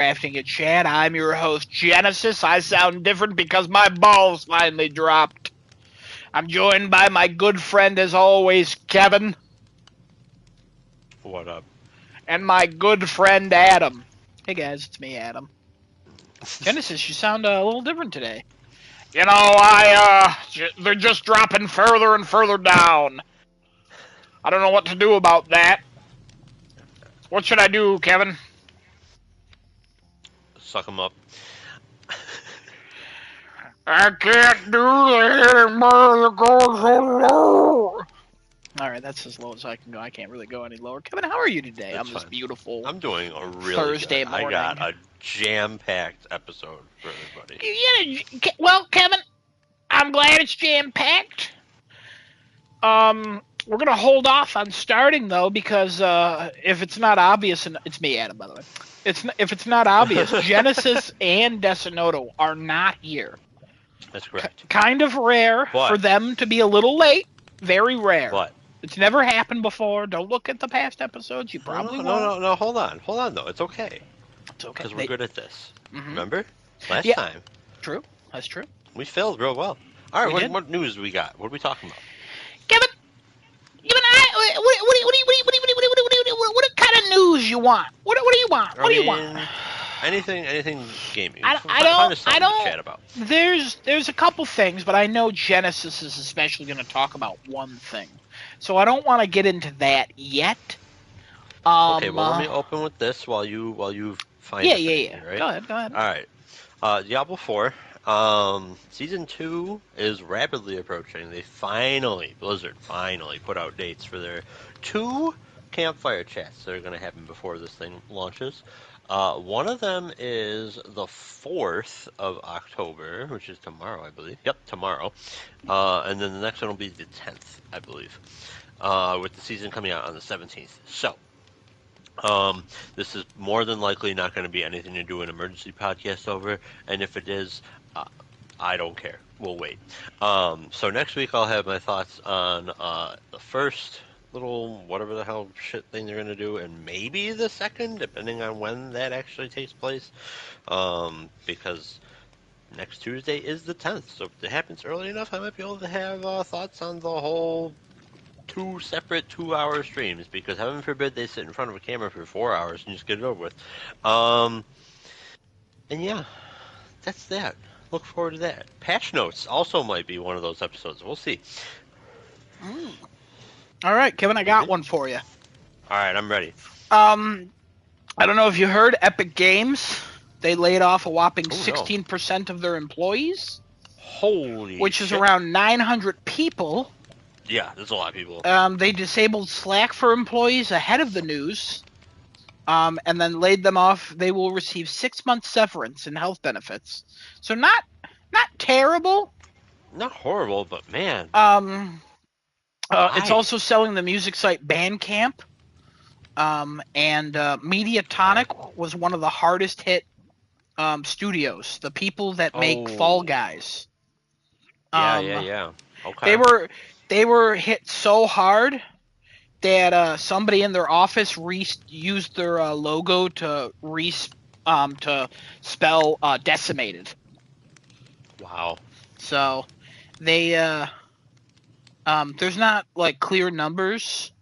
Crafting It Chat. I'm your host, Genesis. I sound different because my balls finally dropped. I'm joined by my good friend, as always, Kevin, What up? and my good friend, Adam. Hey guys, it's me, Adam. Genesis, you sound a little different today. You know, they're just dropping further and further down. I don't know what to do about that. What should I do, Kevin? Suck him up. I can't do that anymore. It goes so low. All right, that's as low as I can go. I can't really go any lower. Kevin, how are you today It's on this fine. beautiful I'm doing a really Thursday good. I got morning? a jam-packed episode for everybody. Well, Kevin, I'm glad it's jam packed. We're gonna hold off on starting though because if it's not obvious, and it's me, Adam, by the way. If it's not obvious, Genesis and Decinoto are not here. That's correct. Kind of rare for But, them to be a little late. Very rare. but, It's never happened before. Don't look at the past episodes. You no, probably no, no, won't. no, no, hold on, though. It's okay, It's okay. because we're good at this. Mm-hmm. Remember? Last Yeah, time, true. That's true. we failed real well. All right, We did. what news we got? What are we talking about? Kevin, what kind of news you want? What do you want? I What do you want? mean, anything gaming. I Find us don't, I something to don't. chat about. There's a couple things, but I know Genesis is especially going to talk about one thing, so I don't want to get into that yet. Okay, well, let me open with this while you find a thing, yeah. right? Go ahead. All right. Diablo 4, Season 2 is rapidly approaching. Blizzard finally put out dates for their 2 campfire chats that are going to happen before this thing launches. One of them is the 4th of October, which is tomorrow, I believe. Yep, tomorrow. And then the next one will be the 10th, I believe, with the season coming out on the 17th. So, this is more than likely not going to be anything to do an emergency podcast over, and if it is, I don't care. We'll wait. So next week I'll have my thoughts on the first little whatever the hell shit thing they're going to do, and maybe the second, depending on when that actually takes place, because next Tuesday is the 10th, so if it happens early enough, I might be able to have thoughts on the whole 2 separate 2-hour streams, because heaven forbid they sit in front of a camera for 4 hours and just get it over with. And yeah, that's that. Look forward to that. Patch Notes also might be one of those episodes. We'll see. All right, Kevin, I got one for you. All right, I'm ready. I don't know if you heard, Epic Games, they laid off a whopping 16% of their employees. Holy which shit. is around 900 people. Yeah, there's a lot of people. They disabled Slack for employees ahead of the news, and then laid them off. They will receive 6 months severance and health benefits. So not terrible. Not horrible, but man. It's also selling the music site Bandcamp. And Mediatonic was one of the hardest hit studios. The people that make Fall Guys. Yeah. Okay. They were hit so hard that somebody in their office used their logo to spell decimated. Wow. So they there's not like clear numbers,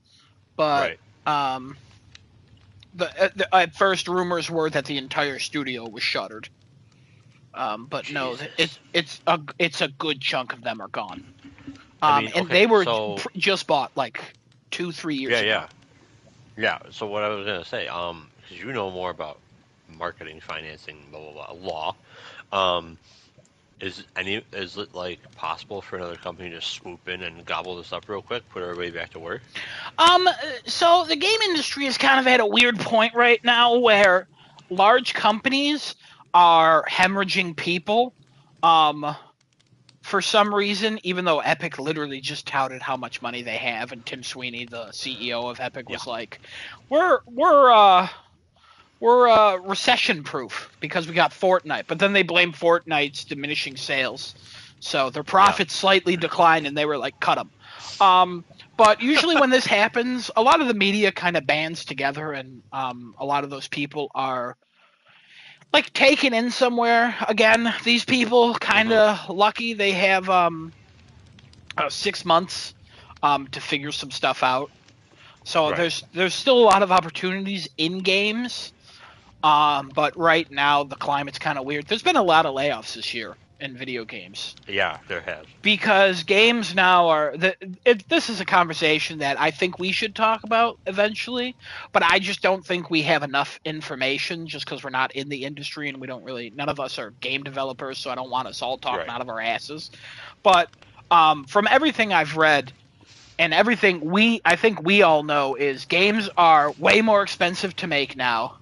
but right. At first rumors were that the entire studio was shuttered. But Jesus. No, it's a good chunk of them are gone. And they were just bought like 2-3 years ago. Yeah. So what I was gonna say, because you know more about marketing, financing, blah blah blah, law. Is it like possible for another company to swoop in and gobble this up real quick, put everybody back to work? So the game industry is kind of at a weird point right now where large companies are hemorrhaging people. For some reason, even though Epic literally just touted how much money they have, and Tim Sweeney, the CEO of Epic, was like, "We're recession proof because we got Fortnite," but then they blame Fortnite's diminishing sales, so their profits slightly declined, and they were like, "Cut them." But usually when this happens, a lot of the media kind of bands together, and a lot of those people are like taken in somewhere. Again, these people kind of lucky. They have 6 months to figure some stuff out. So Right. there's still a lot of opportunities in games. But right now the climate's kind of weird. There's been a lot of layoffs this year in video games. Yeah, there has. Because games now are this is a conversation that I think we should talk about eventually, but I just don't think we have enough information just because we're not in the industry and we don't really, none of us are game developers, so I don't want us all talking Right. out of our asses. But from everything I've read and everything I think we all know is games are way more expensive to make now,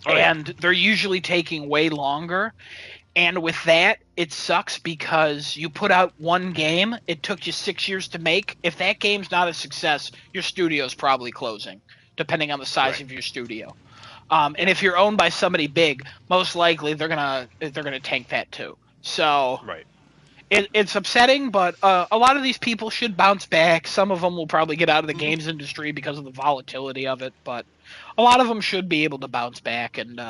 Oh, yeah. and they're usually taking way longer. And with that, it sucks because you put out one game, it took you 6 years to make. If that game's not a success, your studio's probably closing, depending on the size Right. of your studio. And if you're owned by somebody big, most likely they're gonna tank that too. So Right. it's upsetting, but a lot of these people should bounce back. Some of them will probably get out of the games industry because of the volatility of it, but a lot of them should be able to bounce back and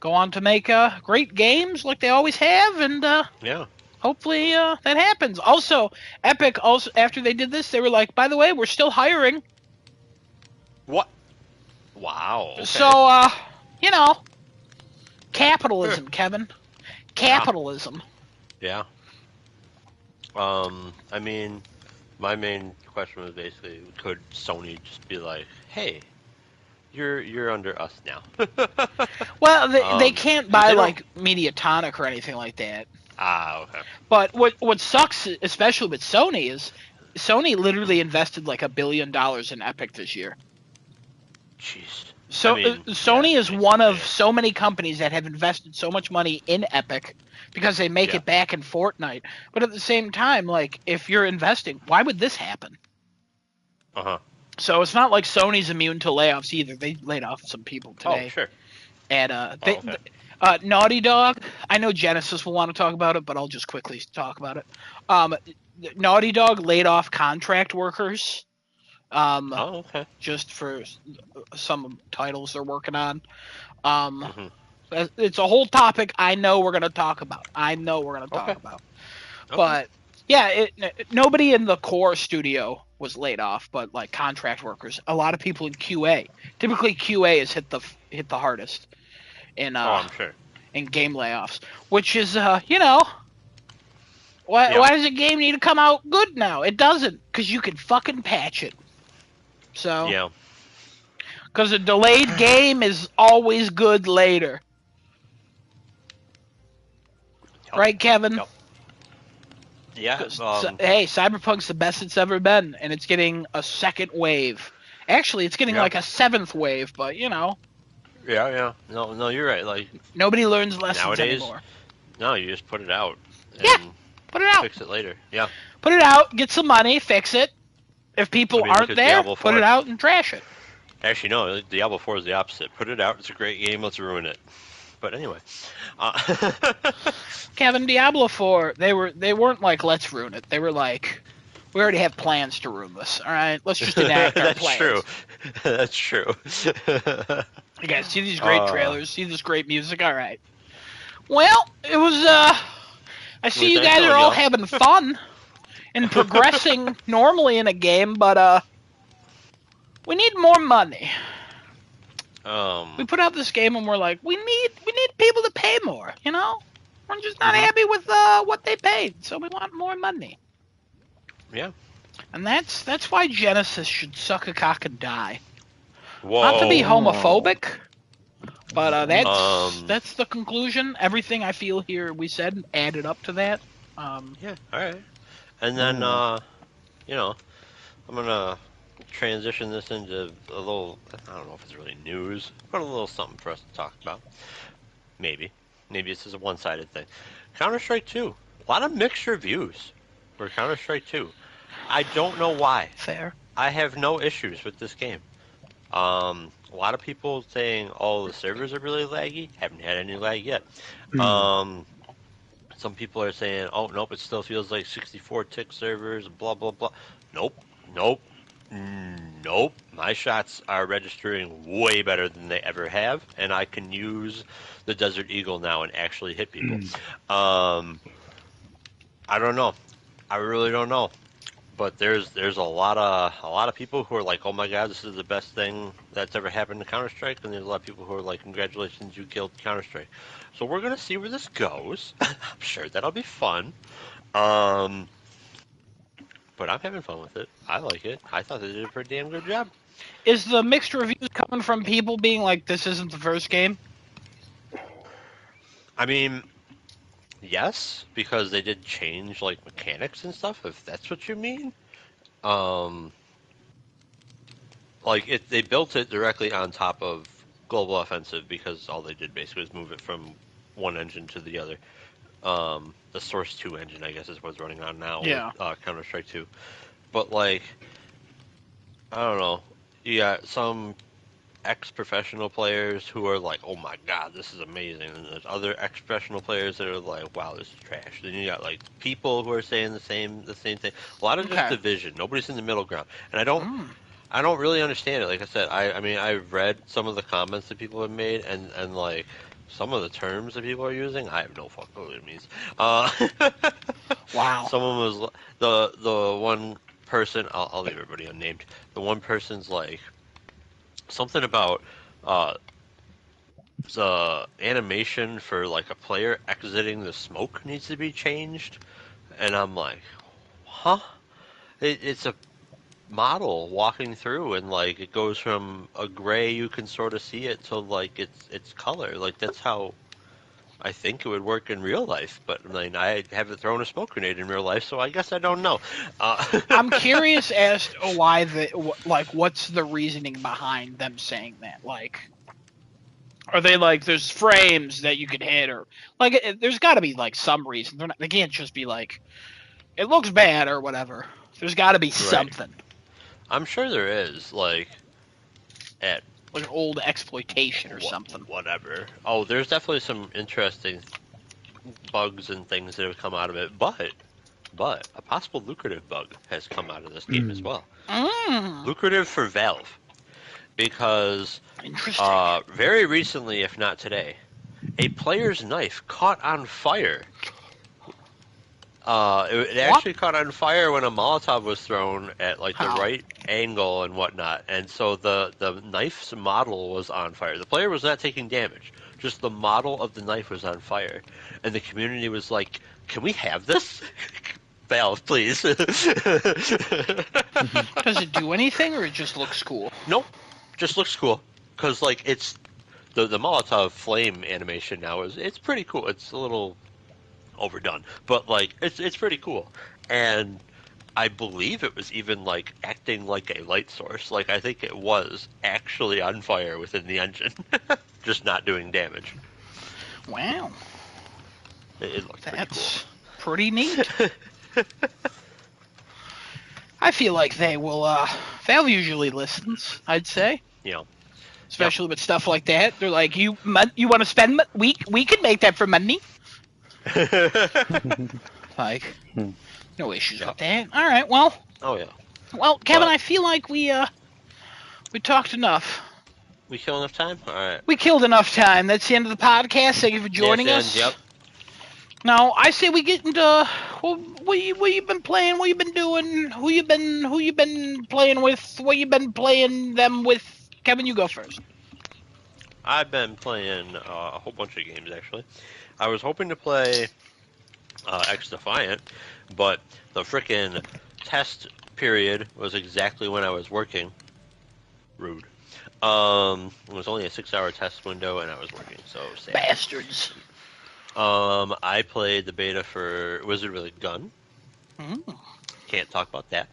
go on to make great games like they always have, and Yeah. hopefully that happens. Also, Epic, also after they did this, they were like, by the way, we're still hiring. What? Wow. Okay. So, you know, capitalism, Kevin. Capitalism. Yeah. I mean, my main question was basically, could Sony just be like, "Hey, you're under us now"? Well, they can't buy they don't- like Mediatonic or anything like that. Okay. But what sucks, especially with Sony, is Sony literally invested like $1 billion in Epic this year. Jeez. So I mean, Sony yeah, is makes one it of bad. so many companies that have invested so much money in Epic because they make Yeah. it back in Fortnite. But at the same time, like if you're investing, why would this happen? Uh-huh. So it's not like Sony's immune to layoffs either. They laid off some people today. Oh, sure. And Okay. Naughty Dog, I know Genesis will want to talk about it, but I'll just quickly talk about it. Naughty Dog laid off contract workers. Oh, okay. Just for some titles they're working on. Mhm. It's a whole topic I know we're going to talk about. Okay. Okay. Okay. But yeah, nobody in the core studio was laid off, but like contract workers, a lot of people in QA. Typically, QA is hit the hardest in I'm sure. in game layoffs, which is why does a game need to come out good now? It doesn't, because you can fucking patch it. So Yeah. because a delayed game is always good later. Yep. Right, Kevin? Yep. Yeah. 'Cause, hey, Cyberpunk's the best it's ever been, and it's getting a second wave. Actually, it's getting Yeah. like a seventh wave, but Yeah. No, you're right. Like, nobody learns lessons nowadays, anymore. no, you just put it out and Yeah. Put it out. fix it later. Yeah. Put it out. Get some money. Fix it. If people I mean, look aren't at there, Diablo put 4. it out and trash it. Actually, no. Diablo 4 is the opposite. Put it out. It's a great game. Let's ruin it. But anyway. Kevin, Diablo 4, they weren't like, let's ruin it. They were like, we already have plans to ruin this. All right, let's just enact our That's plans. true. That's true. You guys see these great Uh, trailers, see this great music. All right. Well, it was. I see you Well, thanks, guys are all y'all. having fun and progressing normally in a game, but we need more money. We put out this game and we're like, we need people to pay more. We're just not happy with what they paid, so we want more money. Yeah. And that's why Genesis should suck a cock and die. Whoa. Not to be homophobic, but Um, that's the conclusion. Everything I feel here we said added up to that. Yeah. All right. And then, I'm gonna transition this into a little. I don't know if it's really news, but a little something for us to talk about. Maybe this is a one-sided thing. Counter-Strike 2. A lot of mixed reviews for Counter-Strike 2. I don't know why. Fair. I have no issues with this game. A lot of people saying, "Oh, the servers are really laggy." Haven't had any lag yet. Some people are saying, "Oh, nope, it still feels like 64 tick servers." Blah blah blah. Nope. Nope, my shots are registering way better than they ever have, and I can use the Desert Eagle now and actually hit people. I don't know. I really don't know. But there's a lot of people who are like, oh my god, this is the best thing that's ever happened to Counter Strike, and there's a lot of people who are like, congratulations, you killed Counter Strike. So we're gonna see where this goes. I'm sure that'll be fun. Um, but I'm having fun with it. I like it. I thought they did a pretty damn good job. Is the mixed reviews coming from people being like, this isn't the first game? I mean, yes, because they did change like mechanics and stuff, if that's what you mean. Um, they built it directly on top of Global Offensive because all they did basically was move it from one engine to the other. The Source 2 engine, I guess, is what's running on now Yeah. with Counter Strike 2. But like, I don't know. You got some ex-professional players who are like, "Oh my god, this is amazing," and there's other ex-professional players that are like, "Wow, this is trash." Then you got like people who are saying the same thing. A lot of just division. Nobody's in the middle ground, and I don't really understand it. Like I said, I mean, I've read some of the comments that people have made, and like some of the terms that people are using, I have no fucking clue what it means. Wow. Someone was the one person. I'll leave everybody unnamed. The one person's like something about the animation for like a player exiting the smoke needs to be changed, and I'm like, huh? It's a model walking through, and like it goes from a gray, you can sort of see it, to like it's color. Like that's how I think it would work in real life. But I mean, I haven't thrown a smoke grenade in real life, so I guess I don't know. I'm curious as to why what's the reasoning behind them saying that? Like, are they like, there's frames that you can hit, or like, there's got to be like some reason. They can't just be like, it looks bad or whatever. There's got to be something. I'm sure there is, like at like old exploitation or something. Whatever. Oh, there's definitely some interesting bugs and things that have come out of it, but a possible lucrative bug has come out of this game as well. Lucrative for Valve, because very recently, if not today, a player's knife caught on fire. It actually caught on fire when a Molotov was thrown at like the right angle and whatnot, and so the knife's model was on fire. The player was not taking damage, just the model of the knife was on fire, and the community was like, "Can we have this?" Valve, please. Does it do anything, or it just looks cool? Nope, just looks cool, because like it's the Molotov flame animation now it's pretty cool. It's a little overdone, but like it's pretty cool, and I believe it was even like acting like a light source. Like I think it was actually on fire within the engine, just not doing damage. Wow, it looked that's pretty neat. I feel like they will. Valve usually listens, I'd say. Yeah. Especially with stuff like that, they're like, you want to spend? We can make that for money. Like, no issues with that. All right, well. Oh yeah. Well, Kevin, I feel like we talked enough. We killed enough time. All right. We killed enough time. That's the end of the podcast. Thank you for joining us. Yep. Now, I say we get into what you been playing, what you been doing, who you been playing with, what you been playing them with. Kevin, you go first. I've been playing a whole bunch of games actually. I was hoping to play X Defiant, but the frickin' test period was exactly when I was working. Rude. It was only a 6-hour test window, and I was working, so sad. Bastards. I played the beta for Wizard with a Gun. Can't talk about that.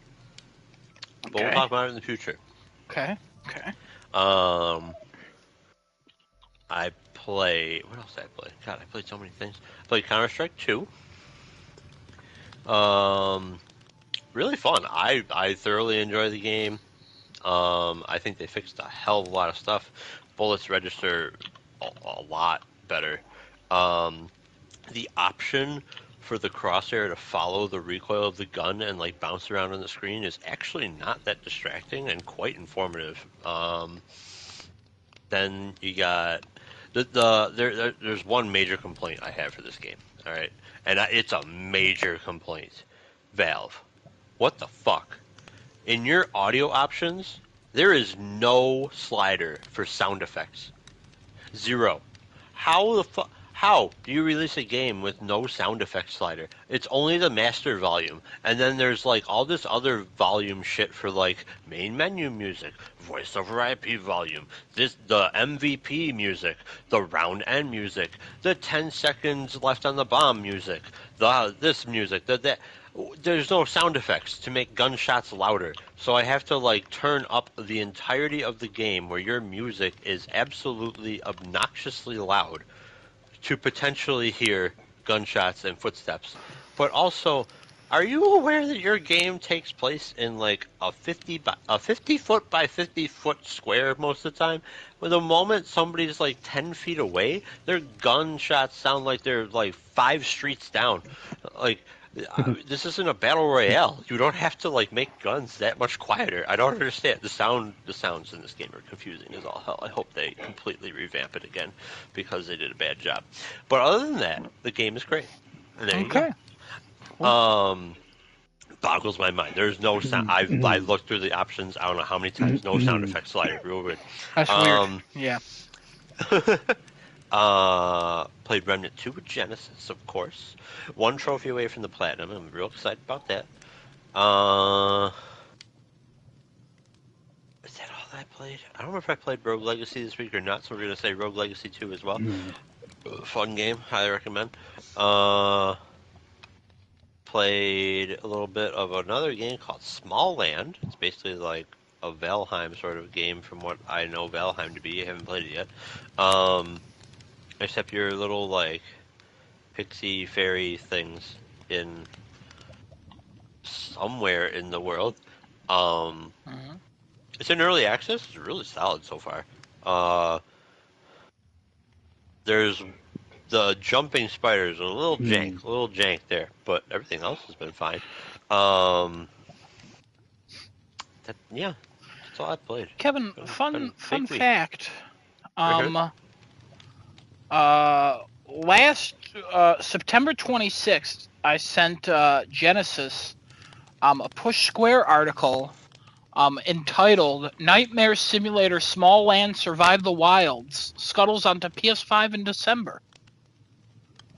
But we'll talk about it in the future. Okay. I play... What else did I play? God, I played so many things. I played Counter-Strike 2. Really fun. I thoroughly enjoy the game. I think they fixed a hell of a lot of stuff. Bullets register a lot better. The option for the crosshair to follow the recoil of the gun and like bounce around on the screen is actually not that distracting and quite informative. Then you got there's one major complaint I have for this game. All right, and it's a major complaint. Valve, what the fuck? In your audio options, there is no slider for sound effects. Zero. How the fuck? How do you release a game with no sound effects slider? It's only the master volume, and then there's like all this other volume shit for like main menu music, voice over IP volume, the MVP music, the round end music, the 10 seconds left on the bomb music, this music, that. There's no sound effects to make gunshots louder, so I have to like turn up the entirety of the game where your music is absolutely obnoxiously loud to potentially hear gunshots and footsteps. But also, are you aware that your game takes place in like a 50 foot by 50 foot square most of the time? Well, the moment somebody's like 10 feet away, their gunshots sound like they're like 5 streets down. Like, this isn't a battle royale. You don't have to like make guns that much quieter. I don't understand. The sounds in this game are confusing as all hell. I hope they completely revamp it again because they did a bad job. But other than that, the game is great. And there you go. Boggles my mind. There's no sound. I looked through the options. I don't know how many times. No sound effects slider. Real weird. That's weird. Yeah. Played Remnant 2 with Genesis, of course. 1 trophy away from the platinum. I'm real excited about that. Is that all I played? I don't remember if I played Rogue Legacy this week or not, so we're going to say Rogue Legacy 2 as well. Fun game. Highly recommend. Played a little bit of another game called Small Land. It's basically like a Valheim sort of game from what I know Valheim to be. I haven't played it yet. Except your little, like, pixie fairy things in somewhere in the world. It's in early access. It's really solid so far. There's the jumping spiders, a little jank there, but everything else has been fine. Yeah, that's all I played. Kevin, fun fact. Last September 26th, I sent Genesis a Push Square article entitled "Nightmare Simulator: Small Land Survive the Wilds" scuttles onto PS5 in December.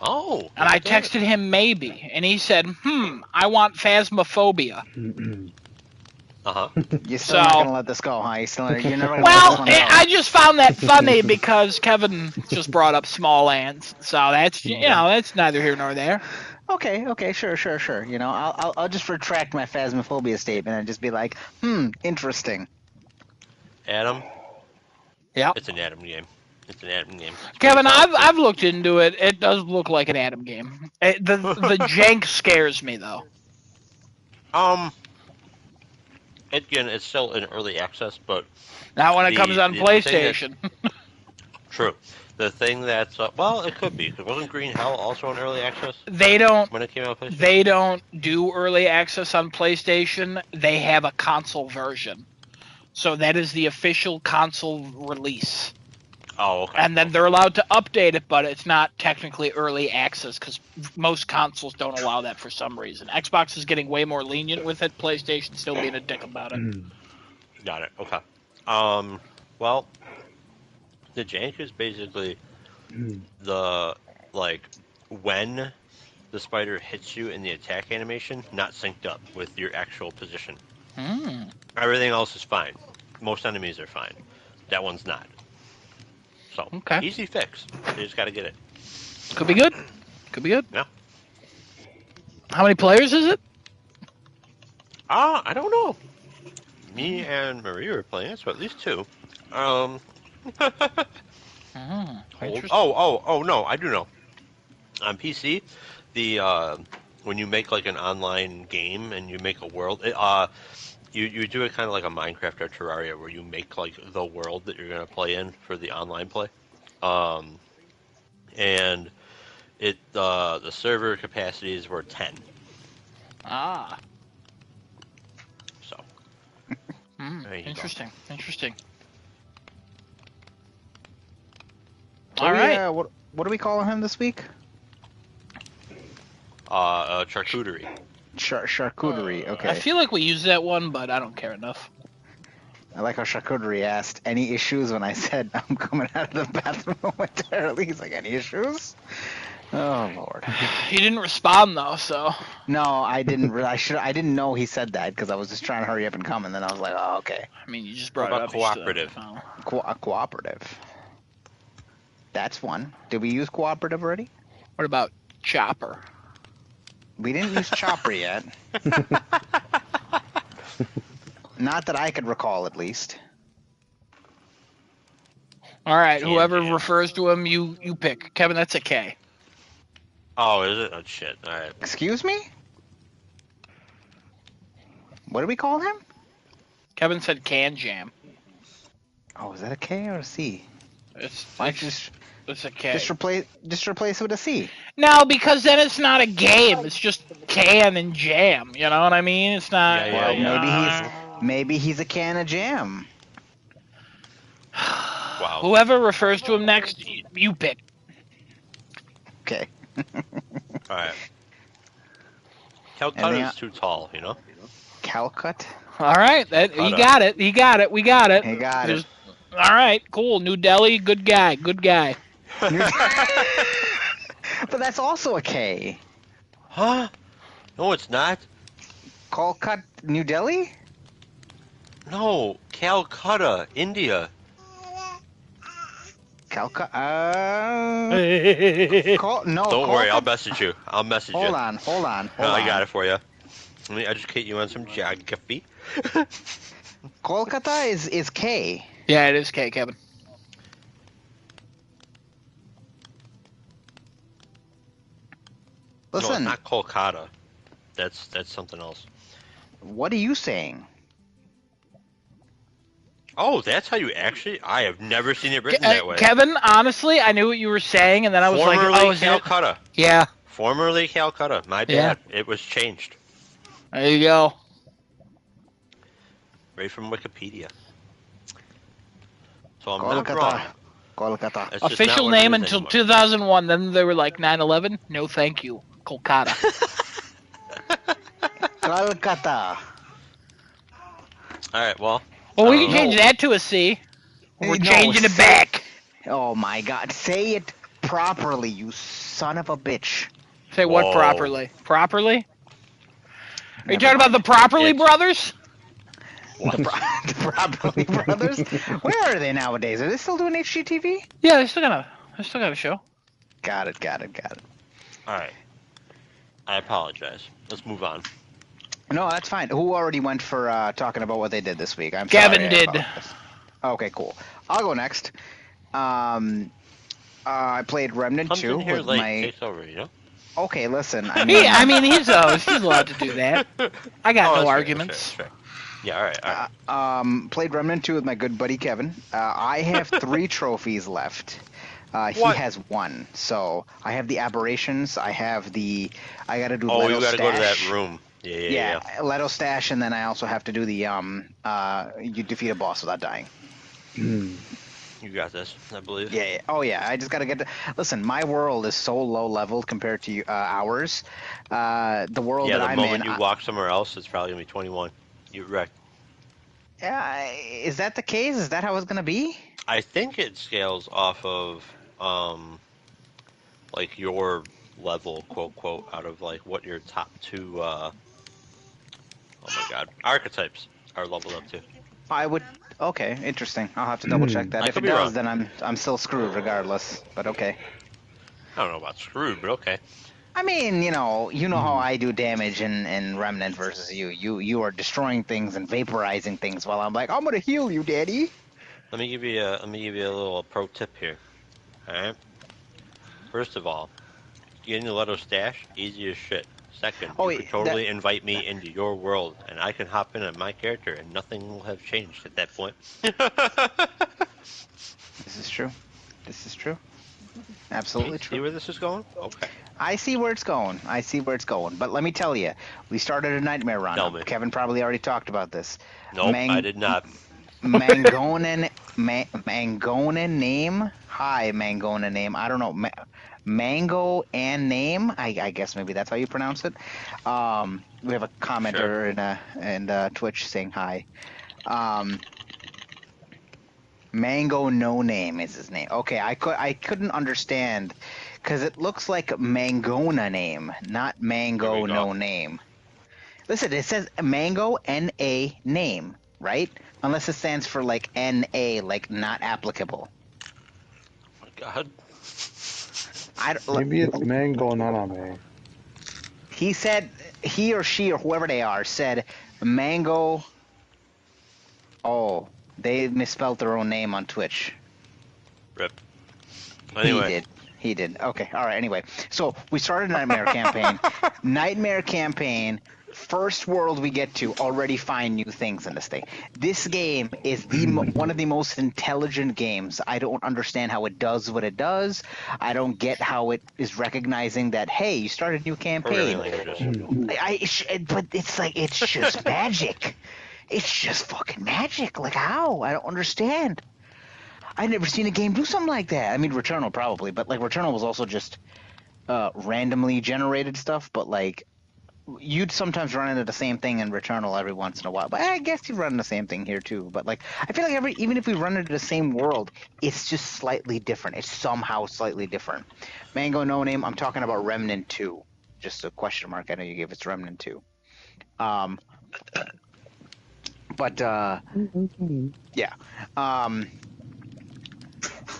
Oh. And I texted him maybe, and he said, I want Phasmophobia. You're still not gonna let this go, huh? You're never gonna well, let this one go. I just found that funny because Kevin just brought up Small Lands, so that's that's neither here nor there. Okay, sure. You know, I'll just retract my Phasmophobia statement and just be like, interesting. Adam. Yeah. It's an Adam game. Kevin, I've looked into it. It does look like an Adam game. The jank scares me though. Again, it's still in early access, but not when it comes on PlayStation. True. The thing that's well, it could be. Because wasn't Green Hell also on early access? They don't. When it came out on PlayStation? They don't do early access on PlayStation. They have a console version, so that is the official console release. Oh, okay. And then they're allowed to update it, but it's not technically early access because most consoles don't allow that for some reason. Xbox is getting way more lenient with it. PlayStation still being a dick about it. Got it. Okay. Well, the jank is basically the when the spider hits you in the attack animation, not synced up with your actual position. Everything else is fine. Most enemies are fine. That one's not. So, easy fix. You just got to get it. Could be good. Yeah. How many players is it? I don't know. Me and Marie were playing it, so at least 2. No, I do know. On PC, the when you make like an online game and you make a world, you do it kind of like a Minecraft or Terraria, where you make like the world that you're going to play in for the online play, and the server capacities were 10. Ah. So. There you go. Interesting. Interesting. All right. What are we calling him this week? Charcuterie. Charcuterie. Okay. I feel like we used that one, but I don't care enough. I like how Charcuterie asked, any issues when I said I'm coming out of the bathroom momentarily. He's like, any issues? Oh, Lord. He didn't respond, though, so... No, I didn't. I didn't know he said that because I was just trying to hurry up and come, and then I was like, oh, okay. I mean, you just brought What it about up. cooperative? Cooperative. That's one. Did we use cooperative already? What about Chopper? We didn't use Chopper yet. Not that I could recall, at least. All right, Can whoever Jam. refers to him, you pick. Kevin, that's a K. Oh, is it? Oh, shit. All right. Excuse me? What do we call him? Kevin said Can Jam. Oh, is that a K or a C? It's a K. Just replace it with a C. No, because then it's not a game. It's just Can and Jam. You know what I mean? It's not. Yeah, yeah. Maybe he's a can of jam. Wow. Whoever refers to him next, you pick. Okay. All right. Calcutta Anything is too tall, you know? Calcut? All right, he got it. He got it. We got it. He got it. All right, cool. New Delhi, good guy. Good guy. But that's also a K. Huh? No, it's not. Calcut, New Delhi? No, Calcutta, India. Calcut. No. Don't worry, I'll Kolkata- message you. I'll message you. Hold on. No, I got it for you. Let me educate you on some geography. Kolkata is K. Yeah, it is K, Kevin. No, it's Listen, not Kolkata. That's something else. what are you saying? Oh, that's how you actually... I have never seen it written that way. Kevin, honestly, I knew what you were saying, and then I was Formerly like, oh, is it? Calcutta. Yeah, Formerly Calcutta. My bad. It was changed. there you go. Right from Wikipedia. So I'm not wrong. Kolkata. That's just not Official what it name is until anymore. 2001. Then they were like 9/11. No, thank you, Kolkata. Kolkata. All right, well... Well, we can No. change that to a C. We're No, changing it say- back. Oh my God! Say it properly, you son of a bitch. Say what Whoa. properly? Properly? Are you Never talking about the Properly It's- brothers? The Properly Brothers. Where are they nowadays? Are they still doing HGTV? Yeah, they still got a show. Got it. All right. I apologize. Let's move on. No, that's fine. Who already went for talking about what they did this week? I'm Gavin sorry, I did. apologize. Okay, cool. I'll go next. I played Remnant Comes 2 in here with late, my. takes over, you know? Okay, listen. I mean, I mean, he's allowed to do that. I got Oh, no that's fair, arguments. that's fair. Yeah, all right. played Remnant 2 with my good buddy Kevin. I have 3 trophies left. He What? has 1. So I have the aberrations. I gotta do Oh, Leto you gotta Stash. go to that room. Yeah. Leto Stash, and then I also have to do the you defeat a boss without dying. You got this, I believe. Yeah. Oh yeah. I just gotta get. Listen, my world is so low leveled compared to ours. The world Yeah, that the I'm moment in. you walk somewhere else, it's probably gonna be 21. You're wrecked. Is that the case? Is that how it's gonna be? I think it scales off of, like your level, quote, quote, out of like what your top 2, oh my god, archetypes are leveled up to. I would. Okay, interesting. I'll have to double check that. I If could it be does, wrong. then I'm still screwed regardless. But okay. I don't know about screwed, but okay. I mean, you know how I do damage in Remnant versus you. You are destroying things and vaporizing things while I'm like, I'm gonna heal you, Daddy. Let me give you a little pro tip here. All right. First of all, getting the Leto Stash, easy as shit. Second, Oh, you wait, could totally invite me into your world, and I can hop in on my character, and nothing will have changed at that point. This is true. Absolutely See true. where this is going? Okay. I see where it's going. But let me tell you, we started a nightmare run. Tell me. Kevin probably already talked about this. Nope, I did not. Mangonan name. Hi, Mangonan name. I don't know. Mango and name. I guess maybe that's how you pronounce it. We have a commenter in Twitch saying hi. Mango No Name is his name. Okay, I couldn't understand because it looks like Mangona name, not Mango No Name. Listen, it says Mango N-A name, right? Unless it stands for like N-A, like not applicable. Oh my God. Maybe it's mango, not a man. He said, he or she or whoever they are said Mango. Oh, they misspelled their own name on Twitch. Rip. Anyway. He did. Okay. All right. Anyway, so we started a Nightmare campaign. Nightmare campaign. First world we get to already find new things in this thing. This game is one of the most intelligent games. I don't understand how it does what it does. I don't get how it is recognizing that, hey, you started a new campaign. But it's like, it's just magic. It's just fucking magic. Like how? I don't understand. I've never seen a game do something like that. I mean, Returnal probably, but like Returnal was also just randomly generated stuff. But like, you'd sometimes run into the same thing in Returnal every once in a while. But I guess you run into the same thing here too. But like, I feel like even if we run into the same world, it's just slightly different. It's somehow slightly different. Mango No Name. I'm talking about Remnant 2. Just a question mark. I know you gave us Remnant 2. Yeah.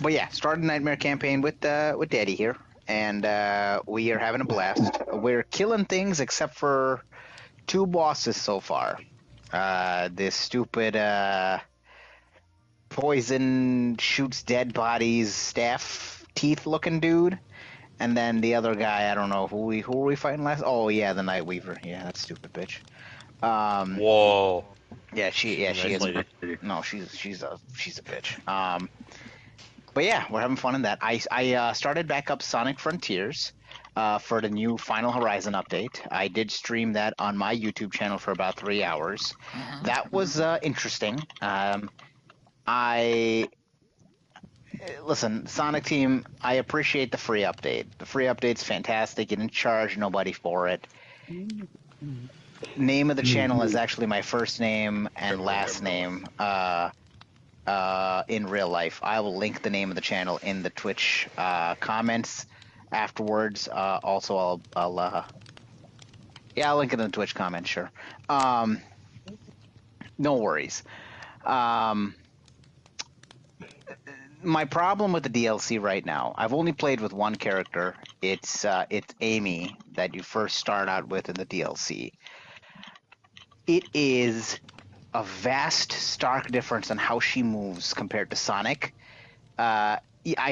But yeah, started a Nightmare campaign with Daddy here, and we are having a blast. We're killing things except for 2 bosses so far. This stupid poison shoots dead bodies, staff teeth looking dude, and then the other guy. I don't know who were we fighting last. Oh yeah, the Night Weaver. Yeah, that stupid bitch. Whoa. Yeah, she is. No, she's a bitch. But yeah, we're having fun in that. I started back up Sonic Frontiers for the new Final Horizon update. I did stream that on my YouTube channel for about 3 hours. That was interesting. Listen, Sonic Team, I appreciate the free update. The free update's fantastic. You didn't charge nobody for it. Name of the channel is actually my first name and last name. In real life. I will link the name of the channel in the Twitch comments afterwards. Also, I'll link it in the Twitch comments, sure. No worries. My problem with the DLC right now, I've only played with one character. It's Amy that you first start out with in the DLC. It is a vast, stark difference on how she moves compared to Sonic. I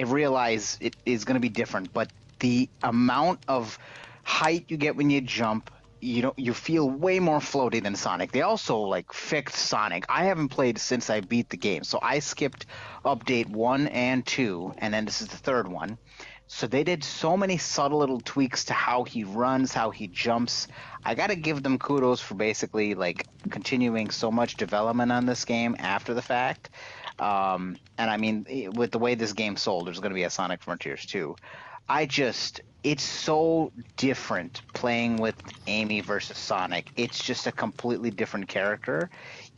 realize it is going to be different, but the amount of height you get when you jump, you feel way more floaty than Sonic. They also like fixed Sonic. I haven't played since I beat the game, so I skipped update 1 and 2, and then this is the 3rd one. So they did so many subtle little tweaks to how he runs, how he jumps. I gotta give them kudos for basically like continuing so much development on this game after the fact. And I mean, with the way this game sold, there's gonna be a Sonic Frontiers 2. It's so different playing with Amy versus Sonic. It's just a completely different character.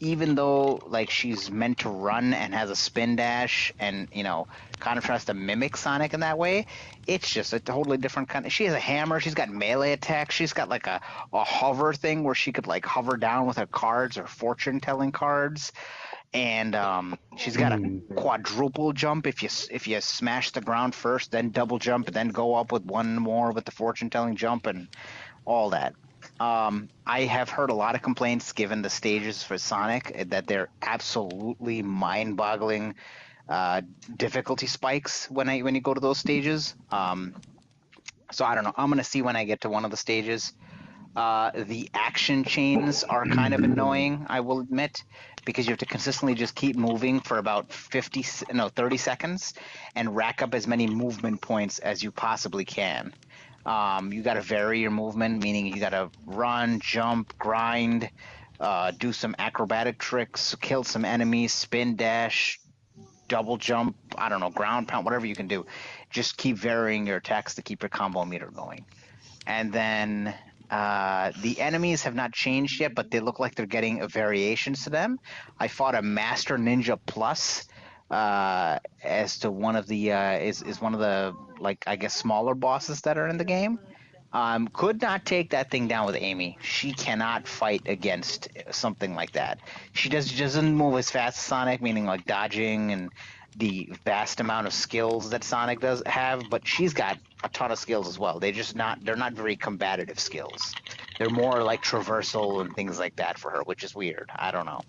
Even though like she's meant to run and has a spin dash and kind of tries to mimic Sonic in that way, it's just a totally different kind of. She has a hammer. She's got melee attacks. She's got like a hover thing where she could like hover down with her cards or fortune telling cards. And she's got a quadruple jump if you smash the ground first, then double jump, and then go up with one more with the fortune telling jump and all that. I have heard a lot of complaints given the stages for Sonic that they're absolutely mind-boggling difficulty spikes when you go to those stages. So I don't know. I'm gonna see when I get to one of the stages. The action chains are kind of annoying, I will admit, because you have to consistently just keep moving for about 30 seconds and rack up as many movement points as you possibly can. You got to vary your movement, meaning you got to run, jump, grind, do some acrobatic tricks, kill some enemies, spin dash, double jump, I don't know, ground pound, whatever you can do. Just keep varying your attacks to keep your combo meter going. And then the enemies have not changed yet, but they look like they're getting variations to them. I fought a Master Ninja Plus as to one of the is one of the, like, I guess, smaller bosses that are in the game. Could not take that thing down with Amy. She cannot fight against something like that. She doesn't move as fast as Sonic, meaning like dodging and the vast amount of skills that Sonic does have, but she's got a ton of skills as well. They're not very combative skills. They're more like traversal and things like that for her, which is weird. I don't know.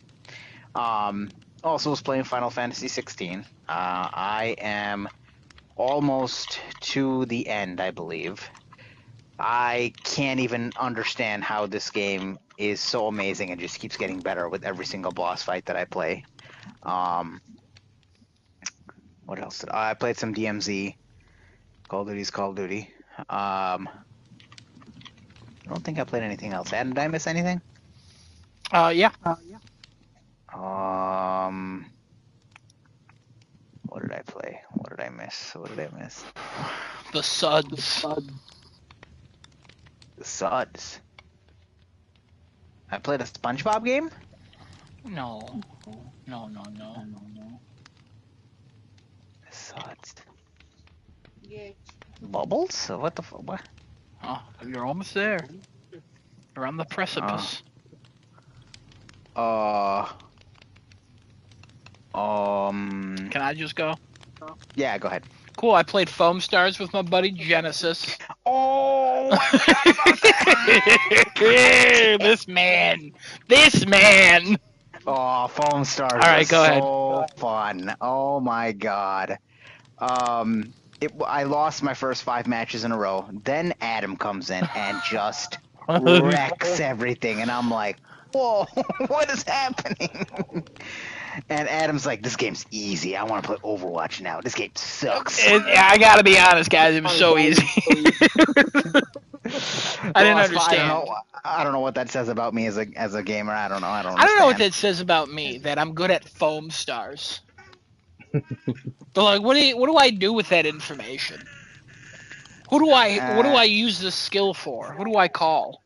Also was playing Final Fantasy 16. I am almost to the end, I believe. I can't even understand how this game is so amazing and just keeps getting better with every single boss fight that I play. What else did I played? Some DMZ. Call of Duty's Call of Duty. I don't think I played anything else. Adam, did I miss anything? Yeah. What did I play? What did I miss? What did I miss? The Suds. The Suds. I played a SpongeBob game? No. No. The Suds. Bubbles? What the fuck? What? Oh, you're almost there. You're on the precipice. Can I just go? Yeah, go ahead. Cool, I played Foam Stars with my buddy Genesis. Oh, I forgot about that. This man. Oh, Foam Stars. All right, was go ahead. so fun. Oh my god. I lost my first 5 matches in a row. Then Adam comes in and just wrecks everything, and I'm like, whoa, what is happening? And Adam's like, this game's easy. I want to play Overwatch now. This game sucks. I gotta be honest, guys. It was so easy. I didn't understand. I don't know what that says about me as a gamer. I don't know. I don't know what that says about me, that I'm good at Foam Stars. But like, what do I do with that information? What do I use this skill for? Who do I call?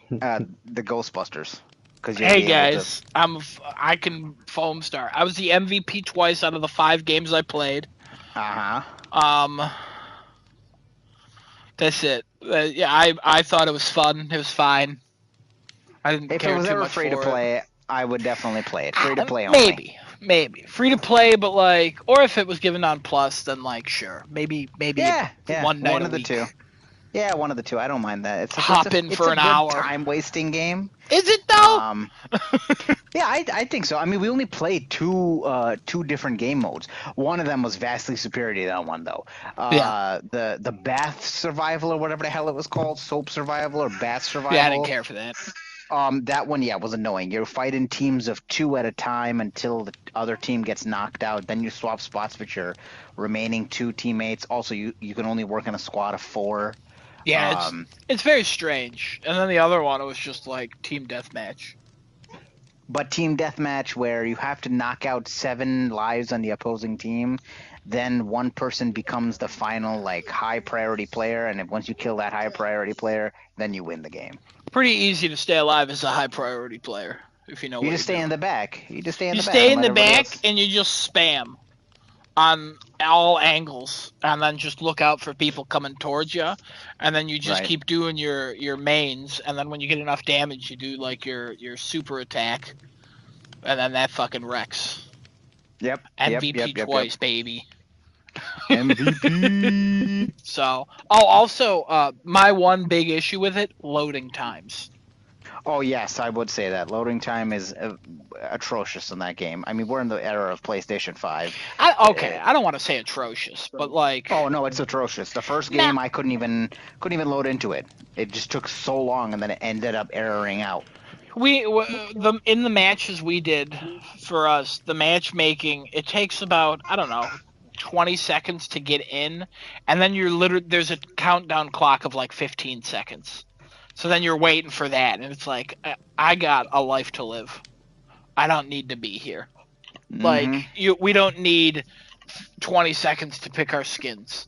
The Ghostbusters. Hey guys, I can Foam Star. I was the MVP twice out of the 5 games I played. That's it. Yeah, I thought it was fun. It was fine. I didn't care too much. If it was ever free to play, I would definitely play it. Free to play only. Maybe free to play, but like, or if it was given on Plus, then like, sure, maybe yeah, one night one of a week. the two. Yeah, one of the two. I don't mind that. Hop in for an hour. Time wasting game. Is it though? Yeah, I think so. I mean, we only played two different game modes. One of them was vastly superior to that one, though. The bath survival, or whatever the hell it was called, soap survival or bath survival. Yeah, I didn't care for that. That one, was annoying. You're fighting teams of 2 at a time until the other team gets knocked out. Then you swap spots with your remaining 2 teammates. Also, you can only work in a squad of 4. Yeah, it's very strange. And then the other one, it was just like team deathmatch. But team deathmatch, where you have to knock out 7 lives on the opposing team, then one person becomes the final high priority player, and once you kill that high priority player, then you win the game. Pretty easy to stay alive as a high priority player, if you know. You just stay in the back. You stay in the back, and you just spam on all angles, and then just look out for people coming towards you, and then you just keep doing your mains, and then when you get enough damage, you do like your super attack, and then that fucking wrecks. Yep. MVP twice, baby. MVP. So, also, my one big issue with it: loading times. Oh yes, I would say that loading time is atrocious in that game. I mean, we're in the era of PlayStation 5. I don't want to say atrocious, but like, Oh no, it's atrocious. The first nah, game I couldn't even load into it. It just took so long, and then it ended up erroring out. in the matches we did for us, the matchmaking, it takes about, I don't know, 20 seconds to get in, and then there's a countdown clock of like 15 seconds. So then you're waiting for that, and it's like, I got a life to live. I don't need to be here. Like, we don't need 20 seconds to pick our skins.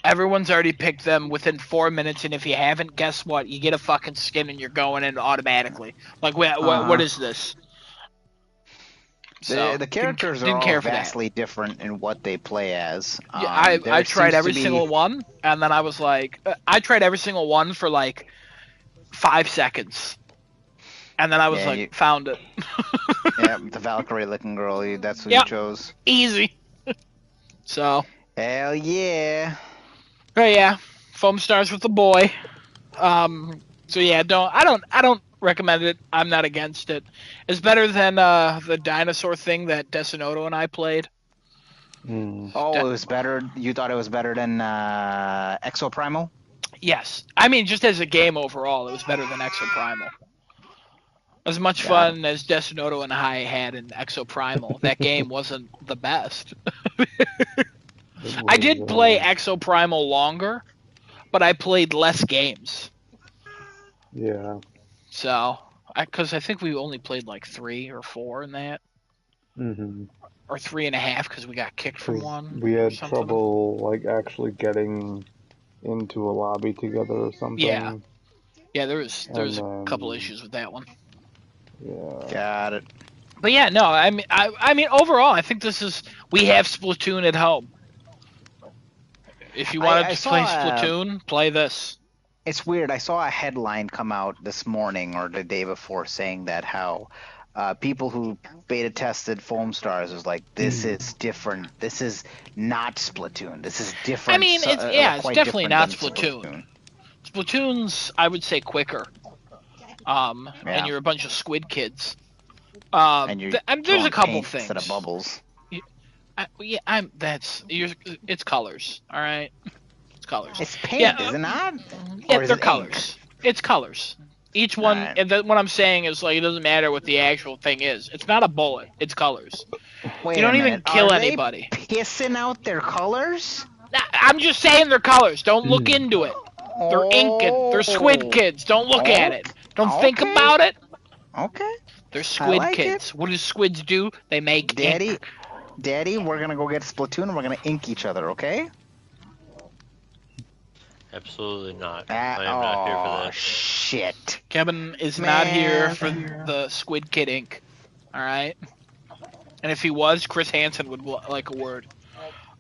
Everyone's already picked them within 4 minutes, and if you haven't, guess what? You get a fucking skin and you're going in automatically. Like, what is this? So, The characters didn't are care all for that. vastly different in what they play as. Yeah, I tried seems every to be- single one, and then I was like, I tried every single one for like 5 seconds. And then I was Yeah, like, found it. Yeah, the Valkyrie looking girl. That's who you Yep. chose. Easy. So, Hell yeah. but yeah, Foam Stars with the boy. So yeah, I don't recommend it. I'm not against it. It's better than the dinosaur thing that Desinoto and I played. Oh, it was better. You thought it was better than Exoprimal? Yes. I mean, just as a game overall, it was better than Exoprimal. As much Got fun as Desinoto and I had in Exoprimal, that game wasn't the best. I did play Exoprimal longer, but I played less games. Yeah. So, because I think we only played like 3 or 4 in that, Mm-hmm. or 3.5 because we got kicked from 'Cause one. we or had something. trouble like actually getting into a lobby together or something. Yeah. Yeah, there was a couple then- issues with that one. Yeah. Got it. But yeah, no, I mean overall, I think we have Splatoon at home. If you wanted I to play saw, Splatoon, play this. It's weird. I saw a headline come out this morning or the day before saying that how people who beta tested Foam Stars was like, this is different. This is not Splatoon. This is different. I mean, it's quite definitely different not than Splatoon. Splatoon's, I would say, quicker. And you're a bunch of squid kids. And you're there's a couple paint things. instead of bubbles. It's colors, all right. It's colors. It's paint, Yeah, is it not? Yeah, Or is they're it colors. It's colors. Each one, Alright. and what I'm saying is like it doesn't matter what the actual thing is. It's not a bullet. It's colors. Wait You don't a even minute. kill Are they anybody. pissing out their colors? I'm just saying they're colors. Don't look into it. They're inking. They're squid kids. Don't look at it. Don't think Okay. about it. Okay. They're squid like kids. What do squids do? They make ink. Daddy, we're gonna go get Splatoon and we're gonna ink each other, okay? Absolutely not. I am not here for that. Shit. Kevin is not here Man. for the Squid Kid ink. All right. And if he was, Chris Hansen would like a word.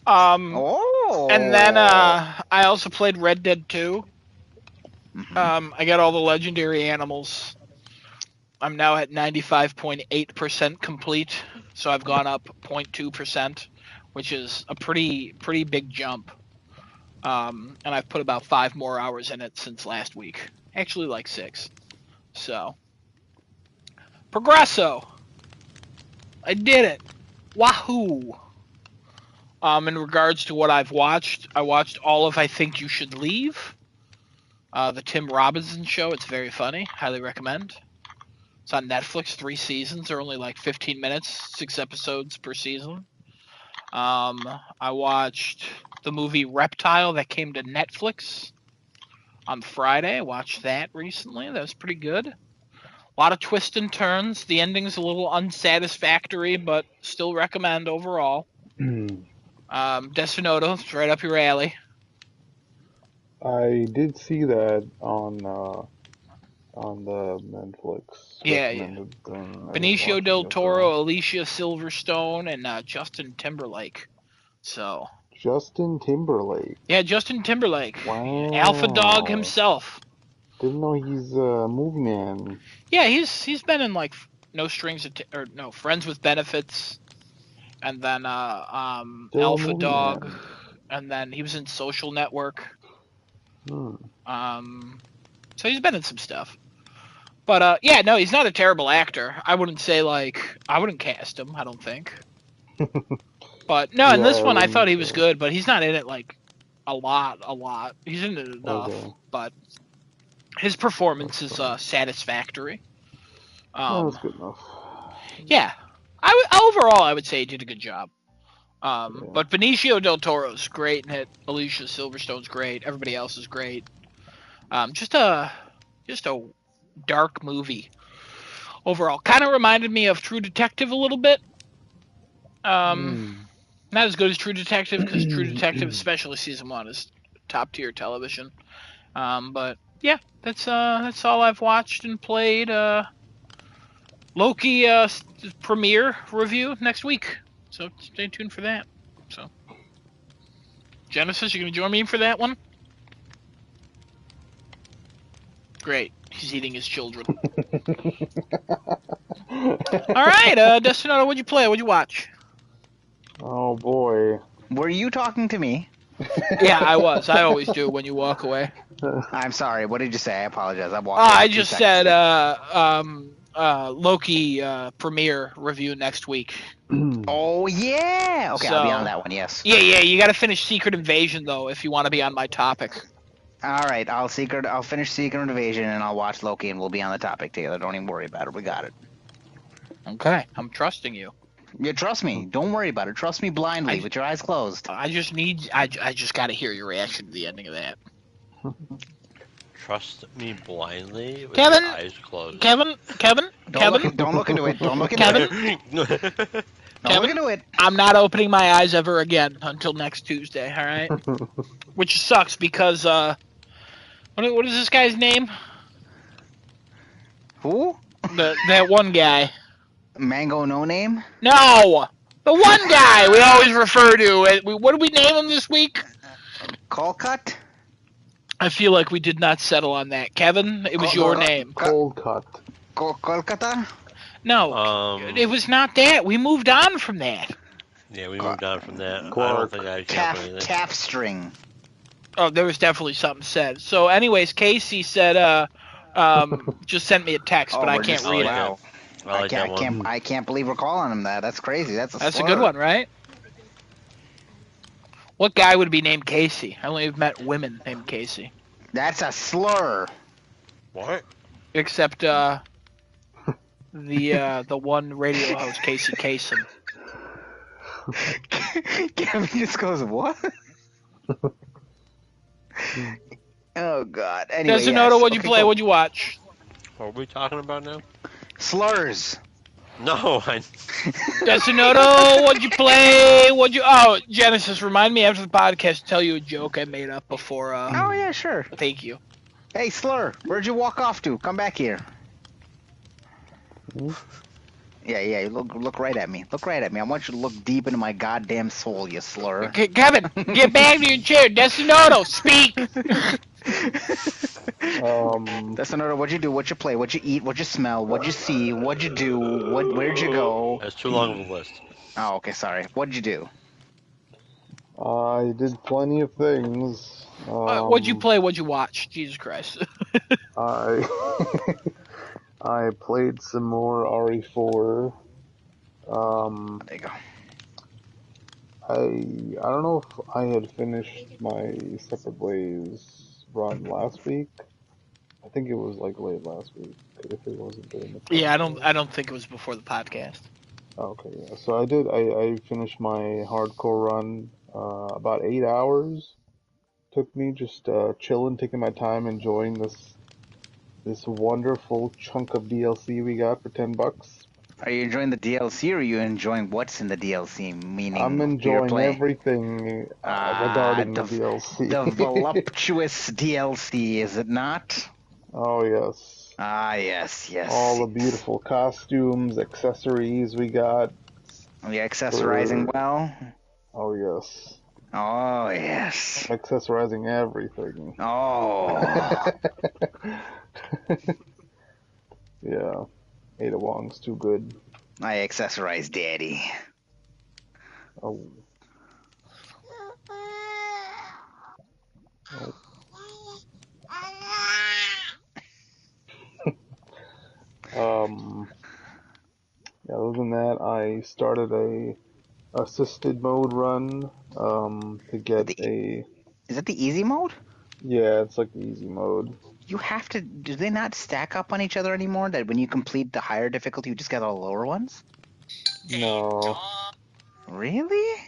Oh. And then I also played Red Dead 2. I got all the legendary animals. I'm now at 95.8% complete, so I've gone up 0.2%, which is a pretty big jump. And I've put about 5 more hours in it since last week. Actually, like 6. So, Progresso. I did it. Wahoo. In regards to what I've watched, I watched all of I Think You Should Leave. The Tim Robinson show. It's very funny. Highly recommend. It's on Netflix. 3 seasons. They're only like 15 minutes. 6 episodes per season. I watched the movie Reptile that came to Netflix on Friday. I watched that recently. That was pretty good. A lot of twists and turns. The ending's a little unsatisfactory, but still recommend overall. Desinoto, it's right up your alley. I did see that on the Netflix. Yeah. recommended thing. I was Benicio watching del it, Toro, Alicia Silverstone, and Justin Timberlake. So, Justin Timberlake. yeah, Justin Timberlake. Wow. Alpha Dog himself. Didn't know he's a movie man. Yeah, he's been in like Friends with Benefits, and then Still a Alpha movie Dog, man. and then he was in Social Network. Hmm. So he's been in some stuff. But yeah, no, he's not a terrible actor. I wouldn't say I wouldn't cast him. I don't think. But no, in Yeah, this I one I thought wouldn't. he was good, but he's not in it like a lot. He's in it enough, Okay. but his performance That's is fine. satisfactory. That's good enough. Yeah, overall I would say he did a good job. Yeah. But Benicio del Toro's great in it. Alicia Silverstone's great. Everybody else is great. Just a dark movie overall. Kind of reminded me of True Detective a little bit. Mm. Not as good as True Detective because True Detective, especially season one, is top tier television. But yeah, that's all I've watched and played. Loki premiere review next week, so stay tuned for that. So, Genesis, you gonna join me for that one? Great, he's eating his children. All right, Destinato, what'd you play? What'd you watch? Oh boy. Were you talking to me? Yeah, I was. I always do when you walk away. I'm sorry. What did you say? I apologize. I Oh, walked away I 2 just seconds said ago. Loki premiere review next week. Oh yeah. Okay, I'll be on that one. Yes. Yeah, you got to finish Secret Invasion though if you want to be on my topic. All right. I'll finish Secret Invasion and I'll watch Loki and we'll be on the topic together. Don't even worry about it. We got it. Okay, I'm trusting you. Yeah, trust me. Don't worry about it. Trust me blindly I- with your eyes closed. I just got to hear your reaction to the ending of that. Trust me blindly with Kevin? your eyes closed. Kevin, Don't look into it. Don't look into Kevin? it. Don't Kevin? look into it. I'm not opening my eyes ever again until next Tuesday. All right, which sucks because what is this guy's name? Who? That one guy. Mango No Name? No, the one guy we always refer to. What did we name him this week? Colcut? I feel like we did not settle on that. Kevin, it was your name. Cold cut. Kolkata? No, it was not that. We moved on from that. Yeah, we moved on from that. I Quark. don't think I came up with anything. Calf string. Oh, there was definitely something said. So, anyways, Casey said, just sent me a text, but I can't just- read it. wow. I like that one. I can't believe we're calling him that. That's crazy. That's That's a slur. good one, right? What guy would be named Casey? I only have met women named Casey. That's a slur. What? Except the one radio host, Casey Kasem. Kevin just goes, what? Oh, God. Anyway, Desinoto, what'd you Okay, play? cool. What'd you watch? What are we talking about now? Slurs. No, I. Desinoto, what'd you play? Oh, Genesis, remind me after the podcast to tell you a joke I made up before. Oh, yeah, sure. Thank you. Hey, Slur, where'd you walk off to? Come back here. Yeah, look right at me. Look right at me. I want you to look deep into my goddamn soul, you slur. Kevin, get back to your chair. Desinoto, speak. That's another. What'd you do? What'd you play? What'd you eat? What'd you smell? What'd you see? What'd you do? Where'd you go? That's too long of a list. Oh, okay, sorry. What'd you do? I did plenty of things. What'd you play? What'd you watch? Jesus Christ. I I played some more RE4. There you go. I don't know if I had finished my Separate Ways run last week. I think it was like late last week. If it wasn't during the Yeah, I podcast. don't think it was before the podcast. Okay, yeah. So I did. I finished my hardcore run. About 8 hours. Took me just chilling, taking my time, enjoying this wonderful chunk of DLC we got for $10. Are you enjoying the DLC or are you enjoying what's in the DLC? Meaning, I'm you're enjoying playing everything regarding the DLC. the voluptuous DLC, is it not? Oh yes. Ah, yes. All the beautiful costumes, accessories we got. Are you accessorizing well? Oh yes. Oh, yes. Accessorizing everything. Oh. Yeah. Ada Wong's too good. I accessorize daddy. Oh. started a assisted mode run to get a. Is that the easy mode? Yeah, it's like the easy mode. You have to. Do they not stack up on each other anymore? That when you complete the higher difficulty, you just get all the lower ones? No. Really?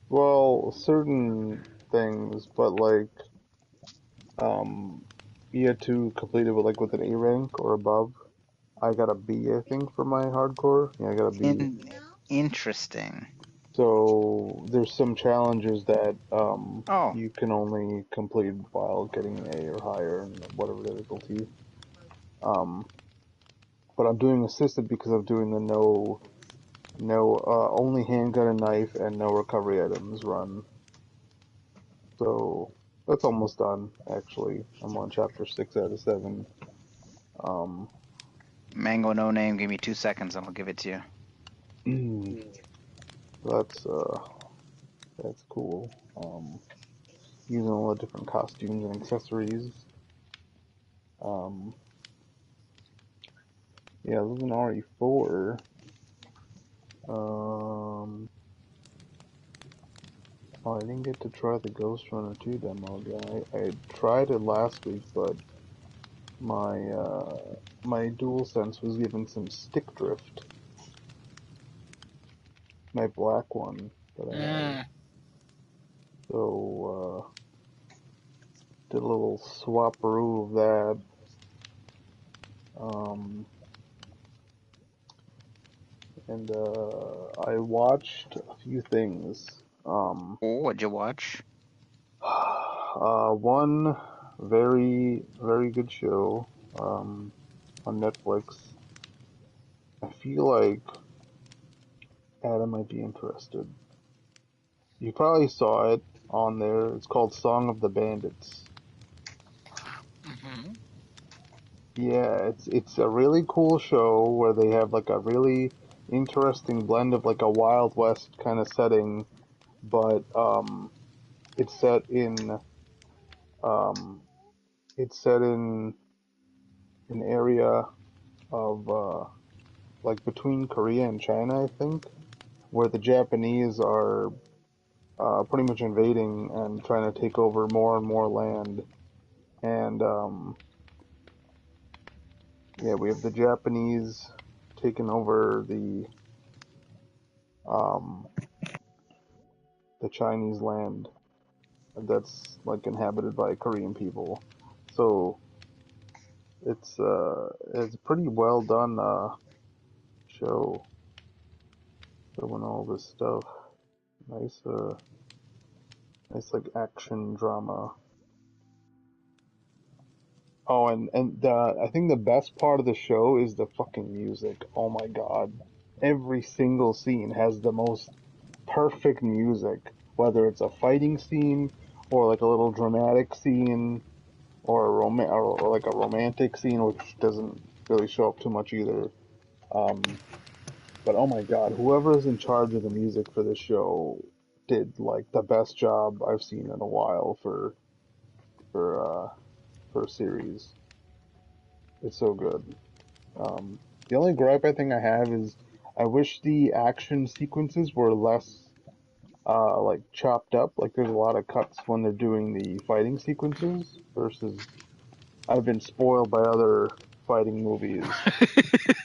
Well, certain things, but like you had to complete it with an A rank or above. I got a B, I think, for my hardcore. Yeah, I got a B. Interesting. So there's some challenges that Oh, you can only complete while getting an A or higher in whatever difficulty. But I'm doing assisted because I'm doing the only handgun and knife and no recovery items run. So that's almost done, actually. I'm on chapter 6 out of 7. Mango No Name. Give me 2 seconds and I'll give it to you. that's cool. Using all the different costumes and accessories. Yeah, this is an RE4. Oh, I didn't get to try the Ghost Runner 2 demo again. I tried it last week, but my my DualSense was given some stick drift. My black one that I have. So did a little swapperoo of that. And I watched a few things. What'd you watch? One very, very good show on Netflix. I feel like Adam might be interested. You probably saw it on there. It's called Song of the Bandits. Mm-hmm. Yeah, it's a really cool show where they have like a really interesting blend of like a Wild West kind of setting, but it's set in um, it's set in an area of like between Korea and China, I think, where the Japanese are pretty much invading and trying to take over more and more land. And yeah, we have the Japanese taking over um, the Chinese land that's like inhabited by Korean people. So it's a pretty well done show showing all this stuff. Nice nice like action drama. Oh, and I think the best part of the show is the fucking music. Oh my god. Every single scene has the most perfect music, whether it's a fighting scene or like a little dramatic scene or or like a romantic scene, which doesn't really show up too much either. But oh my god, whoever is in charge of the music for this show did like the best job I've seen in a while for for a series. It's so good. The only gripe I think I have is I wish the action sequences were less like chopped up. Like there's a lot of cuts when they're doing the fighting sequences versus I've been spoiled by other fighting movies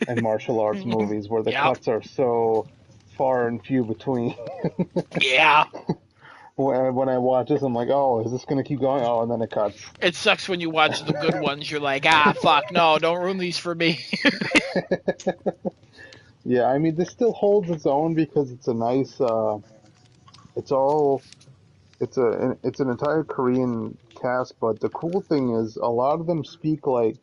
and martial arts movies where the Yep. cuts are so far and few between. Yeah. When I watch this, I'm like, oh, is this gonna keep going? Oh, and then it cuts. It sucks when you watch the good ones. You're like, ah, fuck, no, don't ruin these for me. Yeah, I mean, this still holds its own because it's a nice. It's all. It's an entire Korean cast, but the cool thing is a lot of them speak like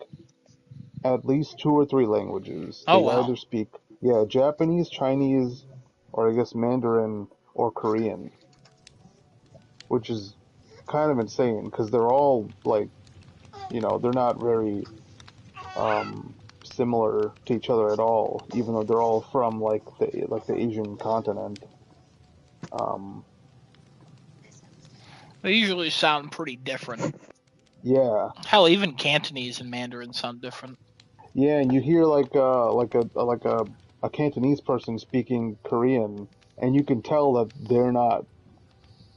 at least 2 or 3 languages. Oh, They wow. either speak, yeah, Japanese, Chinese, or I guess Mandarin or Korean, which is kind of insane because they're all like, they're not very similar to each other at all, even though they're all from like the Asian continent. Um, They usually sound pretty different. yeah, Hell, even Cantonese and Mandarin sound different. yeah, and you hear like a a Cantonese person speaking Korean, and you can tell that they're not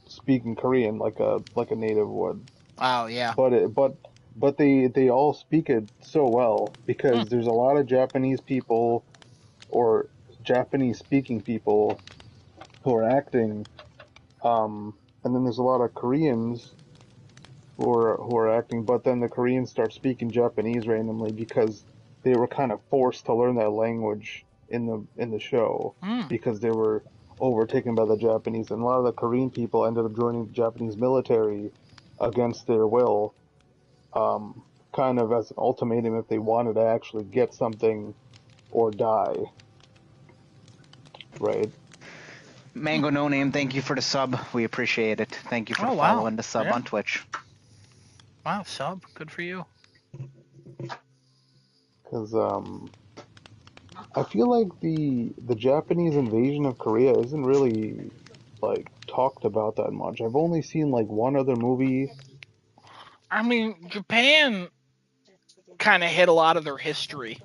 speaking Korean like a native would. Oh yeah. But they all speak it so well Hmm. because there's a lot of Japanese people or Japanese speaking people who are acting, and then there's a lot of Koreans who are acting, but then the Koreans start speaking Japanese randomly because they were kind of forced to learn that language in the show Hmm. because they were overtaken by the Japanese, and a lot of the Korean people ended up joining the Japanese military against their will, kind of as an ultimatum if they wanted to actually get something or die, right? Mango No Name, thank you for the sub. We appreciate it. Thank you for Oh, the wow. follow and the sub Yeah. on Twitch. Wow, sub. Good for you. Because I feel like the Japanese invasion of Korea isn't really like talked about that much. I've only seen like one other movie. I mean, Japan kind of hid a lot of their history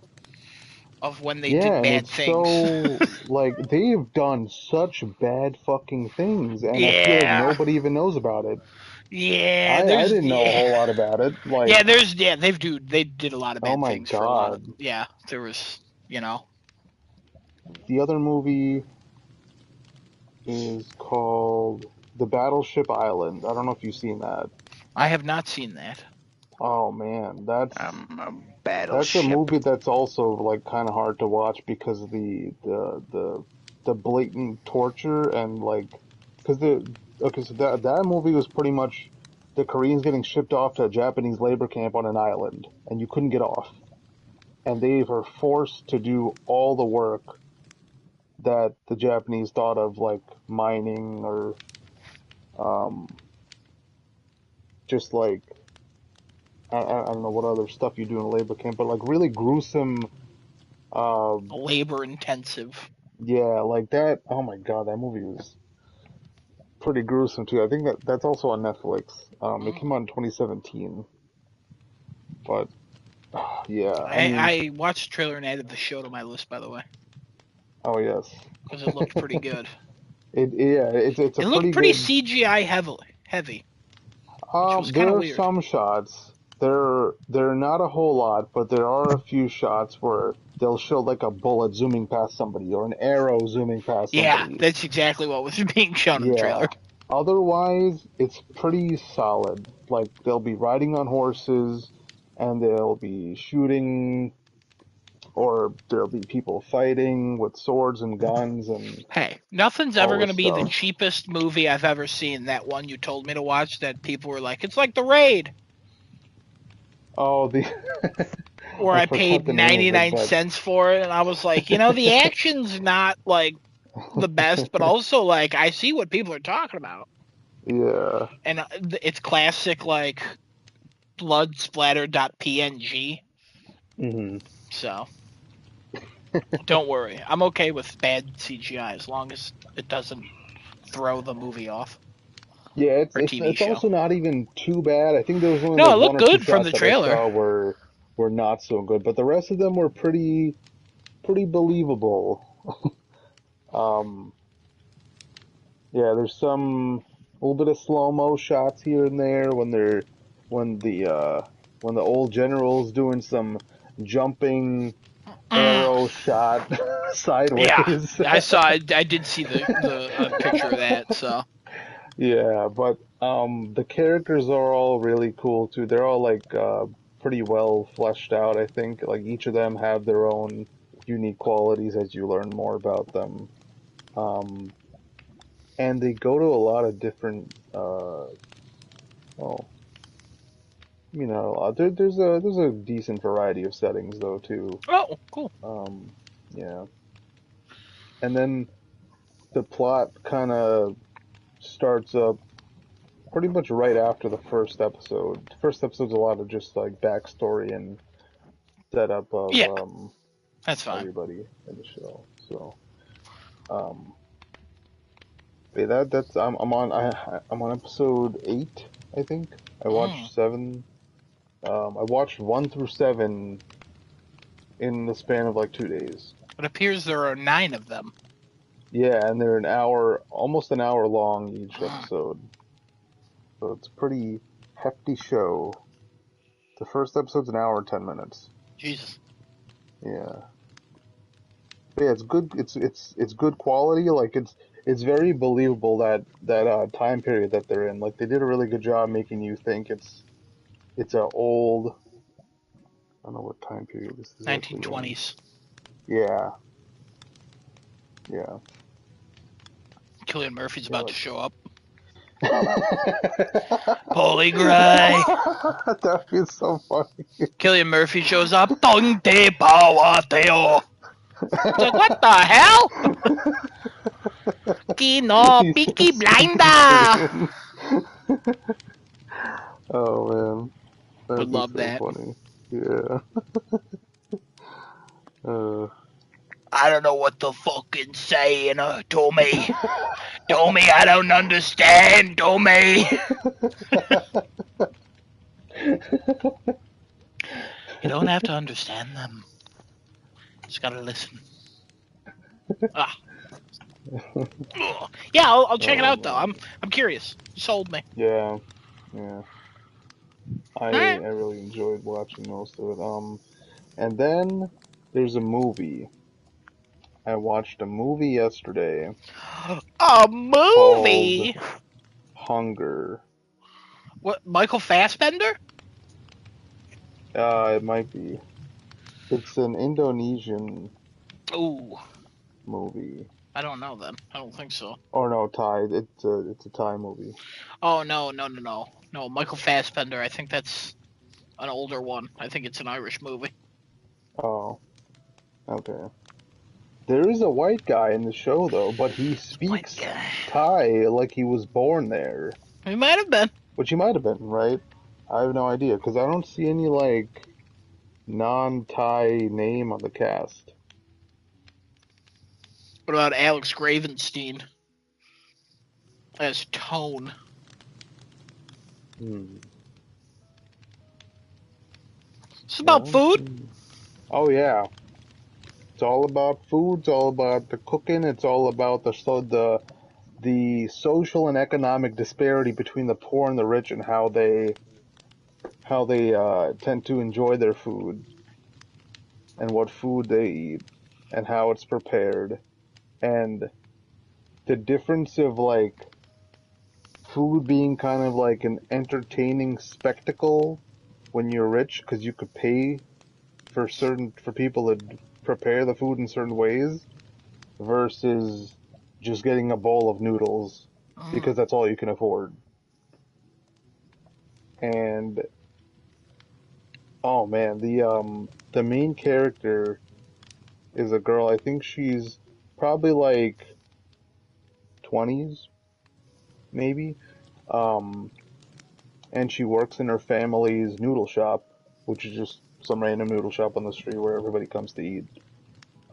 of when they Yeah, did and bad it's things. so like they've done such bad fucking things, and I feel like Yeah. nobody even knows about it. Yeah, I there's didn't know a whole lot about it. Like, yeah, they did a lot of oh bad my things for a lot of God, yeah. There was the other movie is called The Battleship Island. I don't know if you've seen that. I have not seen that. Oh man, A that's a battleship. movie that's also like kind of hard to watch because of the blatant torture and like because the okay so that movie was pretty much the Koreans getting shipped off to a Japanese labor camp on an island and you couldn't get off and they were forced to do all the work that the Japanese thought of like mining or um just like I don't know what other stuff you do in a labor camp but like really gruesome uh Labor intensive. yeah, like that. Oh my God, that movie was pretty gruesome too. I think that's also on Netflix. It came out in 2017. But yeah, I mean, I watched the trailer and added the show to my list, by the way, oh yes, because it looked pretty good. it's a It looked pretty pretty good. CGI heavy, which was kind There of are weird. some shots. There are not a whole lot, but there are a few shots where they'll show like a bullet zooming past somebody or an arrow zooming past Yeah, somebody. that's exactly what was being shown in the Yeah. trailer. Otherwise, it's pretty solid. Like they'll be riding on horses and they'll be shooting or there'll be people fighting with swords and guns and Hey, nothing's ever all going this to be the stuff. cheapest movie I've ever seen. That one you told me to watch that people were like, it's like The Raid, Oh, the where I I forgot paid the name of it, 99 but cents for it. And I was like, the action's not like the best, but also like I see what people are talking about. yeah. And it's classic like blood splatter.png. Hmm. So don't worry. I'm okay with bad CGI as long as it doesn't throw the movie off Yeah, or TV it's show. also not even too bad. I think there was only No, like it one looked or two good from shots the that I trailer. saw were not so good, but the rest of them were pretty believable. Um, Yeah, there's some a little bit of slow-mo shots here and there when the uh when the old general's doing some jumping Mm. arrow shot Yeah, sideways. I saw. I did see the picture of that. So Yeah, but the characters are all really cool too. They're all like pretty well fleshed out, I think. Like each of them have their own unique qualities as you learn more about them. Um and they go to a lot of different well, there's a decent variety of settings though too. oh, cool. Um, yeah, and then the plot kind of starts up pretty much right after the first episode. The first episode's a lot of just like backstory and setup of Yeah, that's fine. everybody in the show. So, um, yeah, that's I'm on episode 8, I think. I Mm. watched 7. I watched 1 through 7 in the span of like 2 days. It appears there are 9 of them. Yeah, and they're almost an hour long each episode. So it's a pretty hefty show. The first episode's an hour and 10 minutes. Jesus. Yeah. But yeah, it's good. It's good quality. Like it's very believable that time period that they're in. Like they did a really good job making you think it's a old. I don't know what time period this is. 1920s. Yeah. Yeah. Cillian Murphy's about to show up. That Holy Gray. would be so funny. Cillian Murphy shows up. Dong te pawa teo. It's like, what the hell? Kino Peaky Blinder. Oh man, Would love so that. funny. Yeah. I don't know what the fucking saying, Tommy. Tommy, I don't understand, Tommy. You don't have to understand them. Just gotta listen. Yeah, I'll check it out though. I'm curious. You sold me. Yeah. Yeah. I Alright. really enjoyed watching most of it. And then there's a movie. I watched a movie yesterday. A movie? Called Hunger. What? Michael Fassbender? It might be. It's an Indonesian Ooh, movie. I don't know then. I don't think so. Or no, Thai. It's a Thai movie. Oh no. No, Michael Fassbender. I think that's an older one. I think it's an Irish movie. Oh. Okay. There is a white guy in the show though, but he speaks Thai like he was born there. He might have been. Which he might have been, right? I have no idea, because I don't see any, like, non-Thai name on the cast. What about Alex Gravenstein as Tone? It's about food. Oh yeah, it's all about food. It's all about the cooking. It's all about the social and economic disparity between the poor and the rich, and how they tend to enjoy their food, and what food they eat, and how it's prepared, and the difference of like food being kind of like an entertaining spectacle when you're rich, because you could pay for people to prepare the food in certain ways, versus just getting a bowl of noodles because that's all you can afford. And oh man, the main character is a girl. I think she's probably like 20s, maybe. And she works in her family's noodle shop, which is just some random noodle shop on the street where everybody comes to eat.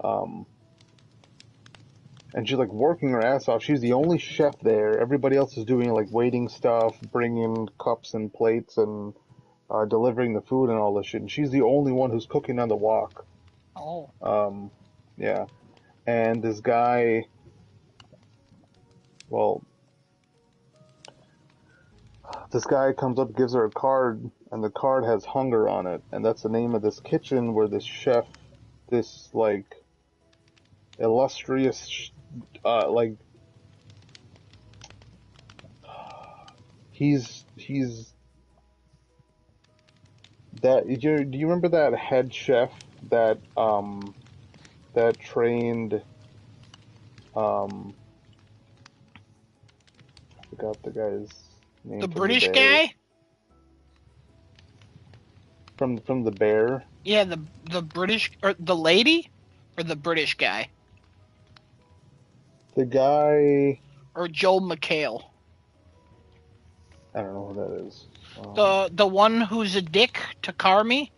And she's like working her ass off. She's the only chef there. Everybody else is doing like waiting stuff, bringing cups and plates, and delivering the food and all this shit. And she's the only one who's cooking on the wok. Oh. Yeah. And this guy, well, this guy comes up, gives her a card, and the card has Hunger on it. And that's the name of this kitchen where this chef, this like illustrious, like, he's that. Do you remember that head chef that trained, I forgot the guy's name. The British guy? From the Bear. Yeah, the British, or the lady, or the British guy, The guy, or Joel McHale. I don't know who that is. The one who's a dick to Carmi.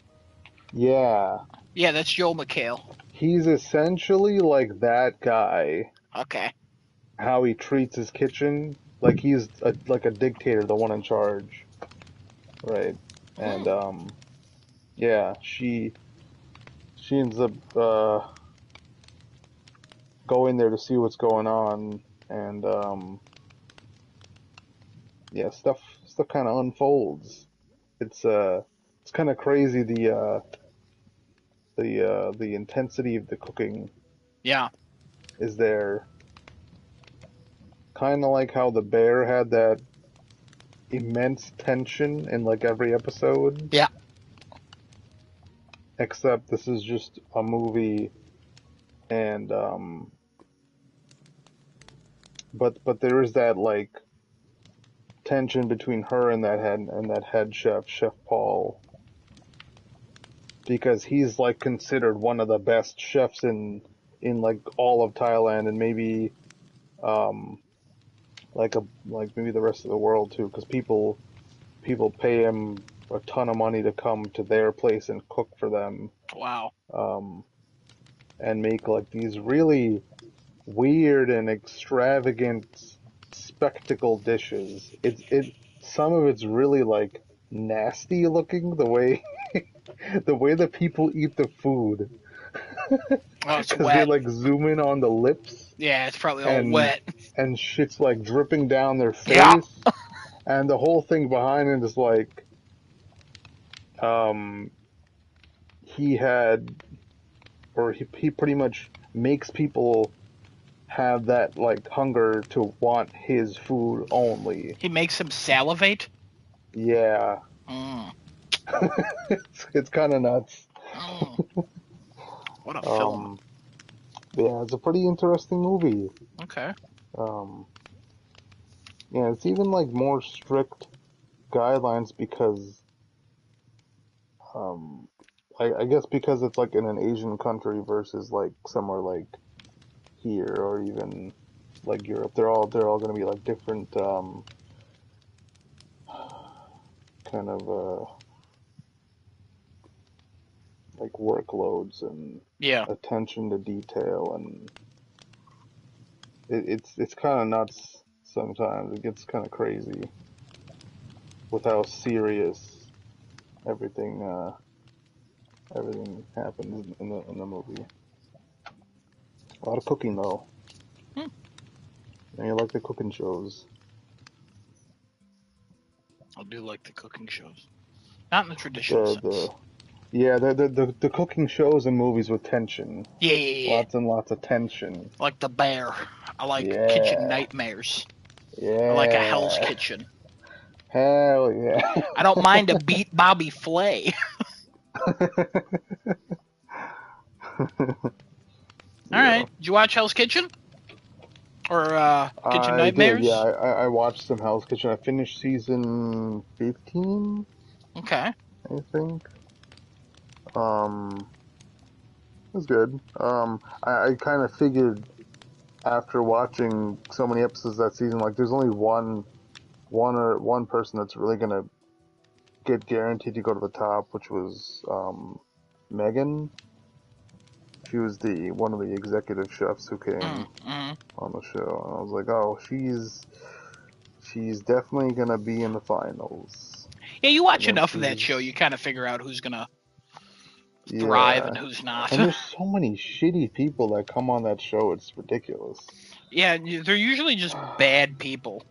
Yeah, Yeah, that's Joel McHale. he's essentially like that guy. Okay. How he treats his kitchen, like he's like a dictator, the one in charge, right? And yeah, she ends up go in there to see what's going on, and yeah, stuff kind of unfolds. It's kind of crazy the intensity of the cooking Yeah. is there. Kind of like how the bear had that immense tension in like every episode. Yeah. Except this is just a movie, and but there is that like tension between her and that head chef, Chef Paul, because he's like considered one of the best chefs in like all of Thailand, and maybe like maybe the rest of the world too, because people pay him a ton of money to come to their place and cook for them, Wow. and make like these really weird and extravagant spectacle dishes. Some of it's really like nasty looking, the way the way that people eat the food. Oh, it's Because they wet. like zoom in on the lips, Yeah, it's probably all and wet. and shit's like dripping down their face. Yeah. And the whole thing behind it is like he pretty much makes people have that like hunger to want his food only. He makes him salivate. Yeah. Mm. It's kind of nuts. Mm. What a film. Yeah, it's a pretty interesting movie. Okay. Yeah, it's even like more strict guidelines because, I guess because it's like in an Asian country versus like somewhere like here or even like Europe. They're all going to be like different, kind of like workloads and Yeah. attention to detail, and it's kind of nuts sometimes. It gets kind of crazy with how serious everything happens in the movie. A lot of cooking though. And you like the cooking shows. I do like the cooking shows. Not in the traditional sense. The cooking shows and movies with tension. Yeah. Lots and lots of tension. Like The Bear. I like Yeah. Kitchen Nightmares. Yeah. I like a Hell's Kitchen. Hell yeah. I don't mind a beat Bobby Flay. Alright. Did you watch Hell's Kitchen? Or Kitchen Nightmares? Did, yeah, I watched some Hell's Kitchen. I finished season 15, Okay. I think. It was good. I kind of figured after watching so many episodes that season, like there's only one person that's really gonna get guaranteed to go to the top, which was Megan. She was one of the executive chefs who came on the show, and I was like, oh, she's definitely gonna be in the finals. Yeah, you watch enough of that show, you kind of figure out who's gonna thrive and who's not. And there's so many shitty people that come on that show, it's ridiculous. Yeah, they're usually just bad people.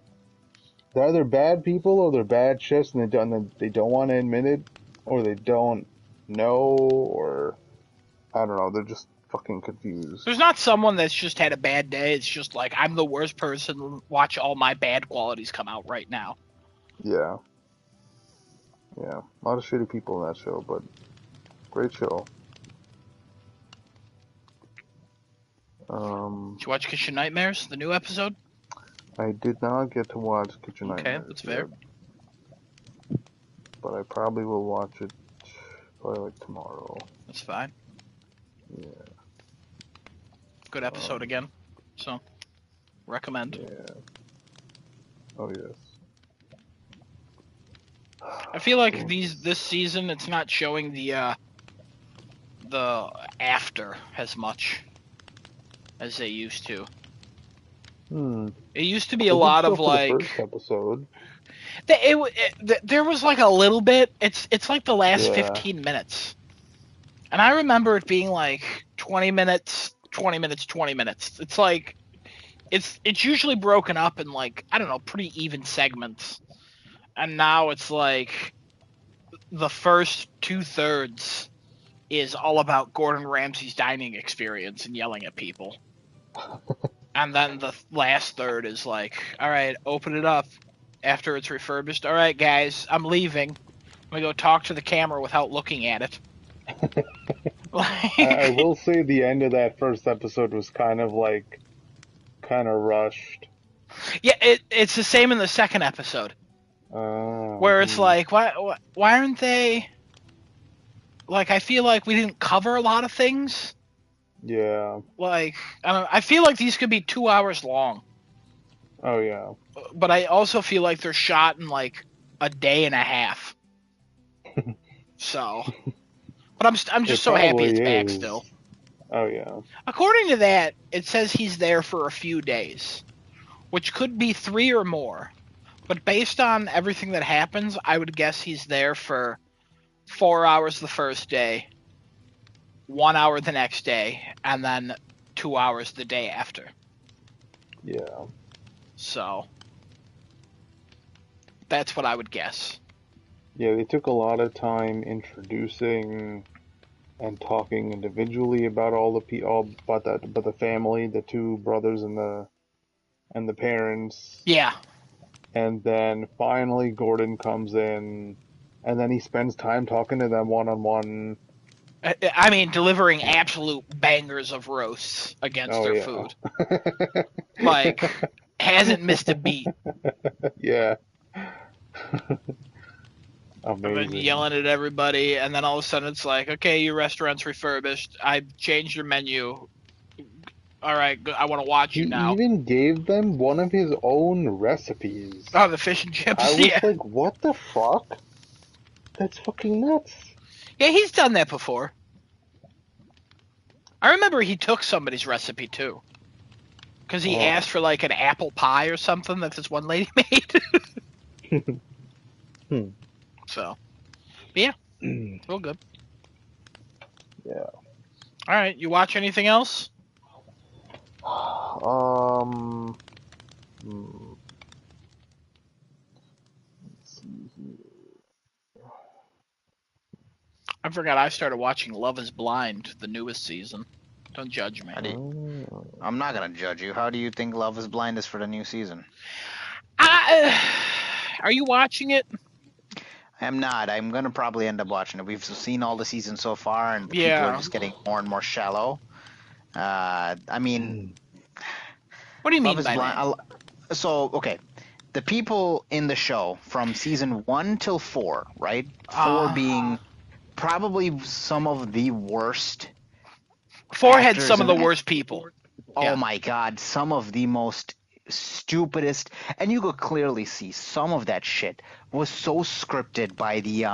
They're either bad people or they're bad chefs and they don't want to admit it, or they don't know, or I don't know, they're just fucking confused. There's not someone that's just had a bad day, it's just like, I'm the worst person, watch all my bad qualities come out right now. Yeah. Yeah, a lot of shitty people in that show, but great show. Did you watch Kitchen Nightmares, the new episode? I did not get to watch Kitchen Nightmares. Okay, that's fair. Yet, but I probably will watch it probably like tomorrow. That's fine. Yeah. Good episode again. So, recommend. Yeah. Oh yes. I feel like this season it's not showing the after as much as they used to. It used to be a lot of like the first episode. There was like a little bit. It's like the last 15 minutes, and I remember it being like 20 minutes 20 minutes, 20 minutes. It's like it's usually broken up in like, I don't know, pretty even segments. And now it's like the first 2/3 is all about Gordon Ramsay's dining experience and yelling at people. And then the last third is like, all right, open it up after it's refurbished. All right, guys, I'm leaving. I'm going to go talk to the camera without looking at it. I will say the end of that first episode was kind of rushed. Yeah, it's the same in the second episode. Where it's like, why aren't they... Like, I feel like we didn't cover a lot of things. Yeah. Like, I feel like these could be 2 hours long. Oh, yeah. But I also feel like they're shot in, like, a day and a half. So... But I'm just so happy it's back still. Oh, yeah. According to that, it says he's there for a few days, which could be 3 or more. But based on everything that happens, I would guess he's there for 4 hours the first day, 1 hour the next day, and then 2 hours the day after. Yeah. So, that's what I would guess. Yeah, they took a lot of time introducing and talking individually about all about the family, the 2 brothers and the parents. Yeah. And then finally Gordon comes in, and then he spends time talking to them one-on-one. I mean, delivering absolute bangers of roasts against their food. Like, hasn't missed a beat. Yeah. Amazing. I've been yelling at everybody, and then all of a sudden it's like, okay, your restaurant's refurbished. I've changed your menu. All right, I want to watch you now. He even gave them one of his own recipes. Oh, the fish and chips? I was like, what the fuck? That's fucking nuts. Yeah, he's done that before. I remember he took somebody's recipe, too. Because he asked for, like, an apple pie or something that this one lady made. So, yeah, real good. Yeah. All right, you watch anything else? Let's see here. I forgot I started watching Love is Blind, the newest season. Don't judge me. I'm not gonna judge you. How do you think Love is Blind is for the new season? Are you watching it? I'm not. I'm gonna probably end up watching it. We've seen all the seasons so far, and people are just getting more and more shallow. I mean, what do you mean by that? So, okay, the people in the show from season 1 till 4, right? 4 being probably some of the worst. 4 had some of the worst people. Oh my God, some of the most stupidest, and you could clearly see some of that shit was so scripted by the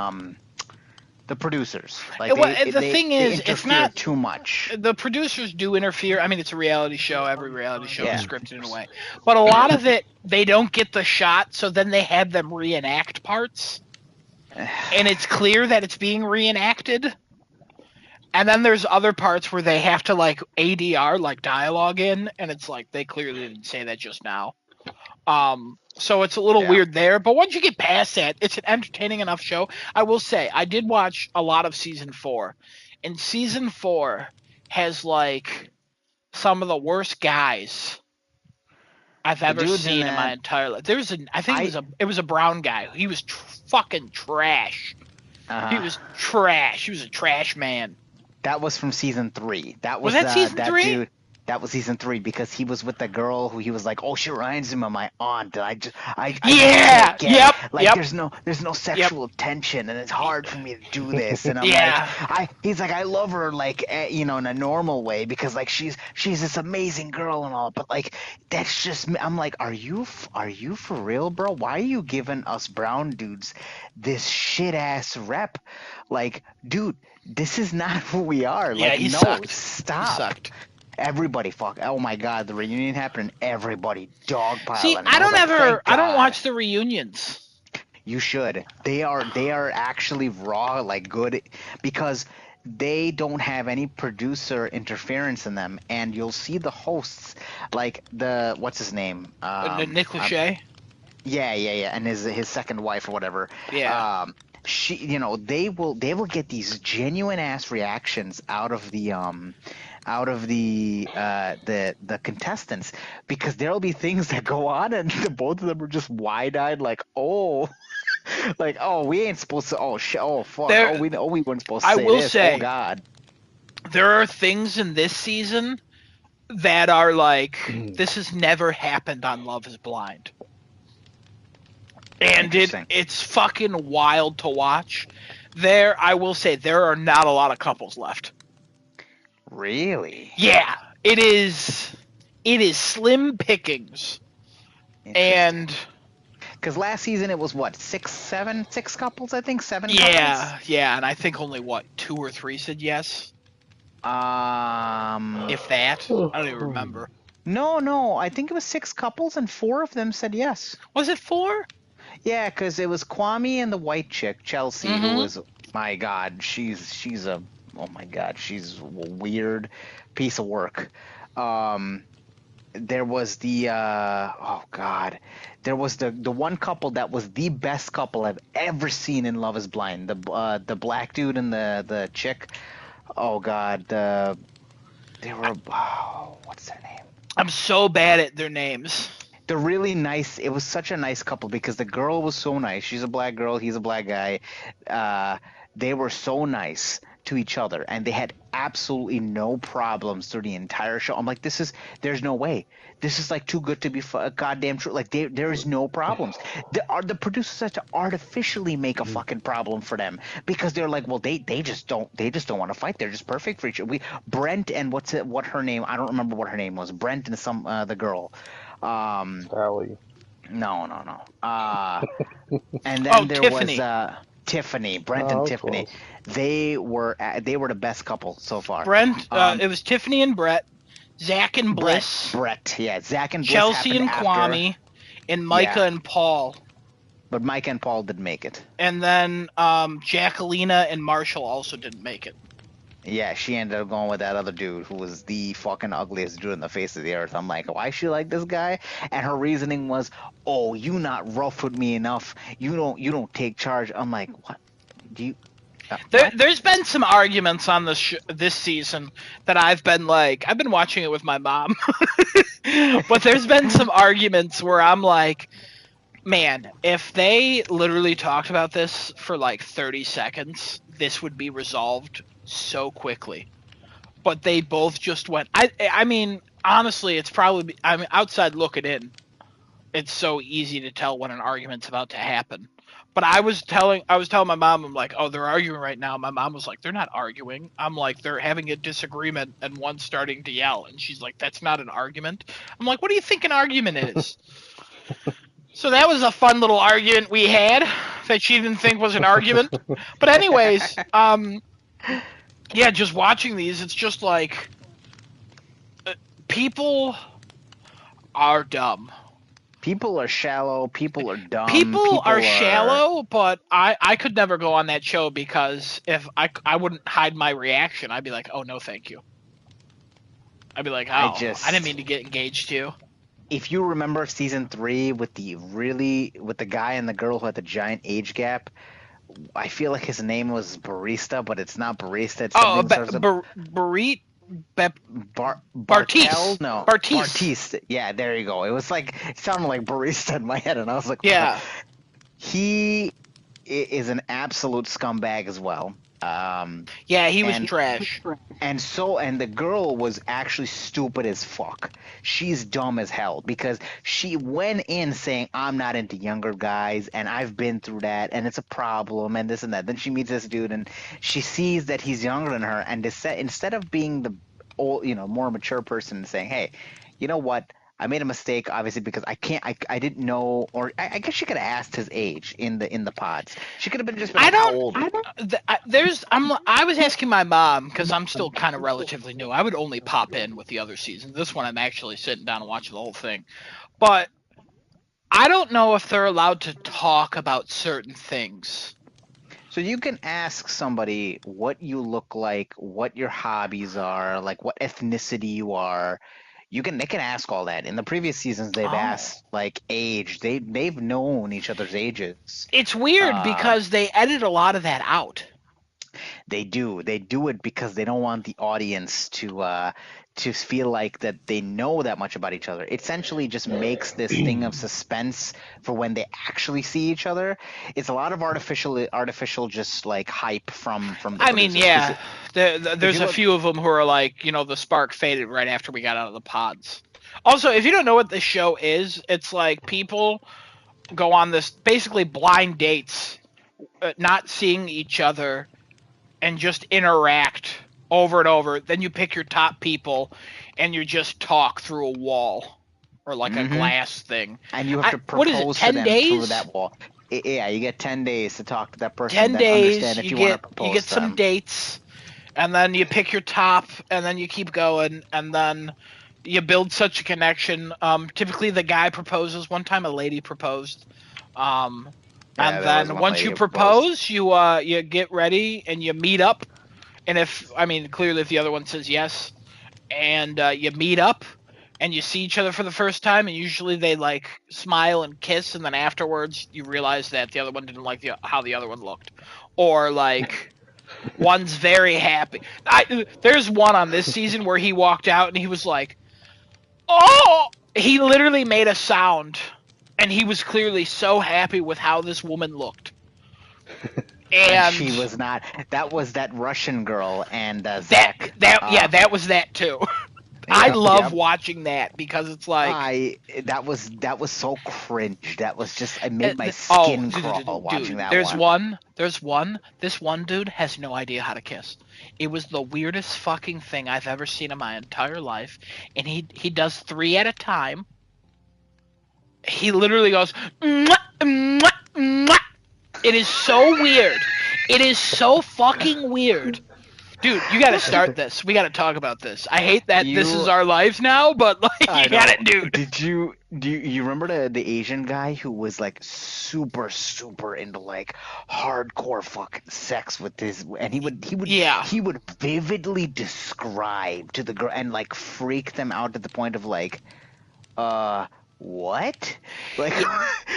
producers. Like the thing is, it's not too much. The producers do interfere. I mean, it's a reality show. Every reality show is scripted in a way, but a lot of it they don't get the shot, so then they have them reenact parts, and it's clear that it's being reenacted. And then there's other parts where they have to, like, ADR, like, dialogue in, and it's like, they clearly didn't say that just now. So it's a little weird there, but once you get past that, it's an entertaining enough show. I will say, I did watch a lot of Season 4, and Season 4 has, like, some of the worst guys I've ever seen in my entire life. It was a brown guy. He was fucking trash. He was trash. He was a trash man. That was from season 3. Was that season 3? Dude, that was season 3 because he was with the girl who he was like, oh, she reminds him of my aunt. And there's no sexual tension, and it's hard for me to do this. And I'm he's like, I love her, like, in a normal way because, like, she's this amazing girl and all, but, like, that's just, I'm like, are you for real, bro? Why are you giving us brown dudes this shit ass rep? Like, dude, this is not who we are. Like, he no, sucked. Stop. He sucked. Everybody oh my God, the reunion happened and everybody dogpiling. See, I don't watch the reunions. You should. They are actually raw, like, good, because they don't have any producer interference in them, and you'll see the hosts like the what's his name? Nick Lachey. Yeah, and his second wife or whatever. Yeah. She, they will get these genuine ass reactions out of the the contestants, because there'll be things that go on and both of them are just wide eyed like, oh. Like, oh, we ain't supposed to. Oh shit. Oh fuck. We weren't supposed to I say will this. say, oh god. There are things in this season that are like, this has never happened on Love Is Blind. And it's fucking wild to watch. I will say, there are not a lot of couples left. Really? Yeah, it is slim pickings. And because last season it was what, six couples, I think, seven. Yeah, and I think only 2 or 3 said yes. If that, I don't even remember. No, I think it was 6 couples and 4 of them said yes. Was it 4? Yeah, because it was Kwame and the white chick, Chelsea, who was, my God, she's a weird piece of work. There was the there was the one couple that was the best couple I've ever seen in Love Is Blind. The black dude and the chick. Oh God, they were what's their name? I'm so bad at their names. They're really nice. It was such a nice couple because the girl was so nice. She's a black girl. He's a black guy. They were so nice to each other, and they had absolutely no problems through the entire show. I'm like, there's no way. This is like too good to be goddamn true. Like there is no problems. The producers had to artificially make a fucking problem for them because they're like, well, they just don't want to fight. They're just perfect for each other. Brent and what her name? I don't remember what her name was. Brent and the girl. Sally. No. And then there Tiffany. was Tiffany, Brent and Tiffany. Close. They were the best couple so far. Brent, it was Tiffany and Brett, Zach and Bliss, Brett, yeah, Zach and Bliss, Chelsea and Kwame, and Micah and Paul. But Micah and Paul didn't make it. And then Jacquelina and Marshall also didn't make it. Yeah, she ended up going with that other dude who was the fucking ugliest dude on the face of the earth. I'm like, why she like this guy? And her reasoning was, oh, you not rough with me enough. You don't take charge. I'm like, what? Do you? There's been some arguments on this season that I've been watching it with my mom, but there's been some arguments where I'm like, man, if they literally talked about this for like 30 seconds, this would be resolved so quickly. But they both just went. I mean, honestly, it's probably. I mean, outside looking in, it's so easy to tell when an argument's about to happen. But I was telling my mom, I'm like, oh, they're arguing right now. My mom was like, they're not arguing. I'm like, they're having a disagreement and one's starting to yell. And she's like, that's not an argument. I'm like, what do you think an argument is? So that was a fun little argument we had that she didn't think was an argument. But anyways, yeah, just watching these, it's just like, people are dumb. People are shallow. People are dumb. People are shallow, but I could never go on that show because if I wouldn't hide my reaction. I'd be like, oh, no, thank you. I'd be like, oh, I didn't mean to get engaged to you. If you remember season 3 with the guy and the girl who had the giant age gap, I feel like his name was Barista, but it's not Barista. It's Bartise. No, Bartise. Bartise. Yeah, there you go. It was like, it sounded like Barista in my head, and I was like, yeah. He is an absolute scumbag as well. Yeah, he was trash. And the girl was actually stupid as fuck. She's dumb as hell because she went in saying, I'm not into younger guys and I've been through that and it's a problem and this and that. Then she meets this dude and she sees that he's younger than her, and instead of being the old, more mature person and saying, hey, you know what? I made a mistake, obviously, because I didn't know, or I guess she could have asked his age in the pods. She could have been how old. I was asking my mom because I'm still kind of relatively new. I would only pop in with the other season. This one, I'm actually sitting down and watching the whole thing. But I don't know if they're allowed to talk about certain things. So you can ask somebody what you look like, what your hobbies are, like what ethnicity you are. They can ask all that. In the previous seasons, they've Oh. asked like age. They've known each other's ages. It's weird Uh, because they edit a lot of that out. They do. They do it because they don't want the audience to feel like that they know that much about each other. It essentially just makes this thing of suspense for when they actually see each other. It's a lot of artificial just like hype from the I mean, producers, 'cause yeah, there's you a look- few of them who are like, the spark faded right after we got out of the pods. Also, if you don't know what the show is, it's like people go on this basically blind dates, not seeing each other, and just interact over and over. Then you pick your top people, and you just talk through a wall or like a Mhm. glass thing. and you have to what is it, propose 10 to them through days? that wall. Yeah, you get 10 days to talk to that person. 10 then days, understand if you want get to propose you get to some them. dates, and then you pick your top, and then you keep going, and then you build such a connection. Typically, the guy proposes. One time, a lady proposed. Yeah, And there was then one once lady you who proposed. propose, you get ready and you meet up. And clearly, if the other one says yes, and you meet up, and you see each other for the first time, and usually they like smile and kiss, and then afterwards you realize that the other one didn't like how the other one looked, or like one's very happy. There's one on this season where he walked out and he was like, "Oh!" He literally made a sound, and he was clearly so happy with how this woman looked. And she was not. That was that Russian girl and that Zach. that was that too. I Yep, love yep. watching that because it's like that was so cringe. That was just it made my oh, skin dude, crawl watching that there's one. this one dude has no idea how to kiss. It was the weirdest fucking thing I've ever seen in my entire life, and he does 3 at a time. He literally goes "Mwah, mwah, mwah." It is so weird. It is so fucking weird. Dude, you gotta start this. We gotta talk about this. I hate that this is our lives now, but like I you got know. it, dude. Do you remember the Asian guy who was like super into like hardcore fucking sex with his, and he would vividly describe to the girl and like freak them out to the point of like what? Like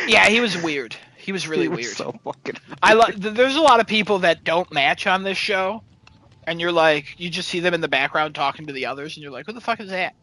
Yeah, he was weird. He was really he was weird. so fucking There's a lot of people that don't match on this show, and you're like, you just see them in the background talking to the others, and you're like, who the fuck is that?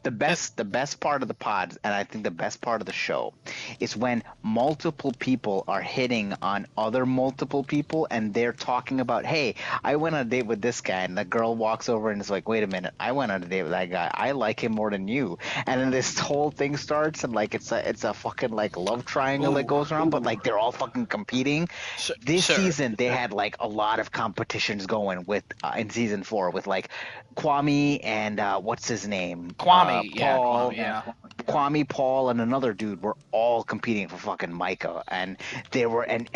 The best part of the pods, and I think the best part of the show, is when multiple people are hitting on other multiple people, and they're talking about, hey, I went on a date with this guy, and the girl walks over and is like, wait a minute, I went on a date with that guy. I like him more than you. And then this whole thing starts, and like it's a fucking like love triangle that goes around, but like they're all fucking competing. This season they had like a lot of competitions going with in season 4 with like Kwame and what's his name? Paul, Kwame, Paul, and another dude were all competing for fucking Micah, and they were, and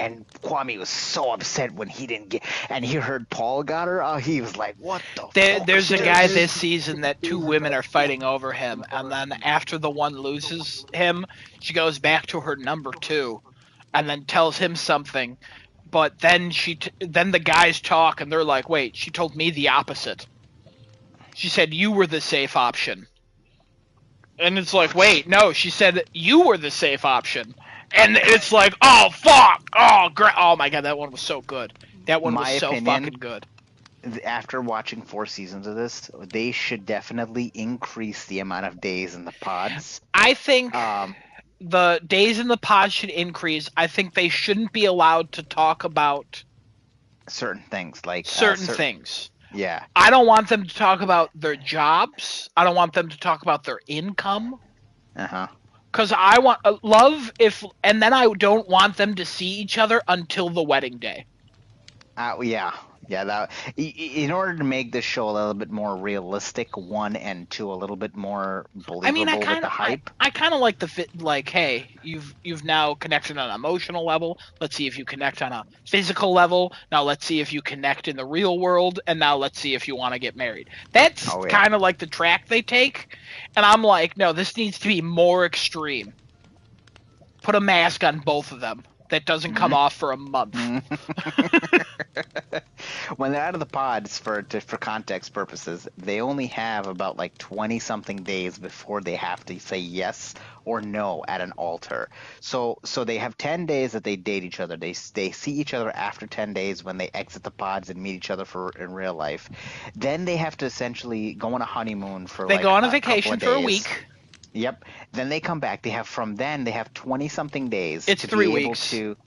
Kwame was so upset when he didn't get, and he heard Paul got her. Oh, he was like, "What the?" There's a guy this season that 2 women are fighting over him, and then after the one loses him, she goes back to her number 2, and then tells him something, but then then the guys talk, and they're like, "Wait, she told me the opposite. She said you were the safe option." And it's like, wait, no, she said you were the safe option. And it's like, oh, fuck! Oh my god, that one was so good. That one was so fucking good. After watching 4 seasons of this, they should definitely increase the amount of days in the pods. I think the days in the pods should increase. I think they shouldn't be allowed to talk about certain things, like certain things. Yeah. I don't want them to talk about their jobs. I don't want them to talk about their income. Uh-huh. Because I want and then I don't want them to see each other until the wedding day. Yeah. That in order to make this show a little bit more realistic, 1 and 2 a little bit more believable with the hype. I kind of like the fit. Like, hey, you've now connected on an emotional level. Let's see if you connect on a physical level. Now let's see if you connect in the real world, and now let's see if you want to get married. That's kind of like the track they take, and I'm like, no, this needs to be more extreme. Put a mask on both of them. that doesn't come off for a month. When they're out of the pods, for context purposes, they only have about like 20 something days before they have to say yes or no at an altar. So they have 10 days that they date each other. They see each other after 10 days when they exit the pods and meet each other in real life. Then they have to essentially go on a honeymoon for They like go on a couple vacation of for a days. week. Yep. Then they come back. They have 20 something days. It's to 3 be weeks. Able to,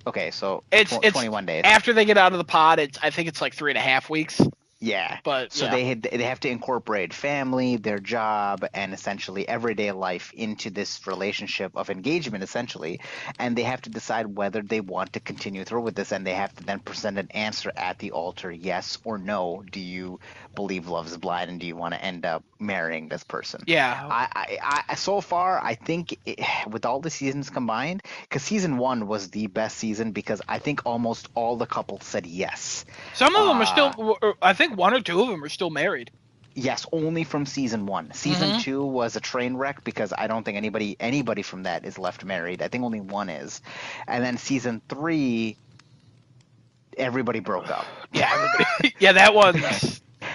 okay, so It's 21 days. After they get out of the pod, I think it's like 3.5 weeks. Yeah. But so yeah. they have to incorporate family, their job, and essentially everyday life into this relationship of engagement, essentially. And they have to decide whether they want to continue through with this, and they have to then present an answer at the altar, yes or no. Do you believe love is blind, and do you want to end up marrying this person? Yeah. I so far, I think with all the seasons combined, because season 1 was the best season because I think almost all the couples said yes. Some of them are still, I think 1 or 2 of them are still married. Yes, only from season 1. Season 2 was a train wreck because I don't think anybody from that is left married. I think only 1 is. And then season 3, everybody broke up. Yeah, yeah, that one.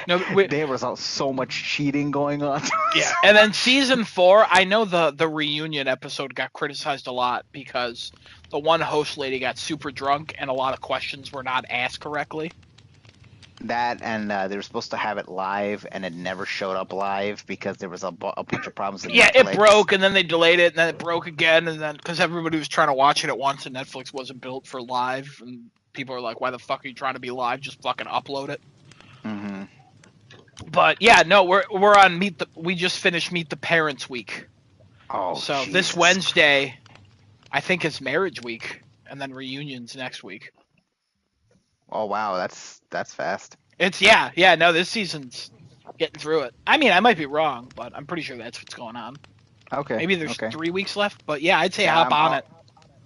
No, there was so much cheating going on. Yeah, and then season 4, I know the reunion episode got criticized a lot because the one host lady got super drunk and a lot of questions were not asked correctly. That, and they were supposed to have it live, and it never showed up live because there was a bunch of problems. Yeah, it broke, and then they delayed it, and then it broke again, and then because everybody was trying to watch it at once, and Netflix wasn't built for live, and people are like, "Why the fuck are you trying to be live? Just fucking upload it." Mm-hmm. But yeah, no, we're on we just finished Meet the Parents week. Oh, so Jesus. This Wednesday, I think it's Marriage Week, and then reunions next week. Oh wow, that's fast. It's no, this season's getting through it. I mean, I might be wrong, but I'm pretty sure that's what's going on. Okay. Maybe there's 3 weeks left, but yeah, I'd say hop on it.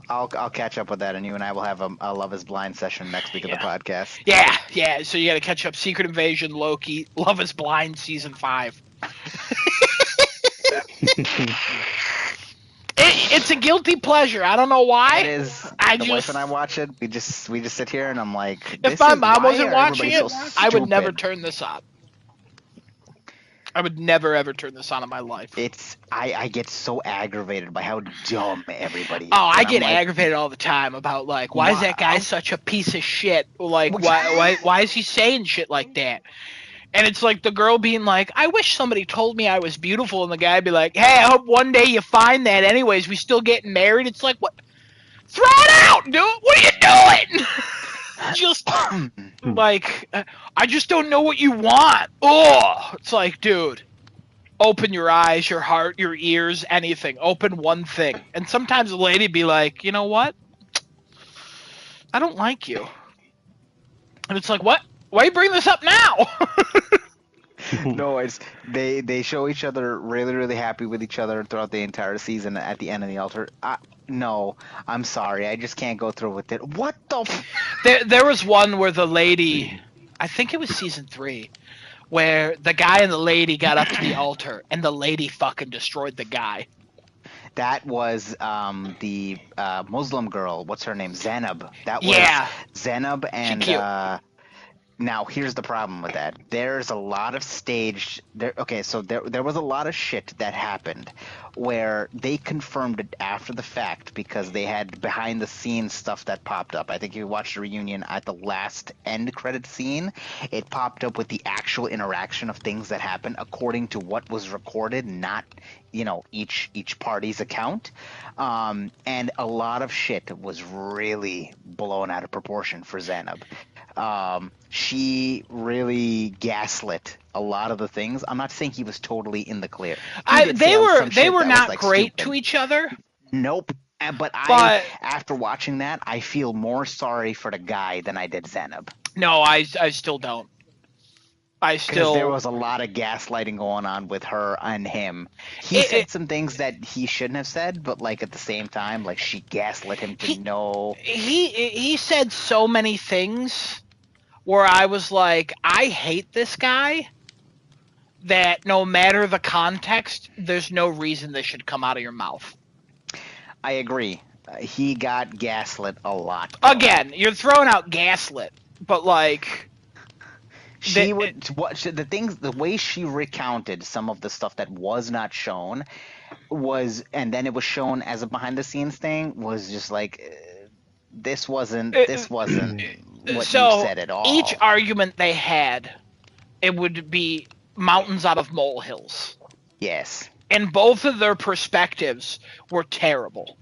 I'll catch up with that, and you and I will have a Love Is Blind session next week of the podcast. Yeah. So you got to catch up. Secret Invasion, Loki, Love Is Blind, season 5. It's a guilty pleasure. I don't know why. It is. The wife and I watch it. We just sit here, and I'm like, if my mom wasn't watching it, I would never turn this on. I would never ever turn this on in my life. I get so aggravated by how dumb everybody is. Oh, I get aggravated all the time about like, why is that guy such a piece of shit? Like, why is he saying shit like that? And it's like the girl being like, I wish somebody told me I was beautiful, and the guy be like, hey, I hope one day you find that. Anyways, we still getting married. It's like, what? Throw it out, dude. What are you doing? Just like, I just don't know what you want. Oh, it's like, dude, open your eyes, your heart, your ears, anything. Open one thing. And sometimes a lady be like, you know what? I don't like you. And it's like, what? Why you bring this up now? No, it's they show each other really, really happy with each other throughout the entire season. At the end of the altar, no, I'm sorry, I just can't go through with it. What the? There was one where the lady, I think it was season 3, where the guy and the lady got up to the altar, and the lady fucking destroyed the guy. That was the Muslim girl. What's her name? Zainab. That was Zainab and. Now, here's the problem with that. There's a lot of there was a lot of shit that happened where they confirmed it after the fact because they had behind-the-scenes stuff that popped up. I think if you watched the reunion at the last end credit scene, it popped up with the actual interaction of things that happened according to what was recorded, not each party's account. And a lot of shit was really blown out of proportion for Zainab. She really gaslit a lot of the things. I'm not saying he was totally in the clear. They were not great to each other. Nope. But after watching that, I feel more sorry for the guy than I did Zainab. No, I still don't. Because there was a lot of gaslighting going on with her and him. He said some things that he shouldn't have said, but like at the same time, like she gaslit him to know. He said so many things where I was like, I hate this guy, that no matter the context, there's no reason this should come out of your mouth. I agree. He got gaslit a lot. Again, you're throwing out gaslit, but like the way she recounted some of the stuff that was not shown and then it was shown as a behind the scenes thing was just like this wasn't what you said at all. Each argument they had, it would be mountains out of molehills. Yes. And both of their perspectives were terrible.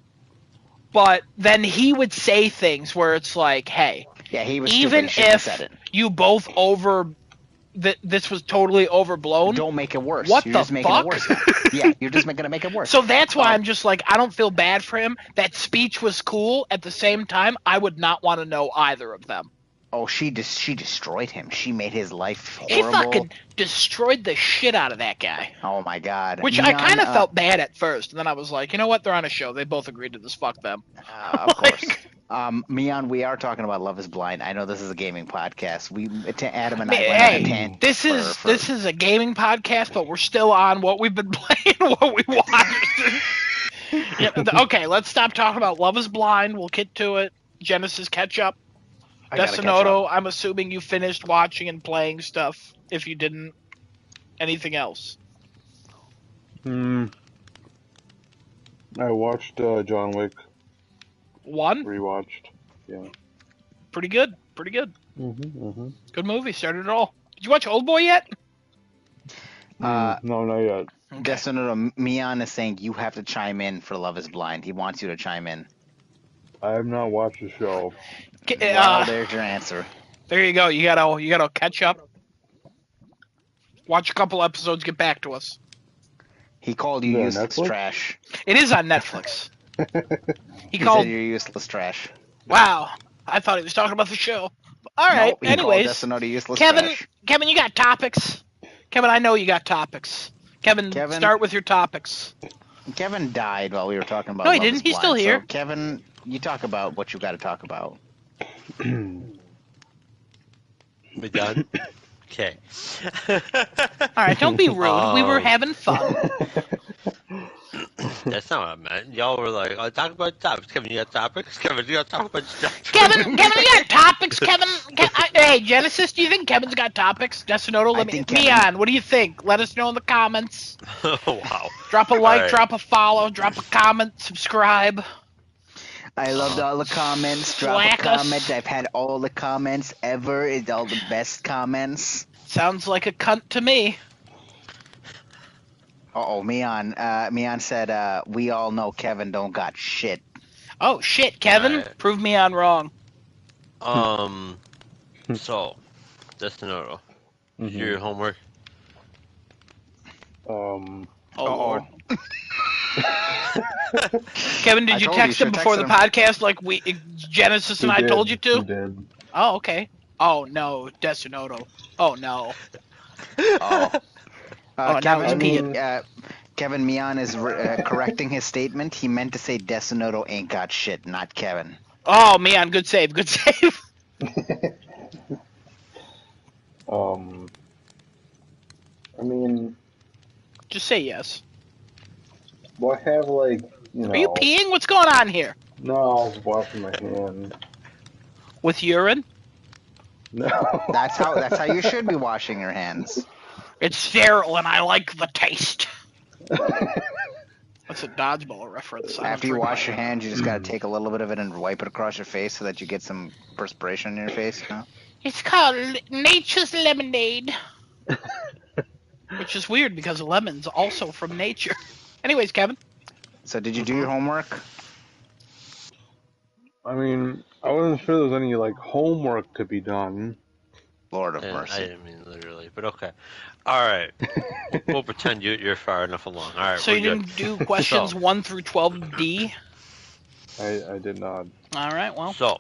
But then he would say things where it's like, hey, yeah, he was even if you both this was totally overblown, don't make it worse. What you're the just making fuck? It worse now. Yeah, you're just going to make it worse. So that's why I'm just like, I don't feel bad for him. That speech was cool. At the same time, I would not want to know either of them. Oh, she destroyed him. She made his life horrible. She fucking destroyed the shit out of that guy. Oh my god. Which I kind of felt bad at first, and then I was like, you know what? They're on a show. They both agreed to this. Fuck them. Of course. Mian, we are talking about Love Is Blind. I know this is a gaming podcast. Adam and I went on a this is a gaming podcast, but we're still on what we've been playing, what we watched. Okay, let's stop talking about Love Is Blind. We'll get to it. Genesis catch up. Destinoto, I'm assuming you finished watching and playing stuff. If you didn't, anything else? I watched John Wick. 1? Rewatched. Yeah. Pretty good. Mm-hmm. Good movie. Started it all. Did you watch Oldboy yet? No, not yet. Okay. Destinoto, Mian is saying you have to chime in for Love Is Blind. He wants you to chime in. I have not watched the show. Well, there's your answer. There you go. You gotta catch up. Watch a couple episodes. Get back to us. He called you useless Netflix? trash. It is on Netflix. He said you're useless trash. Wow. I thought he was talking about the show. All right. Nope, anyways, Destinoto useless Kevin, trash. Kevin, you got topics. Kevin, I know you got topics. Kevin, start with your topics. Kevin died while we were talking about. No, he Love didn't. Is He's Blind. still here. So, Kevin, you talk about what you got to talk about. We done? Okay. All right, don't be rude. We were having fun. That's not what I meant. Y'all were like, oh, talk about topics. Kevin, you got topics? Kevin, you got to talk about stuff. Kevin, you got topics? Hey, Genesis, do you think Kevin's got topics? Destinoto, Mian, what do you think? Let us know in the comments. Oh, wow. Drop a like, right. drop a follow, drop a comment, subscribe. I loved all the comments. Drop a comment. I've had all the comments ever. It's all the best comments. Sounds like a cunt to me. Uh-oh, Mian said, we all know Kevin don't got shit. Oh, shit, Kevin. Right. Prove Mian wrong. So, Destinoto, your homework? Oh, Lord. Kevin, did you text him before the podcast like Genesis and I told you to? He did. Oh, okay. Oh, no, Destinoto. Oh, no. Kevin Mian is correcting his statement. He meant to say Destinoto ain't got shit, not Kevin. Oh, Mian, good save, good save. I mean, just say yes. Well, I have like, you know. Are you peeing? What's going on here? No, I was washing my hand. With urine? No. That's how you should be washing your hands. It's sterile and I like the taste. That's a dodgeball reference. After you wash your hands, you just gotta take a little bit of it and wipe it across your face so that you get some perspiration in your face. You know? It's called Nature's Lemonade. Which is weird because lemon's also from nature. Anyways, Kevin. So did you do your homework? I mean, I wasn't sure there was any like homework to be done. Lord of mercy. I didn't mean literally, but okay. All right. We'll pretend you're far enough along. All right. So you didn't do questions 1 through 12D? I did not. All right. Well. So,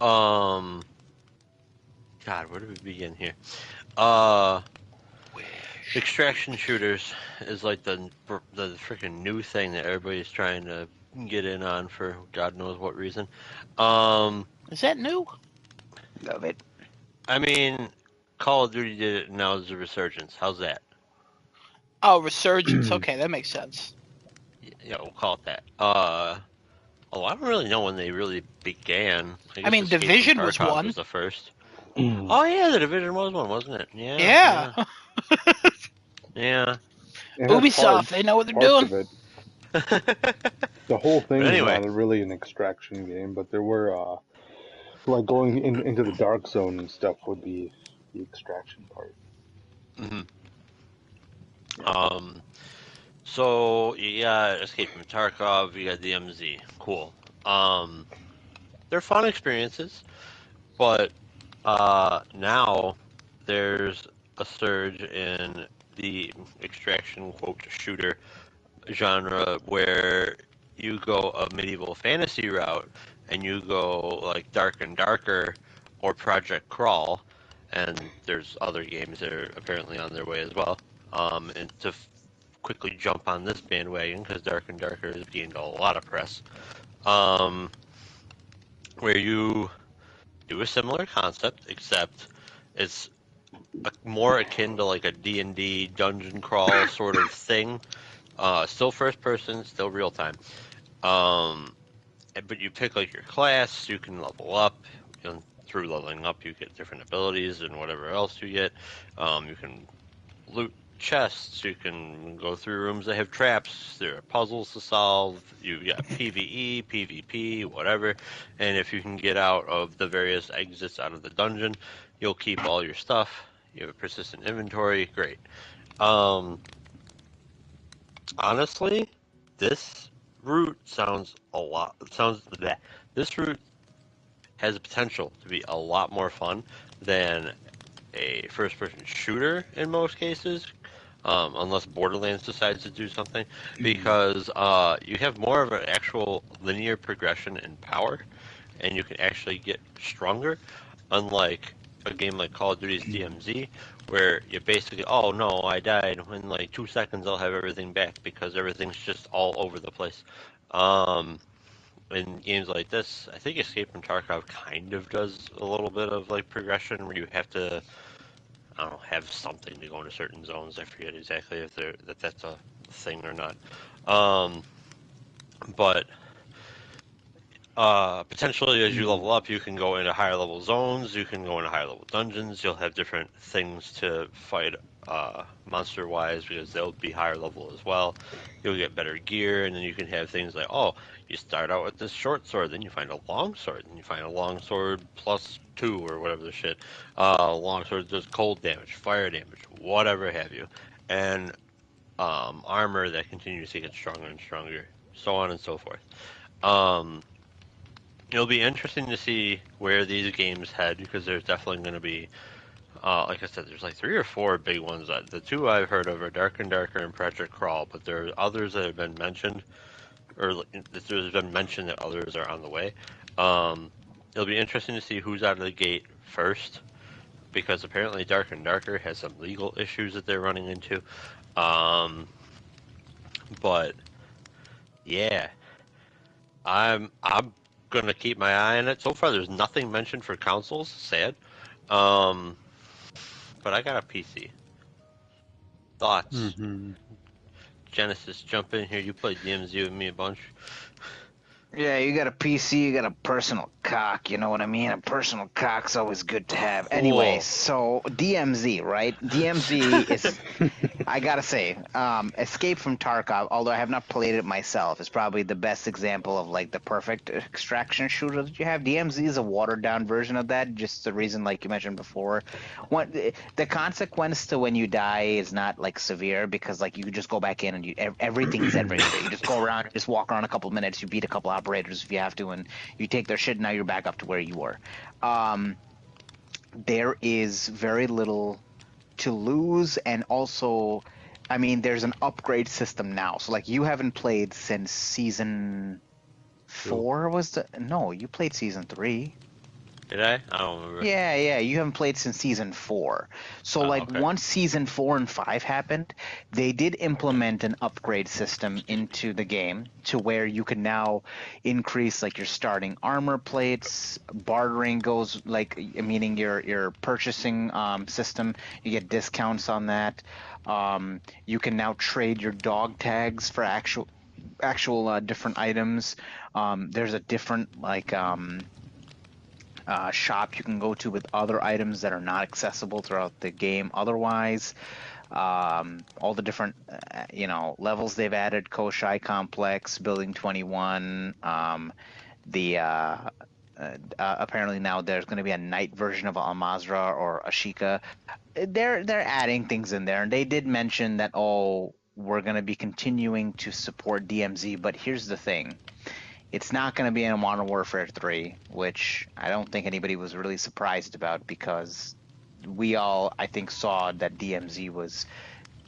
God, where do we begin here? Extraction shooters is like the freaking new thing that everybody's trying to get in on for God knows what reason. Is that new? Love it. I mean, Call of Duty did it, and now there's a resurgence. How's that? Oh, resurgence. Okay, that makes sense. Yeah, we'll call it that. A Oh, I don't really know when they really began. I mean, Escape from Division was Tarkov one. was the first. Oh yeah, the Division was one, wasn't it? Yeah. Yeah. It had Ubisoft, they know what they're parts doing. of it. The whole thing But is anyway. not really an extraction game, but there were like going into the dark zone and stuff would be the extraction part. hmm Yeah. So you got Escape from Tarkov, you got DMZ. Cool. They're fun experiences, but now there's a surge in the extraction quote shooter genre where you go a medieval fantasy route and you go like Dark and Darker or Project Crawl, and there's other games that are apparently on their way as well. And to quickly jump on this bandwagon because Dark and Darker has gained a lot of press, um, where you do a similar concept except it's more akin to like a D&D dungeon crawl sort of thing. Still first person, still real time. But you pick like your class, you can level up, and through leveling up you get different abilities and whatever else you get. You can loot chests, you can go through rooms that have traps, there are puzzles to solve, you got PvE, PvP, whatever. And if you can get out of the various exits out of the dungeon, you'll keep all your stuff. You have a persistent inventory, great. Honestly, this route sounds a lot. This route has the potential to be a lot more fun than a first-person shooter in most cases, unless Borderlands decides to do something, because you have more of an actual linear progression in power, and you can actually get stronger, unlike a game like Call of Duty's DMZ, where you basically, oh no, I died. In like 2 seconds, I'll have everything back because everything's just all over the place. In games like this, I think Escape from Tarkov kind of does a little bit of like progression where you have to, I don't know, have something to go into certain zones. I forget exactly if that's a thing or not. But potentially, as you level up, you can go into higher level zones, you can go into higher level dungeons, you'll have different things to fight monster wise because they'll be higher level as well. You'll get better gear, and then you can have things like, oh, you start out with this short sword, then you find a long sword, then you find a long sword +2 or whatever the shit. Long sword does cold damage, fire damage, whatever have you. And armor that continues to get stronger and stronger, so on and so forth. It'll be interesting to see where these games head because there's definitely going to be, like I said, there's like 3 or 4 big ones. The 2 I've heard of are Dark and Darker and Project Crawl, but there are others that have been mentioned, or there's been mentioned that others are on the way. It'll be interesting to see who's out of the gate first because apparently Dark and Darker has some legal issues that they're running into. But yeah, I'm gonna keep my eye on it. So far, there's nothing mentioned for consoles. Sad. But I got a PC. Thoughts? Genesis, jump in here. You played DMZ with me a bunch. Yeah, you got a PC, you got a personal cock, you know what I mean? A personal cock's always good to have. Cool. Anyway, so DMZ, right? DMZ is, I gotta say, Escape from Tarkov, although I have not played it myself, is probably the best example of like the perfect extraction shooter that you have. DMZ is a watered down version of that, just the reason, like you mentioned before. The consequence to when you die is not like severe because like you just go back in and everything's everywhere. You just go around, you just walk around a couple minutes, you beat a couple operators if you have to, and you take their shit, and now you're back up to where you were. There is very little to lose, and also, I mean, there's an upgrade system now. So, like, you haven't played since season 4, No, you played season 3. Did I? I don't remember. Yeah, you haven't played since season 4. So, okay. Once season 4 and 5 happened, they did implement an upgrade system into the game to where you can now increase, like, your starting armor plates, bartering goes, like, meaning your purchasing system, you get discounts on that. You can now trade your dog tags for actual actual different items. There's a different shop you can go to with other items that are not accessible throughout the game otherwise. All the different levels they've added: Koshai Complex, Building 21. Apparently now there's going to be a night version of Al-Mazrah or Ashika. They're adding things in there, and they did mention that we're going to be continuing to support DMZ. But here's the thing: it's not going to be in Modern Warfare 3, which I don't think anybody was really surprised about, because we all, I think, saw that DMZ was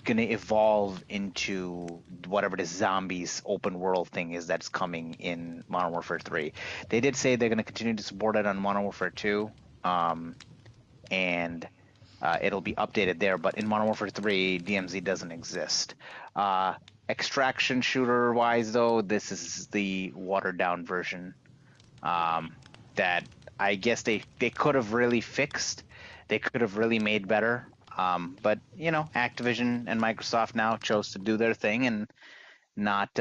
going to evolve into whatever this zombies open world thing is that's coming in Modern Warfare 3. They did say they're going to continue to support it on Modern Warfare 2, and it'll be updated there. But in Modern Warfare 3, DMZ doesn't exist. Extraction shooter wise, though, this is the watered down version that I guess they could have really fixed. They could have really made better. But Activision and Microsoft now chose to do their thing and not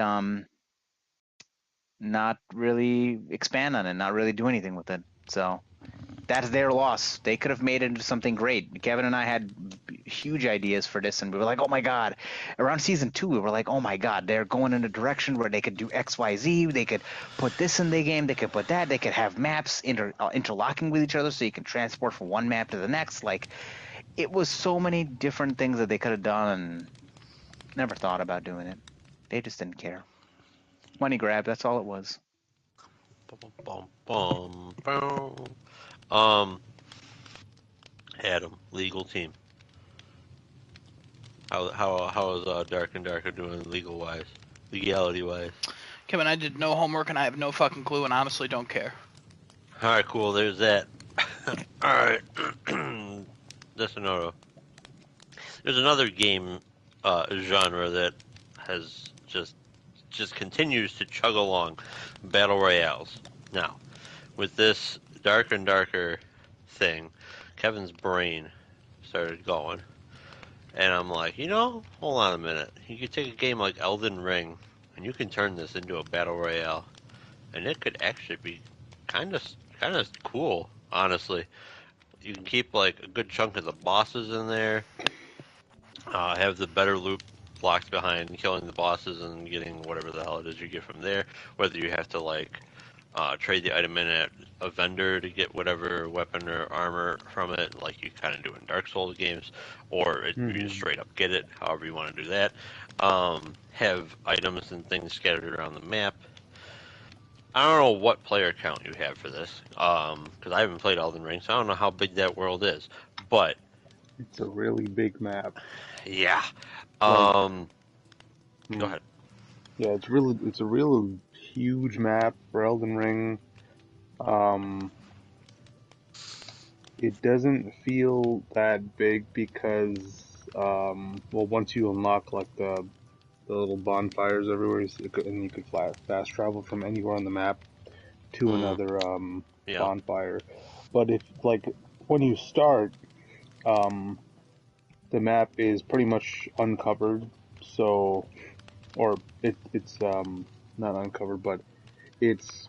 really expand on it, not really do anything with it. So that's their loss. They could have made it into something great. Kevin and I had huge ideas for this, and we were like, oh my God. Around season 2, we were like, oh my God, they're going in a direction where they could do X, Y, Z. They could put this in the game. They could put that. They could have maps interlocking with each other so you can transport from one map to the next. Like, it was so many different things that they could have done and never thought about doing it. They just didn't care. Money grab, that's all it was. Adam, legal team. How is Dark and Darker doing legality wise? Kevin, I did no homework and I have no fucking clue and honestly don't care. All right, cool. There's that. All right. There's another game genre that has just continues to chug along, battle royales. Now, with this Dark and Darker thing, Kevin's brain started going, and I'm like, hold on a minute. You could take a game like Elden Ring, and you can turn this into a battle royale, and it could actually be kind of cool, honestly. You can keep like a good chunk of the bosses in there, have the better loot blocks behind killing the bosses and getting whatever the hell it is you get from there, whether you have to trade the item in at a vendor to get whatever weapon or armor from it, like you kind of do in Dark Souls games, or you just straight up get it, however you want to do that. Have items and things scattered around the map. I don't know what player count you have for this, because I haven't played Elden Ring, so I don't know how big that world is. But it's a really big map. Yeah. Go ahead. Yeah, it's a real huge map for Elden Ring. It doesn't feel that big because, once you unlock like the little bonfires everywhere, and you could fast travel from anywhere on the map to another bonfire. But if when you start, the map is pretty much uncovered. So, or it's not uncovered, but it's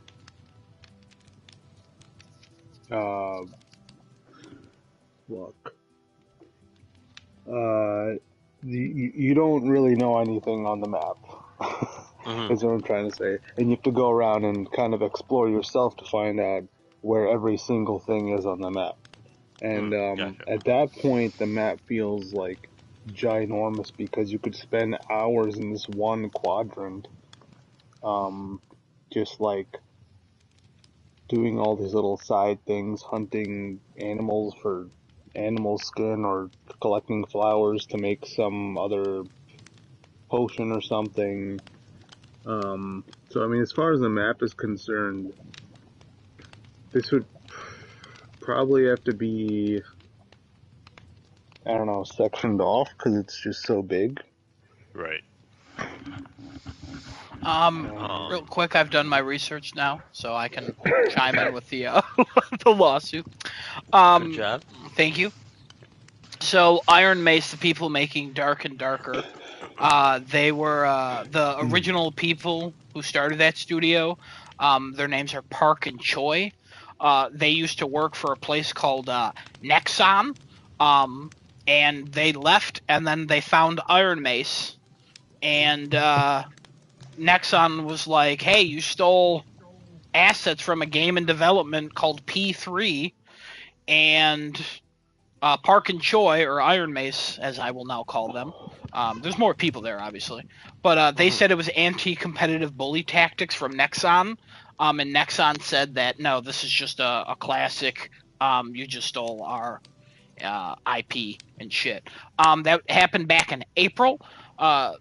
look. You don't really know anything on the map. Is what I'm trying to say. And you have to go around and kind of explore yourself to find out where every single thing is on the map. And Gotcha. At that point, the map feels like ginormous because you could spend hours in this one quadrant, just like doing all these little side things, hunting animals for animal skin or collecting flowers to make some other potion or something. So I mean, as far as the map is concerned, this would probably have to be, I don't know, sectioned off because it's just so big. Right. Real quick, I've done my research now, so I can chime in with the the lawsuit. Good job. Thank you. So, Iron Mace, the people making Dark and Darker, They were the original people who started that studio. Their names are Park and Choi. They used to work for a place called Nexon, and they left, and then they found Iron Mace, and Nexon was like, "Hey, you stole assets from a game in development called P3," and Park and Choi, or Iron Mace, as I will now call them. There's more people there, obviously, but they said it was anti-competitive bully tactics from Nexon, and Nexon said that no, this is just a classic. You just stole our IP and shit. That happened back in April.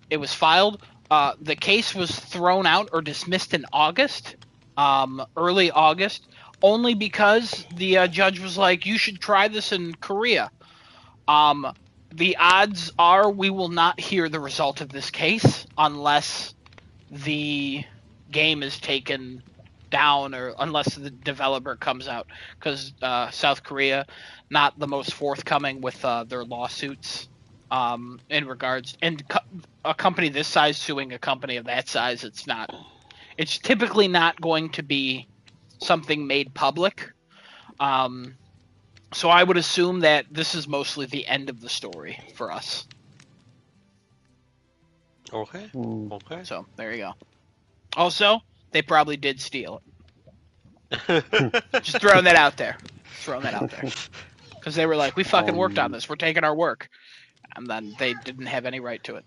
It was filed. The case was thrown out or dismissed in August, early August, only because the judge was like, "You should try this in Korea." The odds are we will not hear the result of this case unless the game is taken down or unless the developer comes out, because South Korea not the most forthcoming with their lawsuits in regards, and a company this size suing a company of that size, it's typically not going to be something made public. So I would assume that this is mostly the end of the story for us. Okay. Hmm. Okay. So there you go. Also, they probably did steal it. Just throwing that out there. Because they were like, we fucking worked on this. We're taking our work. And then they didn't have any right to it.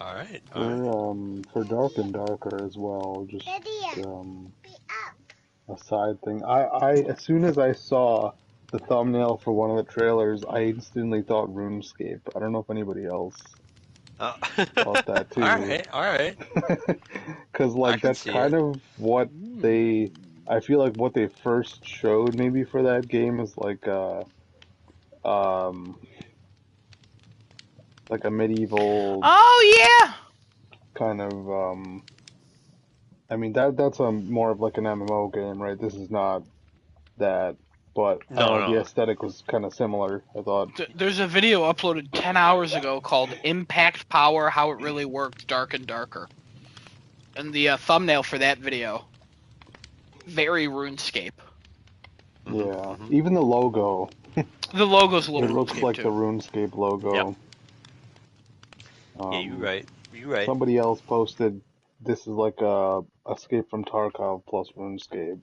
All right. All right. For Dark and Darker as well, just a side thing. I as soon as I saw the thumbnail for one of the trailers, I instantly thought RuneScape. I don't know if anybody else thought that too. All right. All right. Because like that's kind of what they. I feel like what they first showed maybe for that game is like like a medieval. Oh yeah. Kind of I mean that's a more of like an MMO game, right? This is not that, but No. The aesthetic was kind of similar, I thought. There's a video uploaded 10 hours ago called Impact Power: How It Really Worked, Dark and Darker. And the thumbnail for that video, very RuneScape. Yeah, even the logo. The logo's a little It looks RuneScape like too. the RuneScape logo. Yep. Yeah, you're right. You're right. Somebody else posted this is like a Escape from Tarkov plus RuneScape.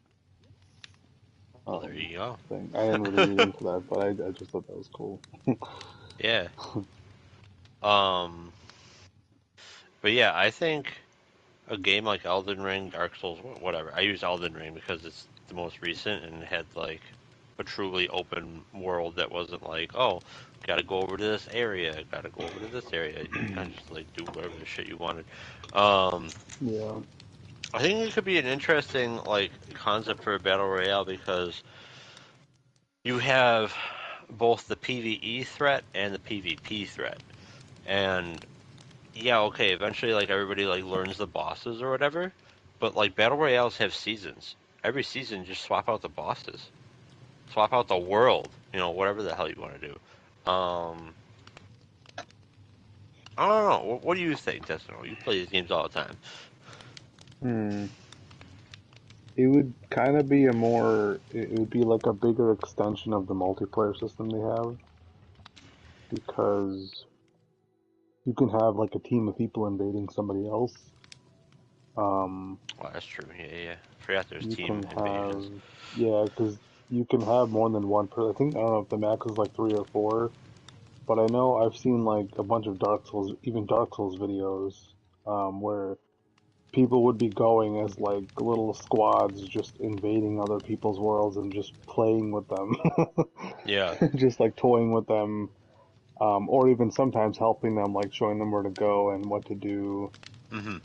Well, there you go. Thing. I didn't really read into that, but I just thought that was cool. Yeah. But yeah, I think a game like Elden Ring, Dark Souls, whatever. I use Elden Ring because it's the most recent and had like a truly open world that wasn't like, oh, gotta go over to this area, gotta go over to this area. You kind of just like do whatever the shit you wanted. Yeah. I think it could be an interesting like concept for a battle royale because you have both the PvE threat and the PvP threat, and yeah, okay, eventually like everybody like learns the bosses or whatever, but like battle royales have seasons. Every season, just swap out the bosses, swap out the world, whatever the hell you want to do. I don't know. What do you think, Destino? You play these games all the time. It would kind of be it would be like a bigger extension of the multiplayer system they have. Because you can have like a team of people invading somebody else. Well, that's true. Yeah. Forgot there's team invasions. Yeah, because you can have more than one person. I don't know if the max is like 3 or 4. But I know I've seen like a bunch of Dark Souls videos, where people would be going as like little squads, just invading other people's worlds and just playing with them. Yeah. Just like toying with them, or even sometimes helping them, like showing them where to go and what to do. Mm-hmm.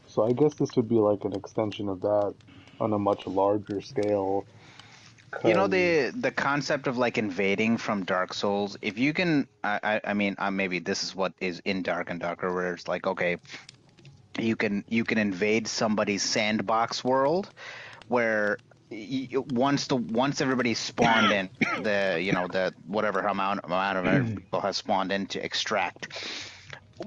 So I guess this would be like an extension of that on a much larger scale. You know, the concept of like invading from Dark Souls, if you can, I mean, maybe this is what is in Dark and Darker, where it's like, okay, you can invade somebody's sandbox world, where once everybody's spawned in, the whatever amount of people has spawned in to extract,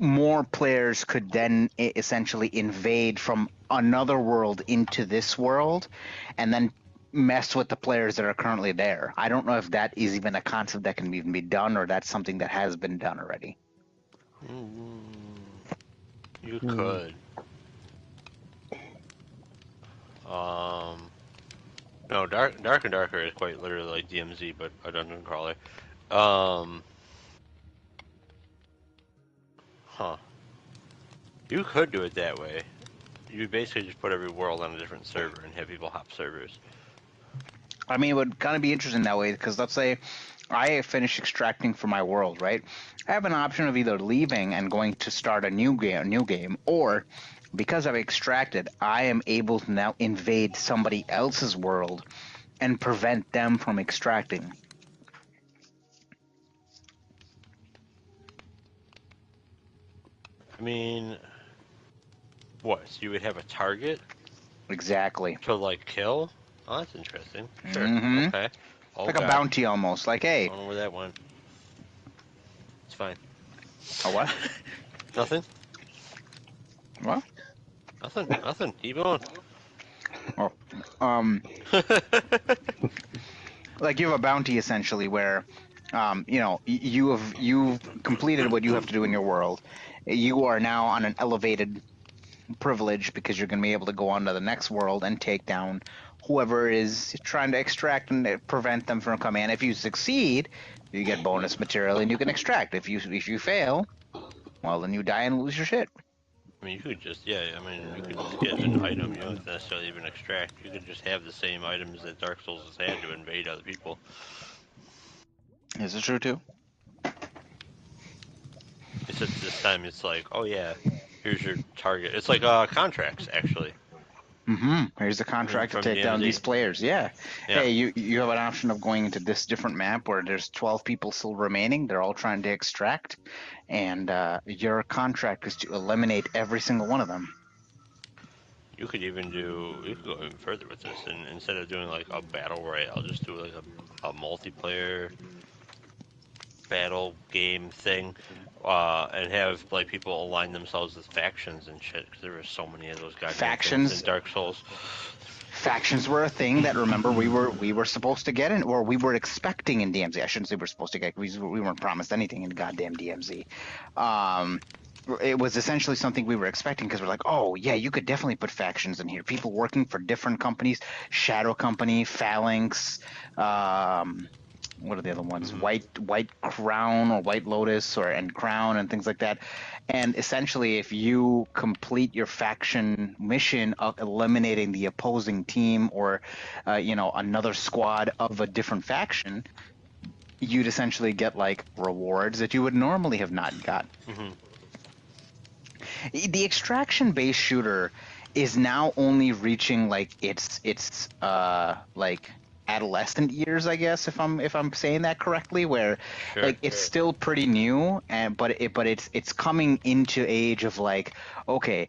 more players could then essentially invade from another world into this world, and then mess with the players that are currently there. I don't know if that is even a concept that can even be done, or that's something that has been done already. You could. No, Dark and Darker is quite literally like DMZ, but a dungeon crawler. Huh. You could do it that way. You basically just put every world on a different server and have people hop servers. I mean, it would kind of be interesting that way, because let's say I finish extracting from my world, right? I have an option of either leaving and going to start a new game, or because I've extracted, I am able to now invade somebody else's world and prevent them from extracting. I mean, what? So you would have a target Exactly. to like kill? Oh, that's interesting. Sure. Mhm. Okay. Oh, Like a bounty almost. Like, I hey, don't know where that went. It's fine. a what? Nothing. What? Nothing. Nothing. Keep going. Oh, like you have a bounty essentially where, you've completed what you have to do in your world. You are now on an elevated privilege because you're going to be able to go on to the next world and take down whoever is trying to extract and prevent them from coming. And if you succeed, you get bonus material and you can extract. If you fail, well, then you die and lose your shit. I mean, you could just, yeah, I mean, you could just get an item. You don't have to necessarily even extract. You could just have the same items that Dark Souls has had to invade other people. Is it true too? Except this time it's like, oh yeah, here's your target. It's like contracts, actually. Here's the contract to From take down DMZ. these players. Yeah. Yeah. Hey, you have an option of going into this different map where there's 12 people still remaining. They're all trying to extract, and your contract is to eliminate every single one of them. You could even go even further with this, and instead of doing like a battle royale, just do like a multiplayer battle game thing, and have like people align themselves as factions and shit. Because there were so many of those goddamn Factions? things in Dark Souls. Factions were a thing that, remember, we were supposed to get in, or we were expecting in DMZ. I shouldn't say we're supposed to get. We weren't promised anything in goddamn DMZ. It was essentially something we were expecting because we're like, oh yeah, you could definitely put factions in here. People working for different companies, Shadow Company, Phalanx. What are the other ones? White Crown or White Lotus and Crown and things like that. And essentially, if you complete your faction mission of eliminating the opposing team or another squad of a different faction, you'd essentially get like rewards that you would normally have not got. The extraction-based shooter is now only reaching like its like adolescent years, I guess, if I'm saying that correctly, where like it's still pretty new, but it's coming into age of like, okay,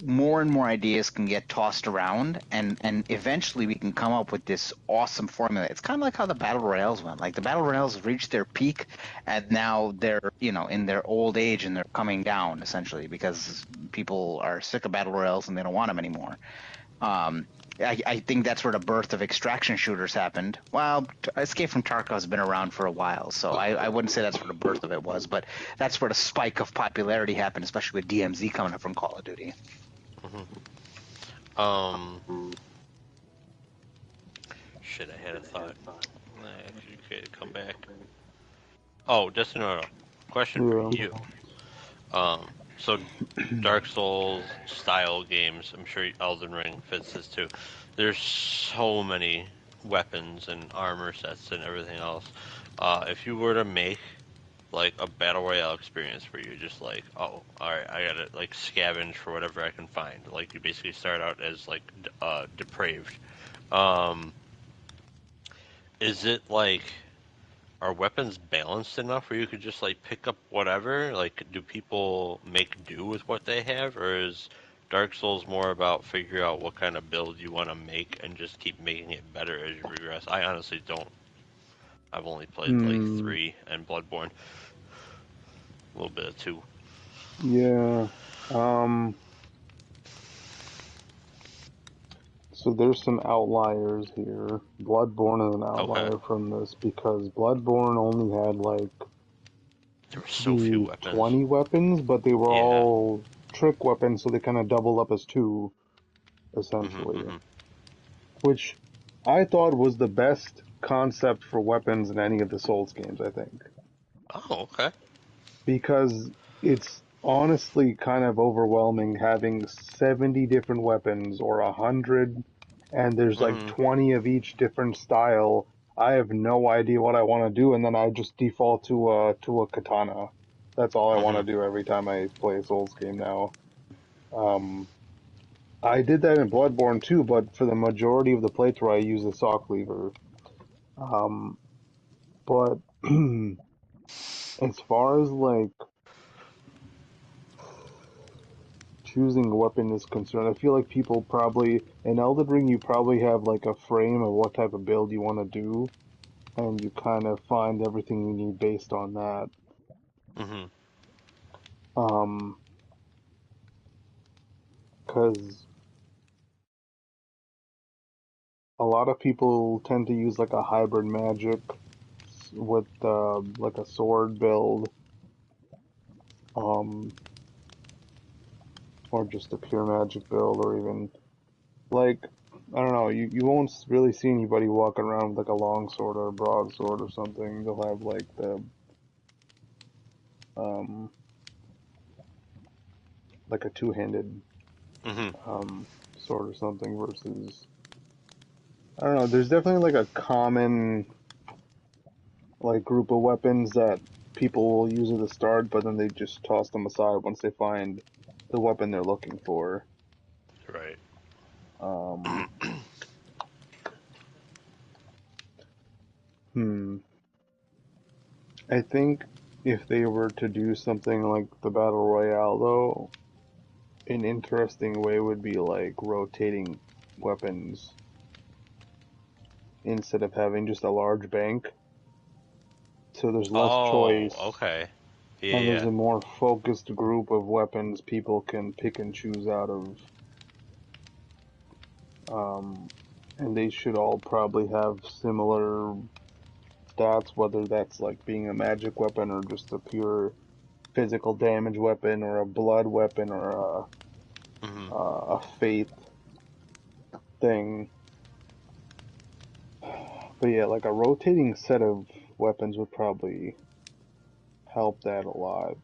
more and more ideas can get tossed around, and eventually we can come up with this awesome formula. It's kind of like how the battle royales went. Like the battle royales reached their peak, and now they're in their old age and they're coming down essentially because people are sick of battle royales and they don't want them anymore. I think that's where the birth of extraction shooters happened. Well, Escape from Tarkov has been around for a while, so I wouldn't say that's where the birth of it was, but that's where the spike of popularity happened, especially with DMZ coming up from Call of Duty. Shit, I had a thought. I actually could come back. Oh, Destinado, question for you. So Dark Souls style games, I'm sure Elden Ring fits this too. There's so many weapons and armor sets and everything else. If you were to make like a battle royale experience where you're just like, oh, alright, I gotta like scavenge for whatever I can find. Like you basically start out as like depraved. Is it like, are weapons balanced enough where you could just like pick up whatever? Like, do people make do with what they have, or is Dark Souls more about figuring out what kind of build you want to make and just keep making it better as you progress? I honestly don't. I've only played like 3 and Bloodborne, a little bit of 2. Yeah. Um. So there's some outliers here. Bloodborne is an Okay. outlier from this because Bloodborne only had like There were so few maybe weapons. 20 weapons, but they were Yeah. all trick weapons, so they kind of doubled up as two, Mhm. essentially. Mhm. Which I thought was the best concept for weapons in any of the Souls games, I think. Oh, okay. Because it's honestly kind of overwhelming having 70 different weapons or 100, and there's like Mhm. 20 of each different style. I have no idea what I want to do, and then I just default to a katana. That's all I want to Mhm. do every time I play a Souls game now. Um, I did that in Bloodborne too, but for the majority of the playthrough, I use the saw cleaver. Um, but as far as like choosing a weapon is concerned, I feel like people probably in Elden Ring you probably have like a frame of what type of build you want to do, and you kind of find everything you need based on that. Mhm. Um, because a lot of people tend to use like a hybrid magic with like a sword build, um, or just a pure magic build, or even like I don't know, you won't really see anybody walking around with like a long sword or a broadsword or something. They'll have like the um like a two-handed Mhm. sword or something versus I don't know. There's definitely like a common like group of weapons that people will use at the start, but then they just toss them aside once they find the weapon they're looking for. Right. Um, hmm. I think if they were to do something like the Battle Royale, though, an interesting way would be like rotating weapons instead of having just a large bank. So there's less Oh, choice okay. Yeah, and there's yeah. a more focused group of weapons people can pick and choose out of. Um, and they should all probably have similar stats, whether that's like being a magic weapon or just a pure physical damage weapon or a blood weapon or Mhm. a faith thing. But yeah, like a rotating set of weapons would probably help that a lot.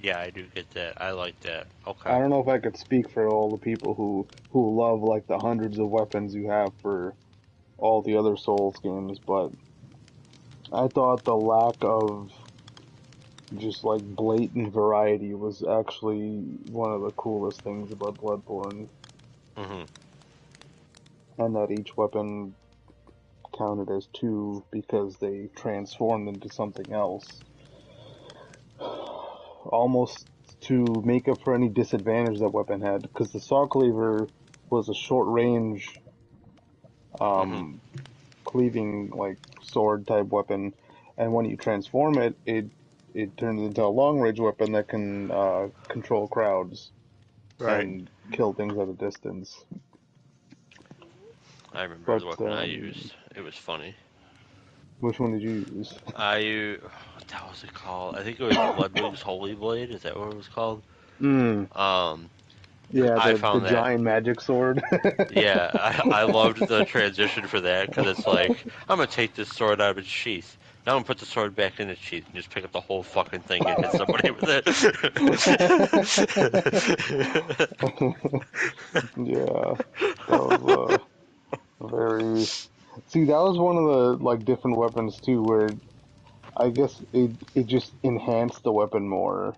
Yeah, I do get that. I like that. I Okay. don't know if I could speak for all the people who love like the hundreds of weapons you have for all the other Souls games, but I thought the lack of just like blatant variety was actually one of the coolest things about Bloodborne, Mhm. and that each weapon counted as two because they transformed into something else, almost to make up for any disadvantage that weapon had. Because the saw cleaver was a short range, Mhm. um, cleaving like sword type weapon, and when you transform it, it turns into a long range weapon that can control crowds Right. and kill things at a distance. I remember But the weapon I used. It was funny. which one did you use? What the hell was it called? I think it was Ludwig's Holy Blade. Is that what it was called? Mm, Um, yeah, I the found that. giant magic sword. Yeah, I loved the transition for that because it's like I'm gonna take this sword out of its sheath. Now I'm gonna put the sword back in its sheath and just pick up the whole fucking thing and hit somebody with it. Yeah, that was very. See, that was one of the like different weapons too, where I guess it just enhanced the weapon more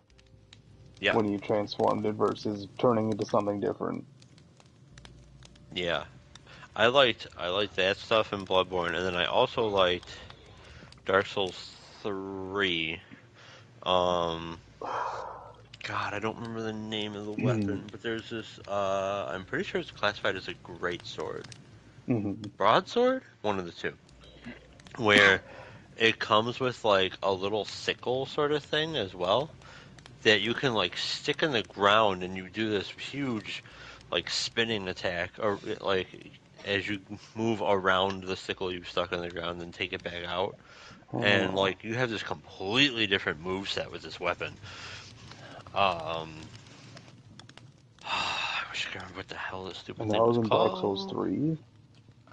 Yeah, when you transformed it versus turning into something different. yeah. I liked that stuff in Bloodborne, and then I also liked Dark Souls 3. Um, God, I don't remember the name of the Hmm. weapon, but there's this. I'm pretty sure it's classified as a great sword, Hmm. broadsword, one of the two, where it comes with like a little sickle sort of thing as well that you can like stick in the ground and you do this huge like spinning attack or like as you move around the sickle you've stuck in the ground and take it back out. And Oh, like you have this completely different move set with this weapon. I wish I could remember what the hell this stupid and that thing was was in Dark Souls called. 3?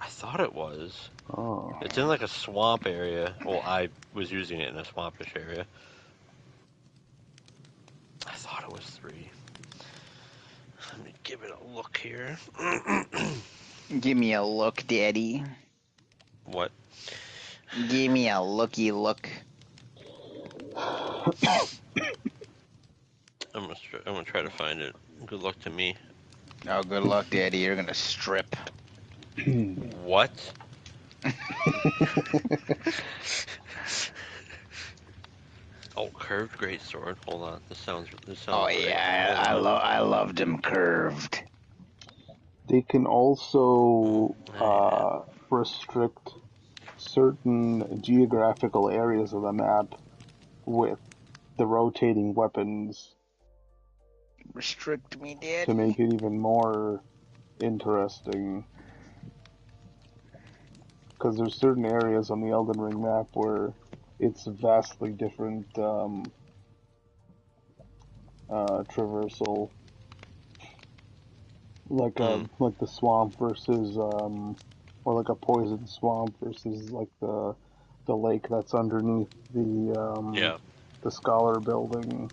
I thought it was. Oh. It's in like a swamp area. Well, I was using it in a swampish area. I thought it was 3. Let me give it a look here. Give me a look, Daddy. What? Give me a looky look. I'm gonna try to find it. Good luck to me. Oh, good luck, Daddy. You're gonna strip. What? Oh, curved greatsword. Hold on. This sounds Oh great. yeah, I loved him curved. They can also Yeah. restrict certain geographical areas of the map with the rotating weapons Restrict me, to make Daddy. it even more interesting. Because there's certain areas on the Elden Ring map where it's vastly different traversal, like the swamp versus or like a poison swamp versus like the lake that's underneath Yeah. the scholar building.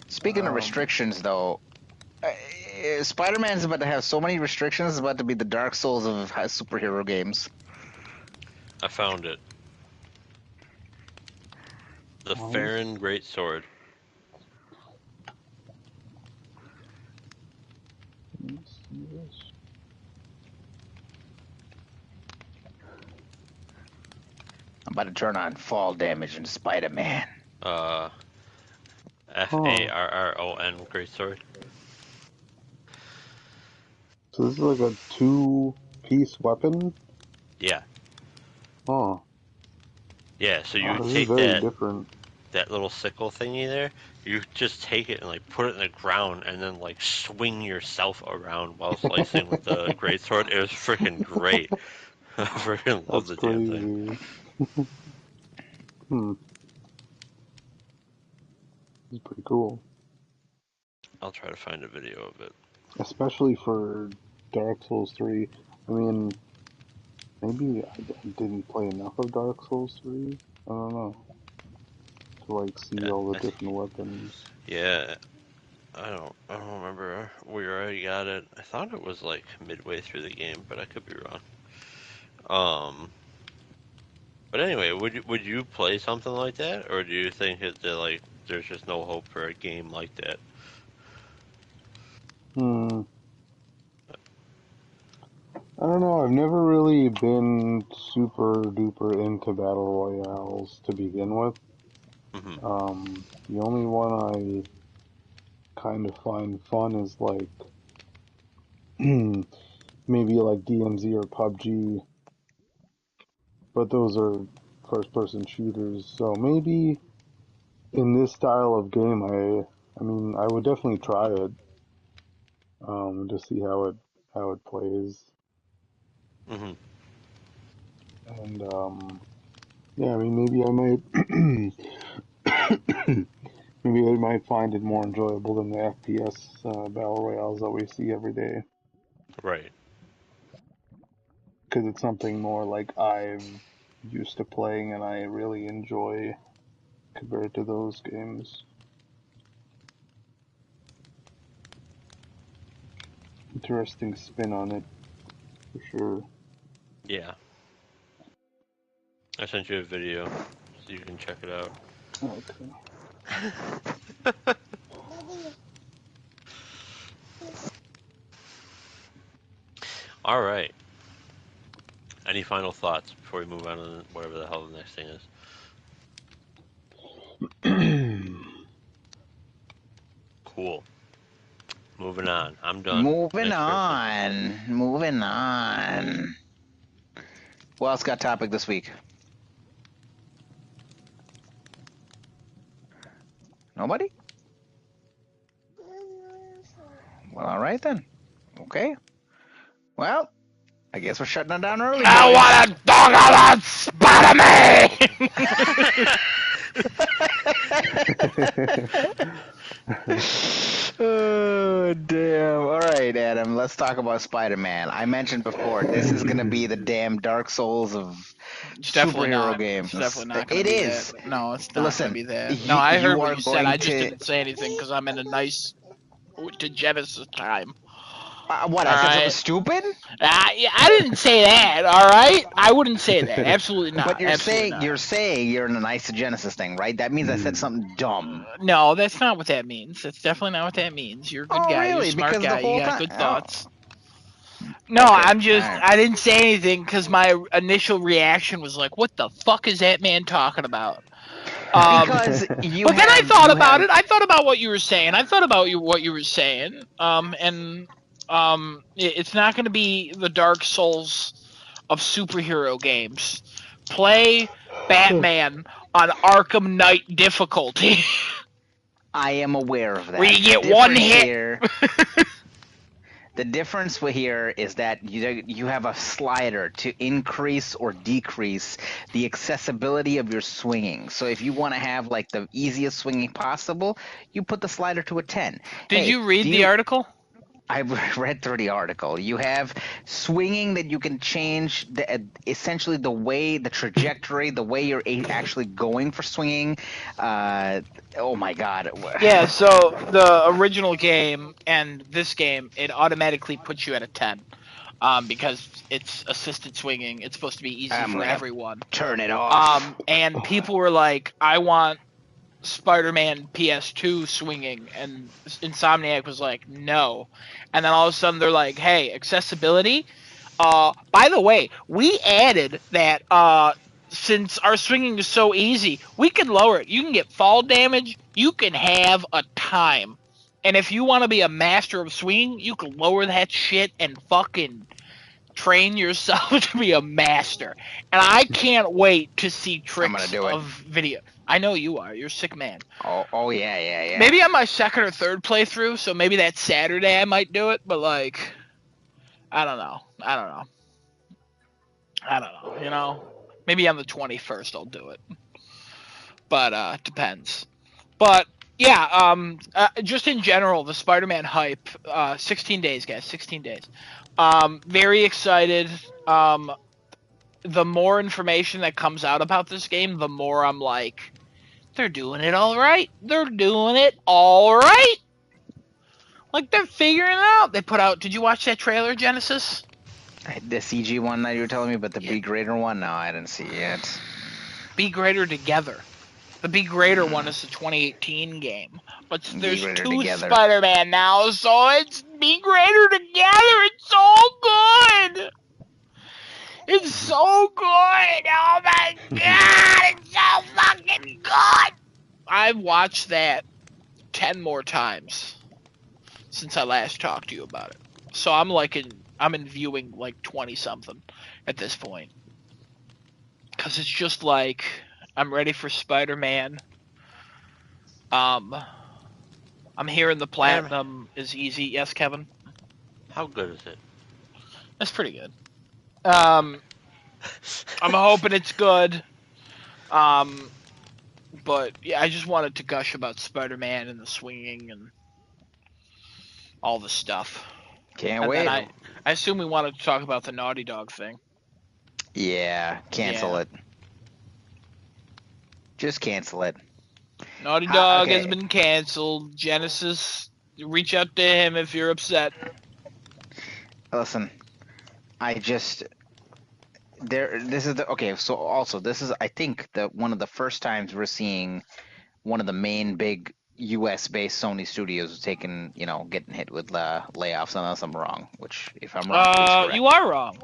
Speaking of restrictions, though, Spider-Man's about to have so many restrictions. It's about to be the Dark Souls of superhero games. I found it. The Nice. Farron Greatsword. Let's see this. I'm about to turn on fall damage in Spider-Man. Farron Greatsword. So this is like a 2-piece weapon? Yeah. Oh. Yeah, so you Oh, this take is very different. that little sickle thingy there, you just take it and like put it in the ground and then like swing yourself around while slicing with the greatsword. It was freaking great. I freaking love That's the damn thing. crazy. Hmm. This is pretty cool. I'll try to find a video of it. Especially for Dark Souls 3. I mean, maybe I didn't play enough of Dark Souls 3. I don't know. To like see Yeah, all the different weapons. yeah. I don't remember where I got it. I thought it was like midway through the game, but I could be wrong. But anyway, would you play something like that, or do you think that like there's just no hope for a game like that? Hmm. I don't know. I've never really been super duper into battle royales to begin with. Mm-hmm. The only one I kind of find fun is like maybe like DMZ or PUBG, but those are first-person shooters. So maybe in this style of game, I mean, I would definitely try it to see how it plays. Mm-hmm. And yeah, I mean, maybe I might maybe I might find it more enjoyable than the FPS battle royales that we see every day. Right. Because it's something more like I'm used to playing and I really enjoy compared to those games. Interesting spin on it, for sure. Yeah. I sent you a video so you can check it out. Okay. All right. Any final thoughts before we move on to whatever the hell the next thing is? Cool. Moving on. I'm done. Moving Next person. on. Moving on. Who else got topic this week? Nobody? Well, all right then. Okay. Well, I guess we're shutting it down early. I boys. want to talk about Spider-Man! Oh, damn. All right, Adam, let's talk about Spider-Man. I mentioned before, this is going to be the damn Dark Souls of It's definitely superhero not. games. It's definitely not going It to be is. that. No, it's not Listen, going to be that. you- No, I heard you what are you said. I just going to- didn't say anything because I'm in a nice to Genesis time. What, I All said right. something stupid? Yeah, I didn't say that. All right, I wouldn't say that. Absolutely not. But Absolutely not. you're saying you're in an isogenesis thing, right? That means I said something dumb. No, that's not what that means. That's definitely not what that means. You're a good Oh, guy. You're really? a smart Because the guy. whole You got time- good oh. thoughts. No, Okay, I'm just. alright. I didn't say anything because my initial reaction was like, "What the fuck is that man talking about?" Because you But then I have- thought you about have- it. I thought about what you were saying. I thought about what you were saying. It's not going to be the Dark Souls of superhero games. Play Batman on Arkham Knight difficulty. I am aware of that. Where you get The one difference hit. Here, the difference here is that you have a slider to increase or decrease the accessibility of your swinging. So if you want to have like the easiest swinging possible, you put the slider to a 10. Did Hey, you read do the article? I read through the article. You have swinging that you can change essentially the trajectory, the way you're actually going for swinging. Oh my god. Yeah, so the original game and this game, it automatically puts you at a 10. Because it's assisted swinging. It's supposed to be easy I'm for gonna everyone. Turn it off. And people were like, I want Spider-Man PS2 swinging, and Insomniac was like, no. And then all of a sudden they're like, hey, accessibility. By the way, we added that since our swinging is so easy, we can lower it. You can get fall damage. You can have a time. And if you want to be a master of swinging, you can lower that shit and fucking train yourself to be a master. And I can't wait to see tricks do it. of video. I know you are. You're a sick man. Oh yeah. Maybe on my second or third playthrough, so maybe that Saturday I might do it, but like, I don't know. You know? Maybe on the 21st I'll do it. But, depends. But, yeah, just in general, the Spider-Man hype, 16 days, guys, 16 days. Very excited. The more information that comes out about this game, the more I'm like, they're doing it all right. They're doing it all right. Like, they're figuring it out. They put out, did you watch that trailer, Genesis? The CG one that you were telling me, but the Be Greater one, no, I didn't see it. Be Greater Together. The Be Greater one is the 2018 game. But there's Greater two Together. Spider-Man now, so it's Be Greater Together. It's so good. It's so good. Oh my god, it's so fucking good. I've watched that 10 more times since I last talked to you about it. So I'm in viewing like 20 something at this point. Cause it's just like I'm ready for Spider-Man. I'm hearing the platinum is easy. Yes, Kevin? How good is it? That's pretty good. I'm hoping it's good. But yeah, I just wanted to gush about Spider-Man and the swinging and all the stuff. Can't And wait. then I assume we wanted to talk about the Naughty Dog thing. Yeah, cancel Yeah. it. Just cancel it. Naughty Dog okay. has been canceled. Genesis, reach out to him if you're upset. Listen, this is I think one of the first times we're seeing one of the main big US based Sony studios getting hit with layoffs, unless I'm wrong, which if I'm wrong, please correct. You are wrong.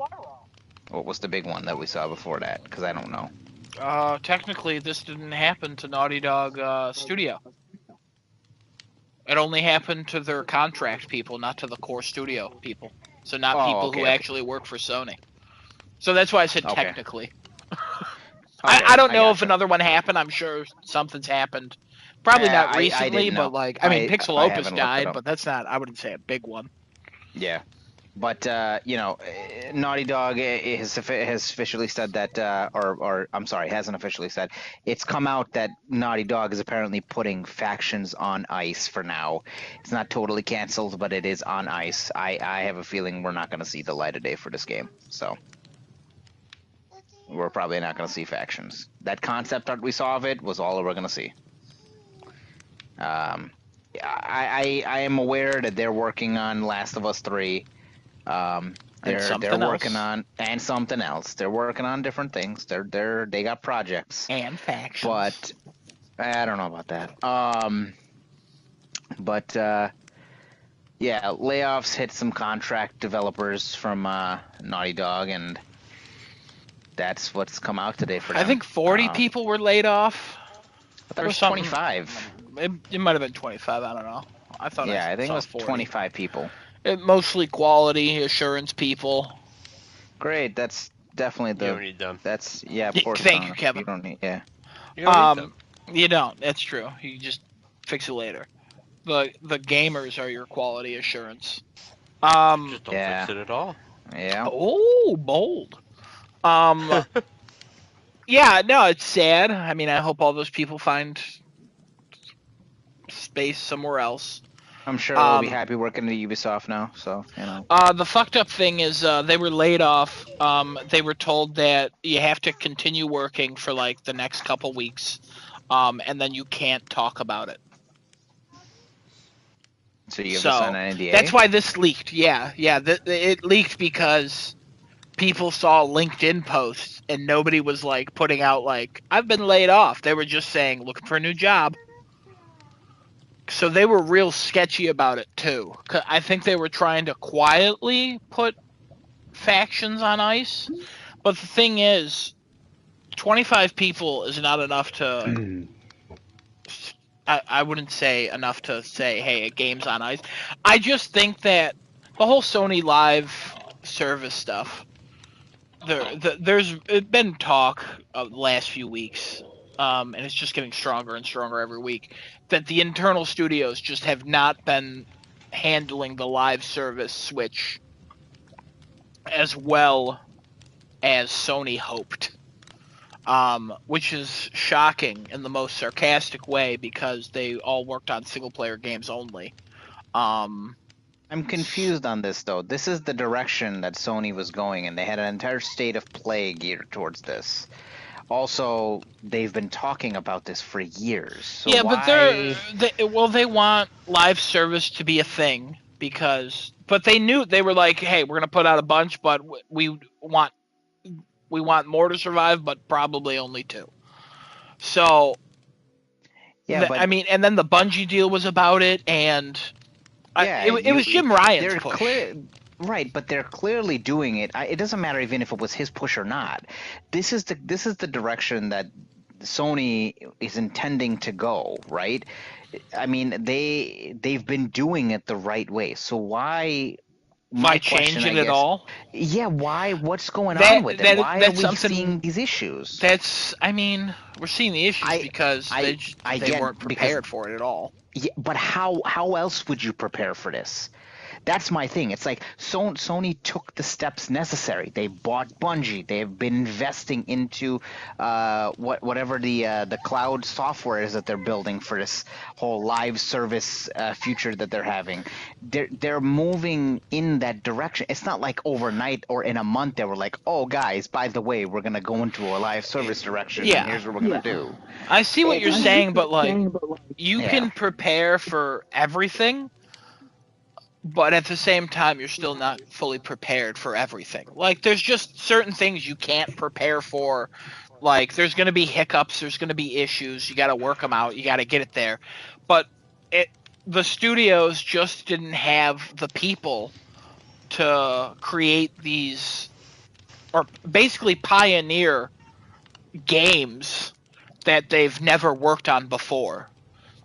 What was the big one that we saw before that? Because I don't know. Technically, this didn't happen to Naughty Dog Studio. It only happened to their contract people, not to the core studio people. So not people who actually work for Sony. So that's why I said Okay. technically. I don't know if gotcha. another one happened. I'm sure something's happened. Probably Yeah, not I recently, didn't but know. like, I mean, Pixel I Opus haven't looked it died, up. but that's not, I wouldn't say a big one. Yeah. But Naughty Dog has officially said that, or I'm sorry, hasn't officially said. It's come out that Naughty Dog is apparently putting factions on ice for now. It's not totally canceled, but it is on ice. I have a feeling we're not going to see the light of day for this game, so we're probably not going to see factions. That concept art we saw of it was all we're going to see. I am aware that they're working on Last of Us 3. They're working on and something else. They're working on different things. They got projects And factions. but I don't know about that. Yeah, layoffs hit some contract developers from Naughty Dog, and that's what's come out today for them. I think 40 people were laid off. I thought it was something. 25. It might have been 25. I don't know. I thought. Yeah, I think it was 40. 25 people. Mostly quality assurance people. Great, that's definitely You don't need them. That's poor Thank you, Sony. Kevin. You don't need You don't need them. You don't. That's true. You just fix it later. The gamers are your quality assurance. Just don't yeah. fix it at all. Yeah. Oh, bold. Yeah, no, it's sad. I mean, I hope all those people find space somewhere else. I'm sure they'll be happy working at Ubisoft now, so, you know. The fucked up thing is they were laid off. They were told that you have to continue working for like the next couple weeks, and then you can't talk about it. So you have to sign an NDA? That's why this leaked. Yeah. It leaked because people saw LinkedIn posts and nobody was like putting out like, I've been laid off. They were just saying, looking for a new job. So they were real sketchy about it too. I think they were trying to quietly put factions on ice. But the thing is, 25 people is not enough to... I wouldn't say enough to say, hey, a game's on ice. I just think that the whole Sony Live service stuff, there's been talk of the last few weeks, and it's just getting stronger and stronger every week, that the internal studios just have not been handling the live service switch as well as Sony hoped. Which is shocking in the most sarcastic way because they all worked on single-player games only. I'm confused on this, though. This is the direction that Sony was going, and they had an entire state of play geared towards this. Also, they've been talking about this for years. So yeah, why... but they want live service to be a thing but they knew, they were like, hey, we're gonna put out a bunch, but we want more to survive, but probably only 2. So, yeah, I mean, and then the Bungie deal was about it, and it was Jim Ryan's push. Right, but they're clearly doing it. It doesn't matter even if it was his push or not. This is the direction that Sony is intending to go, right? I mean, they've been doing it the right way. So why change it at all? Yeah, why? What's going on with it? Why are we seeing these issues? I mean, we're seeing the issues because they weren't prepared for it at all. Yeah, but how else would you prepare for this? That's my thing. It's like Sony took the steps necessary. They bought Bungie. They've been investing into whatever the cloud software is that they're building for this whole live service future that they're having. They're moving in that direction. It's not like overnight or in a month they were like, oh guys, by the way, we're gonna go into a live service direction. Yeah. And here's what we're gonna do. I see what you're saying, but like you can prepare for everything. But at the same time, you're still not fully prepared for everything. Like, there's just certain things you can't prepare for. Like, there's going to be hiccups. There's going to be issues. You got to work them out. You got to get it there. But the studios just didn't have the people to create these, or basically pioneer games that they've never worked on before.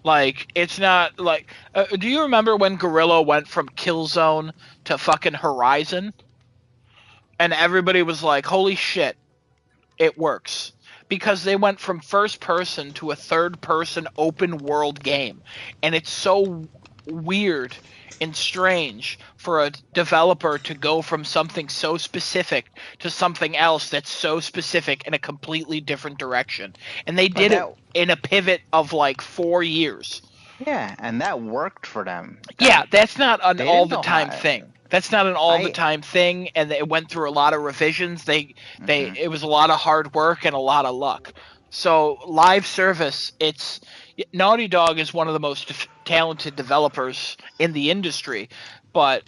Like, it's not like... do you remember when Guerrilla went from Killzone to fucking Horizon? And everybody was like, holy shit, it works. because they went from first person to a third person open world game, and it's so weird and strange for a developer to go from something so specific to something else that's so specific in a completely different direction. And they did it in a pivot of like 4 years. Yeah, and that worked for them. Yeah, that's not an They all didn't the know time how- thing. That's not an all the time thing, and it went through a lot of revisions. It was a lot of hard work and a lot of luck. So live service, Naughty Dog is one of the most talented developers in the industry, but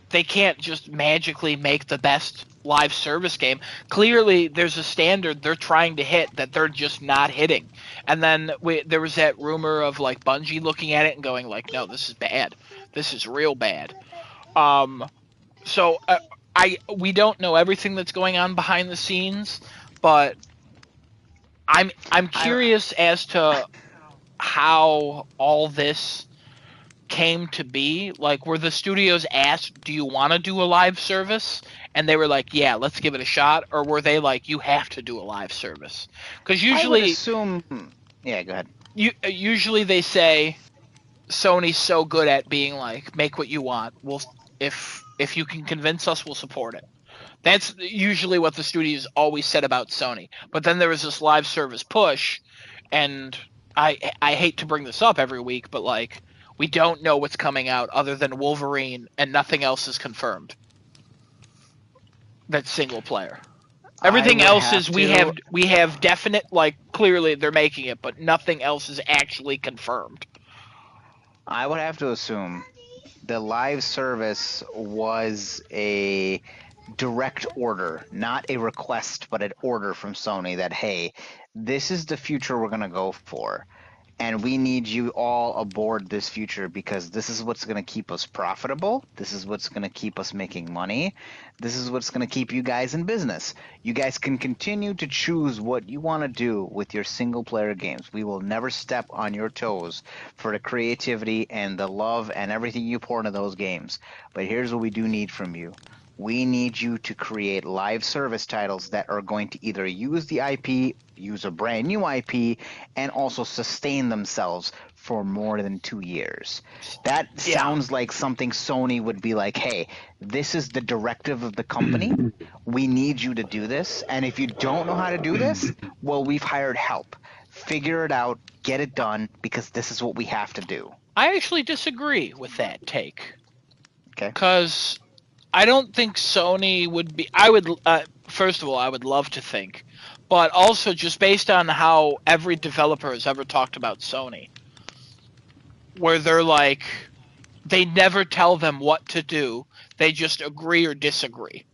they can't just magically make the best live service game. Clearly, there's a standard they're trying to hit that they're just not hitting. And then there was that rumor of like Bungie looking at it and going like, "No, this is bad. This is real bad." So we don't know everything that's going on behind the scenes, but I'm curious as to how all this came to be. Like, were the studios asked, "Do you want to do a live service?" And they were like, "Yeah, let's give it a shot," or were they like, "You have to do a live service"? Because usually, I would assume. Yeah, go ahead. Usually they say Sony's so good at being like, "Make what you want. If you can convince us, we'll support it." That's usually what the studios always said about Sony. But then there was this live service push, and I hate to bring this up every week, but like, we don't know what's coming out other than Wolverine, and nothing else is confirmed. That's single player. Everything else is we have definite, like, clearly they're making it, but nothing else is actually confirmed. I would have to assume the live service was a direct order, not a request, but an order from Sony that, hey, this is the future we're going to go for. And we need you all aboard this future because this is what's going to keep us profitable. This is what's going to keep us making money. This is what's going to keep you guys in business. You guys can continue to choose what you want to do with your single-player games. We will never step on your toes for the creativity and the love and everything you pour into those games. But here's what we do need from you. We need you to create live service titles that are going to either use the IP, use a brand new IP, and also sustain themselves for more than 2 years. That sounds like something Sony would be like, hey, this is the directive of the company. We need you to do this. And if you don't know how to do this, well, we've hired help. Figure it out, get it done, because this is what we have to do. I actually disagree with that take. Okay. Because I don't think Sony would be. I would first of all, I would love to think, but also just based on how every developer has ever talked about Sony, where they're like, they never tell them what to do; they just agree or disagree.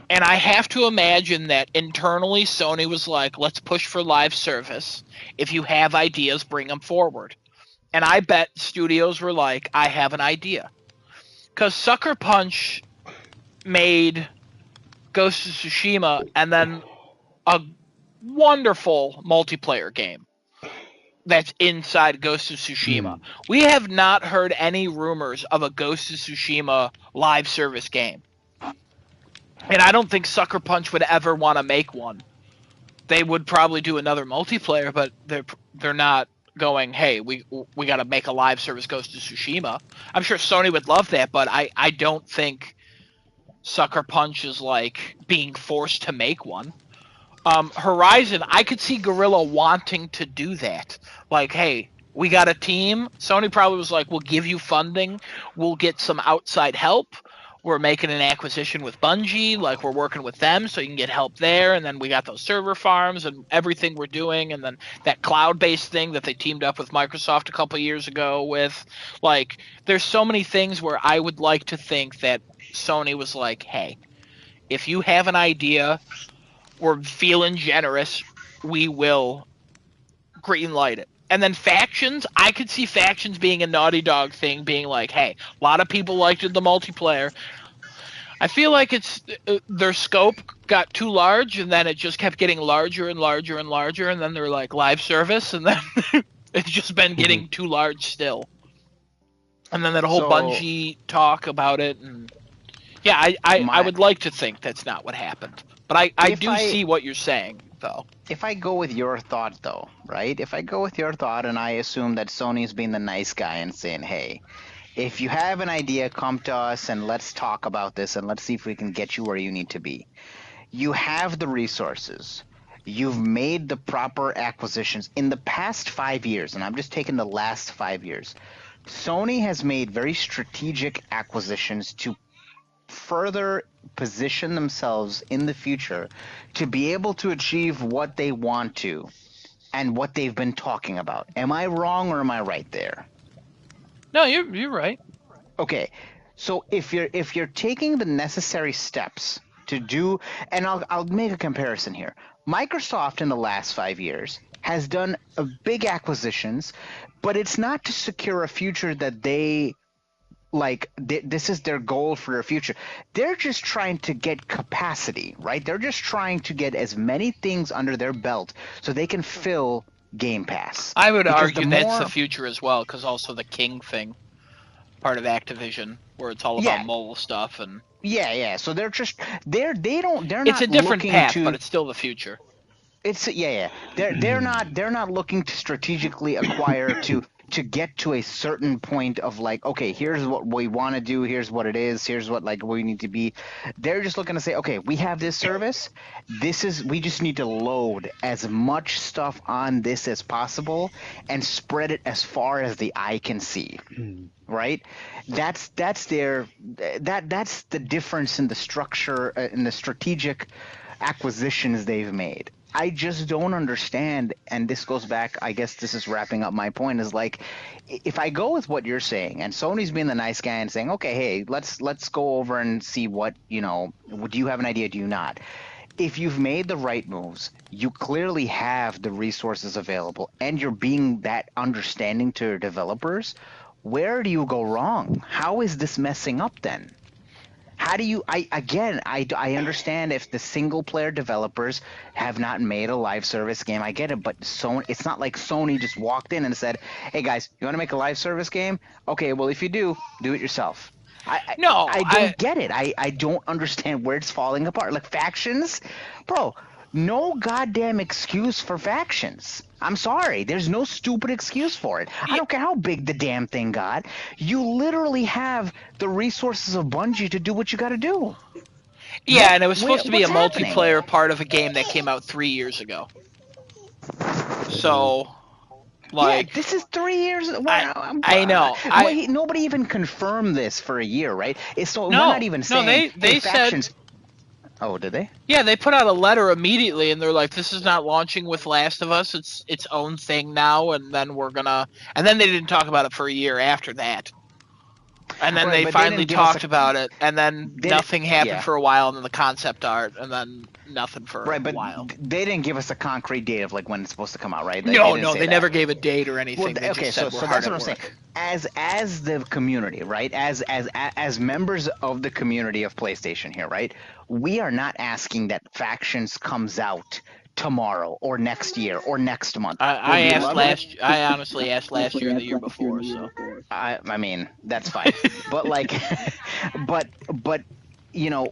And I have to imagine that internally, Sony was like, "Let's push for live service. If you have ideas, bring them forward." And I bet studios were like, "I have an idea." Because Sucker Punch made Ghost of Tsushima and then a wonderful multiplayer game that's inside Ghost of Tsushima. We have not heard any rumors of a Ghost of Tsushima live service game. And I don't think Sucker Punch would ever want to make one. They would probably do another multiplayer, but they're not going, hey, we got to make a live service Ghost of Tsushima. I'm sure Sony would love that, but I don't think Sucker Punch is like being forced to make one. Horizon, I could see Guerrilla wanting to do that. Like, hey, we got a team. Sony probably was like, we'll give you funding. We'll get some outside help. We're making an acquisition with Bungie, like we're working with them so you can get help there, and then we got those server farms and everything we're doing, and then that cloud-based thing that they teamed up with Microsoft a couple years ago with. Like, there's so many things where I would like to think that Sony was like, hey, if you have an idea, we're feeling generous, we will greenlight it. And then factions, I could see factions being a Naughty Dog thing, being like, hey, a lot of people liked the multiplayer. I feel like it's their scope got too large, and then it just kept getting larger and larger and larger, and then they're like live service, and then it's just been getting too large still. And then that whole Bungie talk about it, and yeah, I would like to think that's not what happened. But I do see what you're saying. though. If I go with your thought, though, right? If I go with your thought and I assume that Sony's being the nice guy and saying, hey, if you have an idea, come to us and let's talk about this and let's see if we can get you where you need to be. You have the resources. You've made the proper acquisitions. In the past 5 years, and I'm just taking the last 5 years, Sony has made very strategic acquisitions to further position themselves in the future to be able to achieve what they want to and what they've been talking about. Am I wrong or am I right there? No, you're right. Okay, so if you're taking the necessary steps to do, and I'll make a comparison here. Microsoft in the last 5 years has done big acquisitions, but it's not to secure a future that they like. This is their goal for their future. They're just trying to get capacity, right? They're just trying to get as many things under their belt so they can fill Game Pass. I would Because argue the that's more- the future as well, because also the King thing, part of Activision, where it's all Yeah. about mobile stuff, and Yeah. So they're just they're it's not a different looking path, to, but it's still the future. It's yeah. They're not looking to strategically acquire to get to a certain point of like, okay, here's what we want to do, here's what it is, here's what like we need to be. They're just looking to say, okay, we have this service. We just need to load as much stuff on this as possible and spread it as far as the eye can see. Right? That's the difference in the structure in the strategic acquisitions they've made. I just don't understand, and this goes back, I guess this is wrapping up my point, is like, if I go with what you're saying, and Sony's being the nice guy and saying, okay, hey, let's go over and see what, do you have an idea, do you not? If you've made the right moves, you clearly have the resources available, and you're being that understanding to your developers, where do you go wrong? How is this messing up then? How do you? I understand if the single player developers have not made a live service game. I get it, but Sony, it's not like Sony just walked in and said, "Hey guys, you want to make a live service game? Okay, well if you do it yourself." I don't get it. I don't understand where it's falling apart. Like factions, bro. No goddamn excuse for factions. I'm sorry. There's no stupid excuse for it. I don't care how big the damn thing got. You literally have the resources of Bungie to do what you got to do. Yeah, and it was supposed to be a what's happening? multiplayer part of a game that came out 3 years ago. So, like, yeah, this is 3 years. I know. Nobody even confirmed this for a year, right? We're No, not even saying. they hey, said- factions. Oh, did they? yeah, they put out a letter immediately, and they're like, "This is not launching with Last of Us. It's its own thing now." And then and then they didn't talk about it for a year after that. And then Right, they but they finally didn't give us talked about it, and then nothing happened yeah. for a while, and then the concept art, and then nothing for Right, a but while. they didn't give us a concrete date of like when it's supposed to come out, right? They never gave a date or anything. Well, They okay, just so said, "We're that's hard what I'm at saying. work." As the community, right? As members of the community of PlayStation here, right? We are not asking that Factions comes out tomorrow or next year or next month. I Would we love it? I honestly asked last year and the year before. So I mean, that's fine. But like, but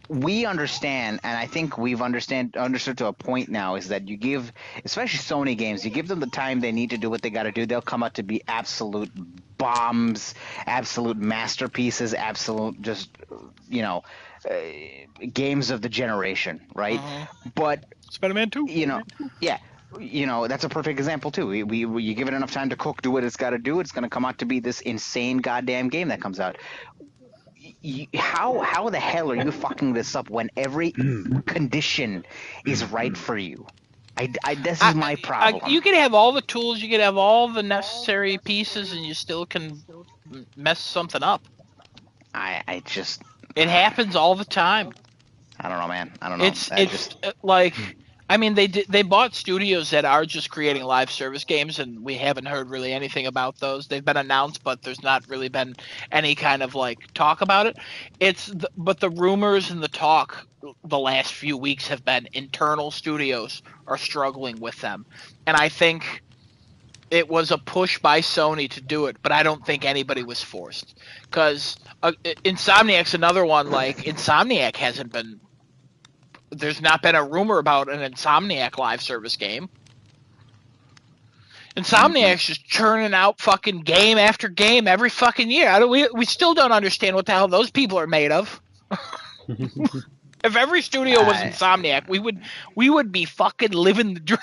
we understand, and I think we've understood to a point now, is that you give, especially Sony games, you give them the time they need to do what they got to do. They'll come out to be absolute bombs, absolute masterpieces, absolute just games of the generation, right? But Spider-Man 2. yeah. That's a perfect example too. You give it enough time to cook, do what it's got to do. It's going to come out to be this insane goddamn game that comes out. How the hell are you fucking this up when every condition is right for you? This is my problem. You can have all the tools, you can have all the necessary pieces, and you still can mess something up. It happens all the time. I don't know, man. I don't know. It's like, I mean, they bought studios that are just creating live service games, and we haven't heard really anything about those. They've been announced, but there's not really been any kind of like talk about it. But the rumors and the talk the last few weeks have been internal studios are struggling with them, and I think it was a push by Sony to do it, but I don't think anybody was forced. Because Insomniac's another one. Like, Insomniac hasn't been there's not been a rumor about an Insomniac live service game. Insomniac's just churning out fucking game after game every fucking year. We still don't understand what the hell those people are made of. If every studio was Insomniac, we would be fucking living the dream.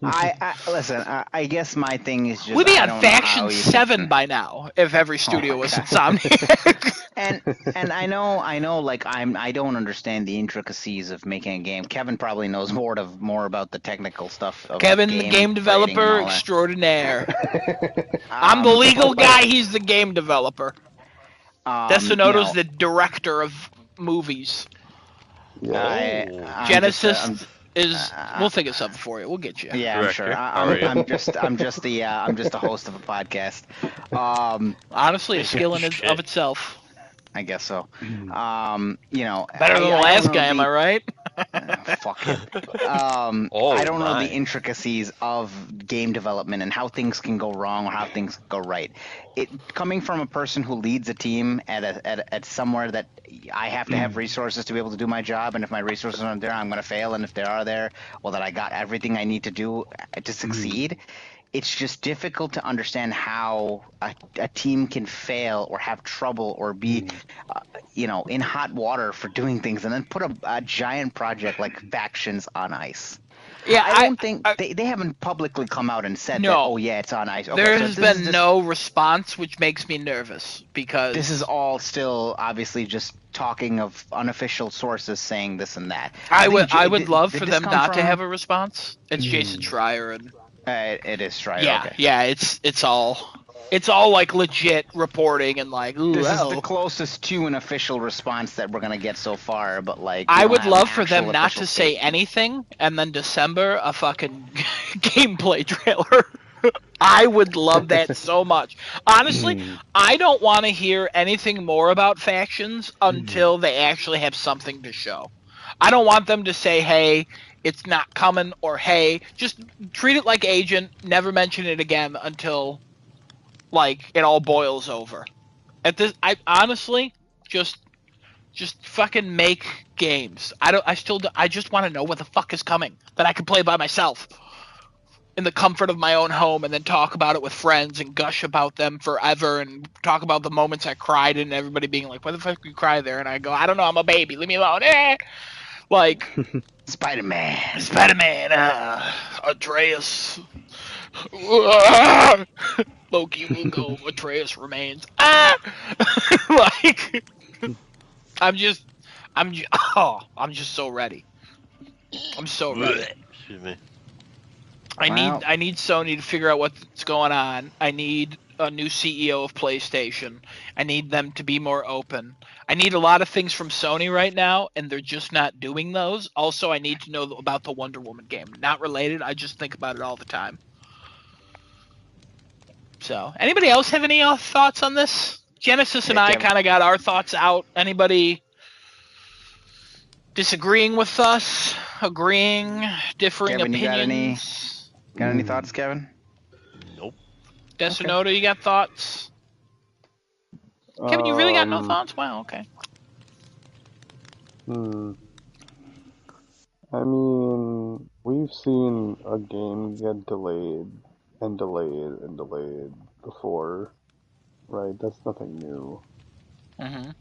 I listen. I guess my thing is just We'd be I on don't know how Faction you 7 by now if every studio my was God. Insomniac. and I know like I don't understand the intricacies of making a game. Kevin probably knows more about the technical stuff of Kevin, game the game creating and developer all that. extraordinaire. I'm the legal guy. He's the game developer. Destinoto's the director of movies. Yeah. Genesis is. We'll think of something for you. We'll get you. Yeah, I'm sure. I'm just the host of a podcast. Honestly, a skill in of itself. I guess so. Better than the last guy, am I right? Fuck it. I don't know the intricacies of game development and how things can go wrong or how things go right. It coming from a person who leads a team at somewhere that I have to have resources to be able to do my job, and if my resources aren't there, I'm going to fail. And if they are there, well, that I got everything I need to do to succeed. It's just difficult to understand how a team can fail or have trouble or be, in hot water for doing things, and then put a giant project like Factions on ice. Yeah, I don't think they haven't publicly come out and said that. Oh yeah, it's on ice. Okay, there has been no response, which makes me nervous because this is all still obviously just talking of unofficial sources saying this and that. I would love for them not to have a response. It's Jason Schreier and. It is Schreier. Yeah, okay. Yeah. It's all like legit reporting and like. Ooh, this is the closest to an official response that we're gonna get so far, but like. I would love for them not to say anything, and then December a fucking gameplay trailer. I would love that so much. Honestly, I don't want to hear anything more about Factions until they actually have something to show. I don't want them to say, "Hey, it's not coming," or "Hey," just treat it like Agent. Never mention it again until, like, it all boils over. At this, I honestly just fucking make games. I just want to know what the fuck is coming that I can play by myself in the comfort of my own home, and then talk about it with friends and gush about them forever, and talk about the moments I cried and everybody being like, "Why the fuck did you cry there?" And I go, "I don't know. I'm a baby. Leave me alone." Like. Spider-Man, Atreus. Loki will go. Atreus remains. Like, I'm just so ready. I'm so ready. Excuse me. I need Sony to figure out what's going on. I need a new CEO of PlayStation. I need them to be more open. I need a lot of things from Sony right now, and they're just not doing those. Also, I need to know about the Wonder Woman game. Not related, I just think about it all the time. So, anybody else have any thoughts on this? Genesis and I kind of got our thoughts out. Anybody disagreeing with us? Agreeing? Differing Kevin, opinions? Got any thoughts, Kevin? Nope. Destinoto, you got thoughts? Kevin, you really got no thoughts? Wow, okay. I mean, we've seen a game get delayed and delayed and delayed before, right? That's nothing new. Mm-hmm.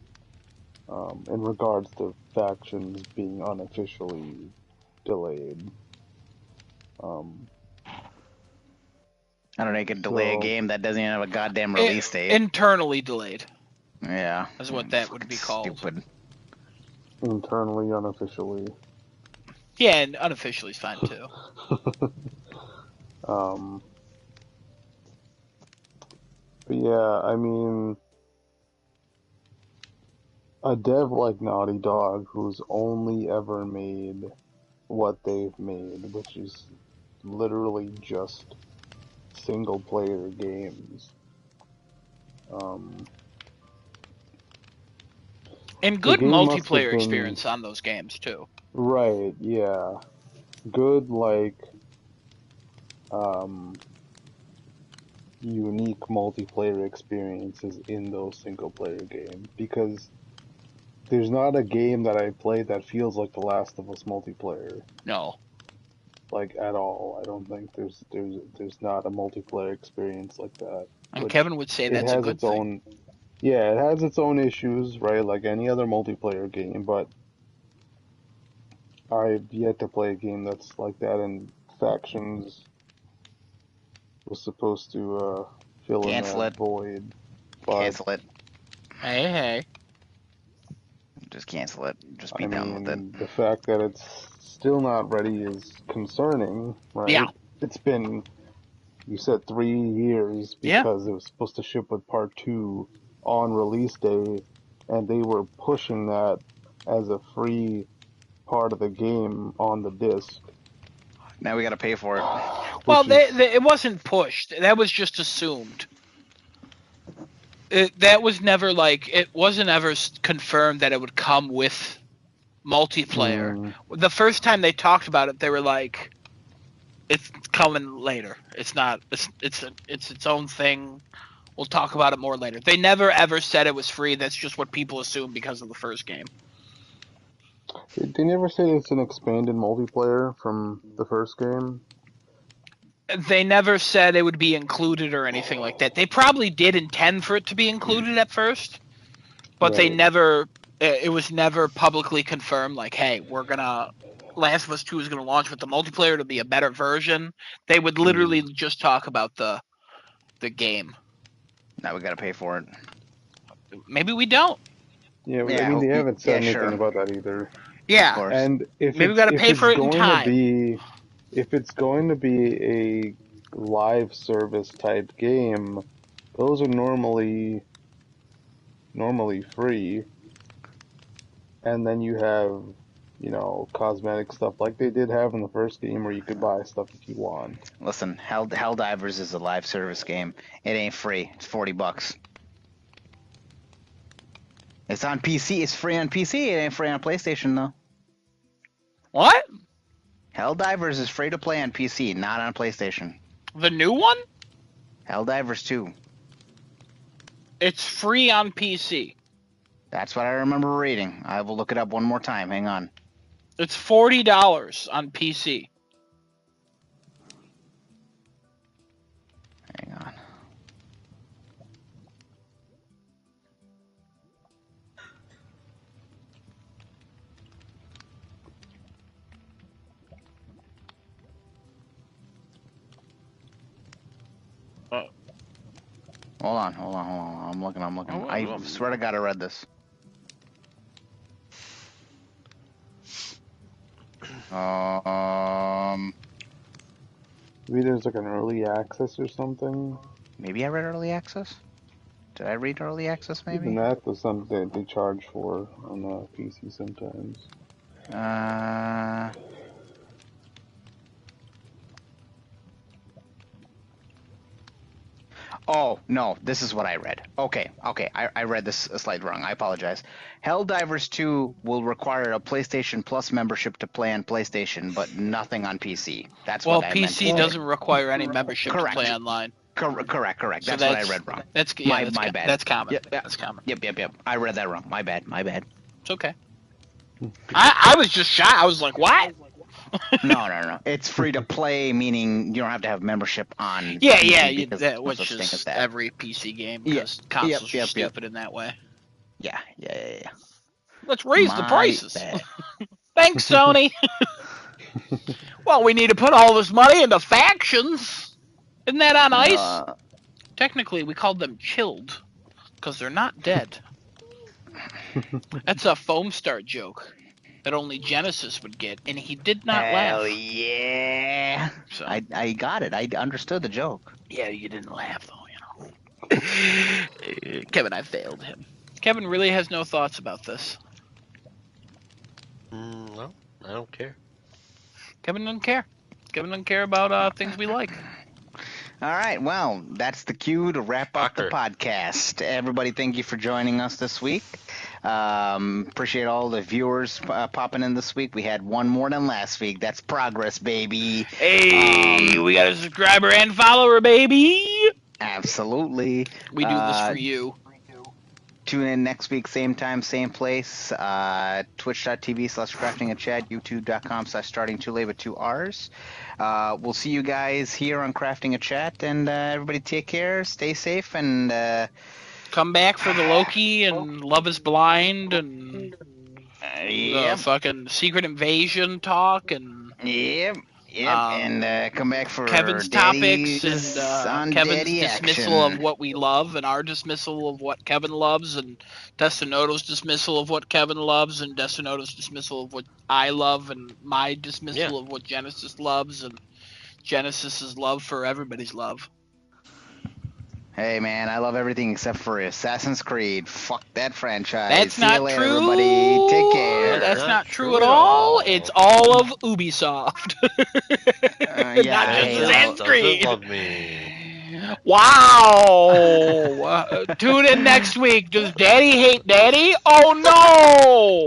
In regards to Factions being unofficially delayed. I don't know, you could delay a game that doesn't even have a goddamn release date. Internally delayed. Yeah. That's what that would be called. Stupid. Internally, unofficially. Yeah, and unofficially is fine too. But yeah, I mean, a dev like Naughty Dog, who's only ever made what they've made, which is literally just single-player games. And good multiplayer experience on those games too. Right, yeah. Good, like, unique multiplayer experiences in those single-player games, because there's not a game that I played that feels like The Last of Us multiplayer, No. like at all. I don't think there's not a multiplayer experience like that. And Which Kevin would say it that's a has good its thing. own, yeah, it has its own issues, right? Like any other multiplayer game, but I've yet to play a game that's like that. And Factions was supposed to fill in Cancel that it. void, but Cancel it. Hey. Just cancel it. Just be I done with it. mean, the fact that it's still not ready is concerning, right? Yeah. It's been, you said 3 years Yeah. because it was supposed to ship with part 2 on release day, and they were pushing that as a free part of the game on the disc. Now we gotta pay for it. Well, Which is, it wasn't pushed. That was just assumed. That was never like, it wasn't ever confirmed that it would come with multiplayer. The first time they talked about it, they were like, it's coming later. It's not. It's its own thing. We'll talk about it more later. They never ever said it was free. That's just what people assume because of the first game. they never said it's an expanded multiplayer from the first game. They never said it would be included or anything like that. They probably did intend for it to be included at first, but they Right. never. It was never publicly confirmed. Like, hey, we're gonna. Last of Us 2 is gonna launch with the multiplayer to be a better version. They would literally just talk about the game. Now we gotta pay for it. Maybe we don't. Yeah, Yeah, I mean, they haven't said yeah, anything sure. about that either. Of Yeah. course. And if Maybe we it's, gotta if pay it's for it in going time. to be, if it's going to be a live service type game, those are normally free, and then you have, you know, cosmetic stuff like they did have in the first game, where you could buy stuff if you want. Listen, Helldivers is a live service game. It ain't free. It's $40. It's on PC. It's free on PC. It ain't free on PlayStation though. What? Helldivers is free to play on PC, not on PlayStation. The new one? Helldivers 2. It's free on PC. That's what I remember reading. I will look it up one more time. Hang on. It's $40 on PC. Hang on. Hold on. I'm looking. Oh, I well. swear to God I read this. Maybe there's like an early access or something. Maybe I read early access. Did I read early access? Maybe. Even that was something they charge for on PC sometimes. Oh, no, this is what I read. Okay, I read this slightly wrong. I apologize. Helldivers 2 will require a PlayStation Plus membership to play on PlayStation, but nothing on PC. That's Well, what I meant. PC doesn't require any membership Correct. to play online. Correct. So That's what I read wrong. That's My that's bad. That's common. Yep. That's common. Yep. I read that wrong. My bad. It's okay. I was just shocked. I was like, what? No. It's free to play, meaning you don't have to have membership on. Yeah, PC yeah. because That there's no was such thing as just that. every PC game Yeah, because consoles yep. are stupid in that way. Yeah. Let's raise the My prices. bad. Thanks, Sony. Well, we need to put all this money into factions. Isn't that on ice? Technically, we called them chilled because they're not dead. That's a Foamstar joke that only Genesis would get, and he did not Hell laugh. yeah. So, I got it. I understood the joke. yeah, you didn't laugh though, you know. Kevin, I failed him. Kevin really has no thoughts about this. No, I don't care. Kevin doesn't care. Kevin doesn't care about things we like. All right, well, that's the cue to wrap up the Doctor. podcast. Everybody, thank you for joining us this week. Appreciate all the viewers popping in this week. We had one more than last week. That's progress, baby. Hey, we got a subscriber and follower, baby. Absolutely. We do this for you. Tune in next week, same time, same place. Twitch.tv/craftingachat, youtube.com/startingtoolay with 2 R's. We'll see you guys here on Crafting a Chat, and everybody take care, stay safe, and Come back for the Loki and Love is Blind and the fucking Secret Invasion talk and Yep. And come back for Kevin's Daddy's topics and on Kevin's Daddy dismissal action. of what we love and our dismissal of what Kevin loves and Destinoto's dismissal of what Kevin loves and Destinoto's dismissal of what I love and my dismissal of what Genesis loves and Genesis's love for everybody's love. Hey man, I love everything except for Assassin's Creed. Fuck that franchise. That's See not you later, true. everybody. Take care. That's not true at all. It's all of Ubisoft. Yeah, Not I just hate Assassin's doesn't Creed. love me. Wow. Tune in next week. Does Daddy hate Daddy? Oh no!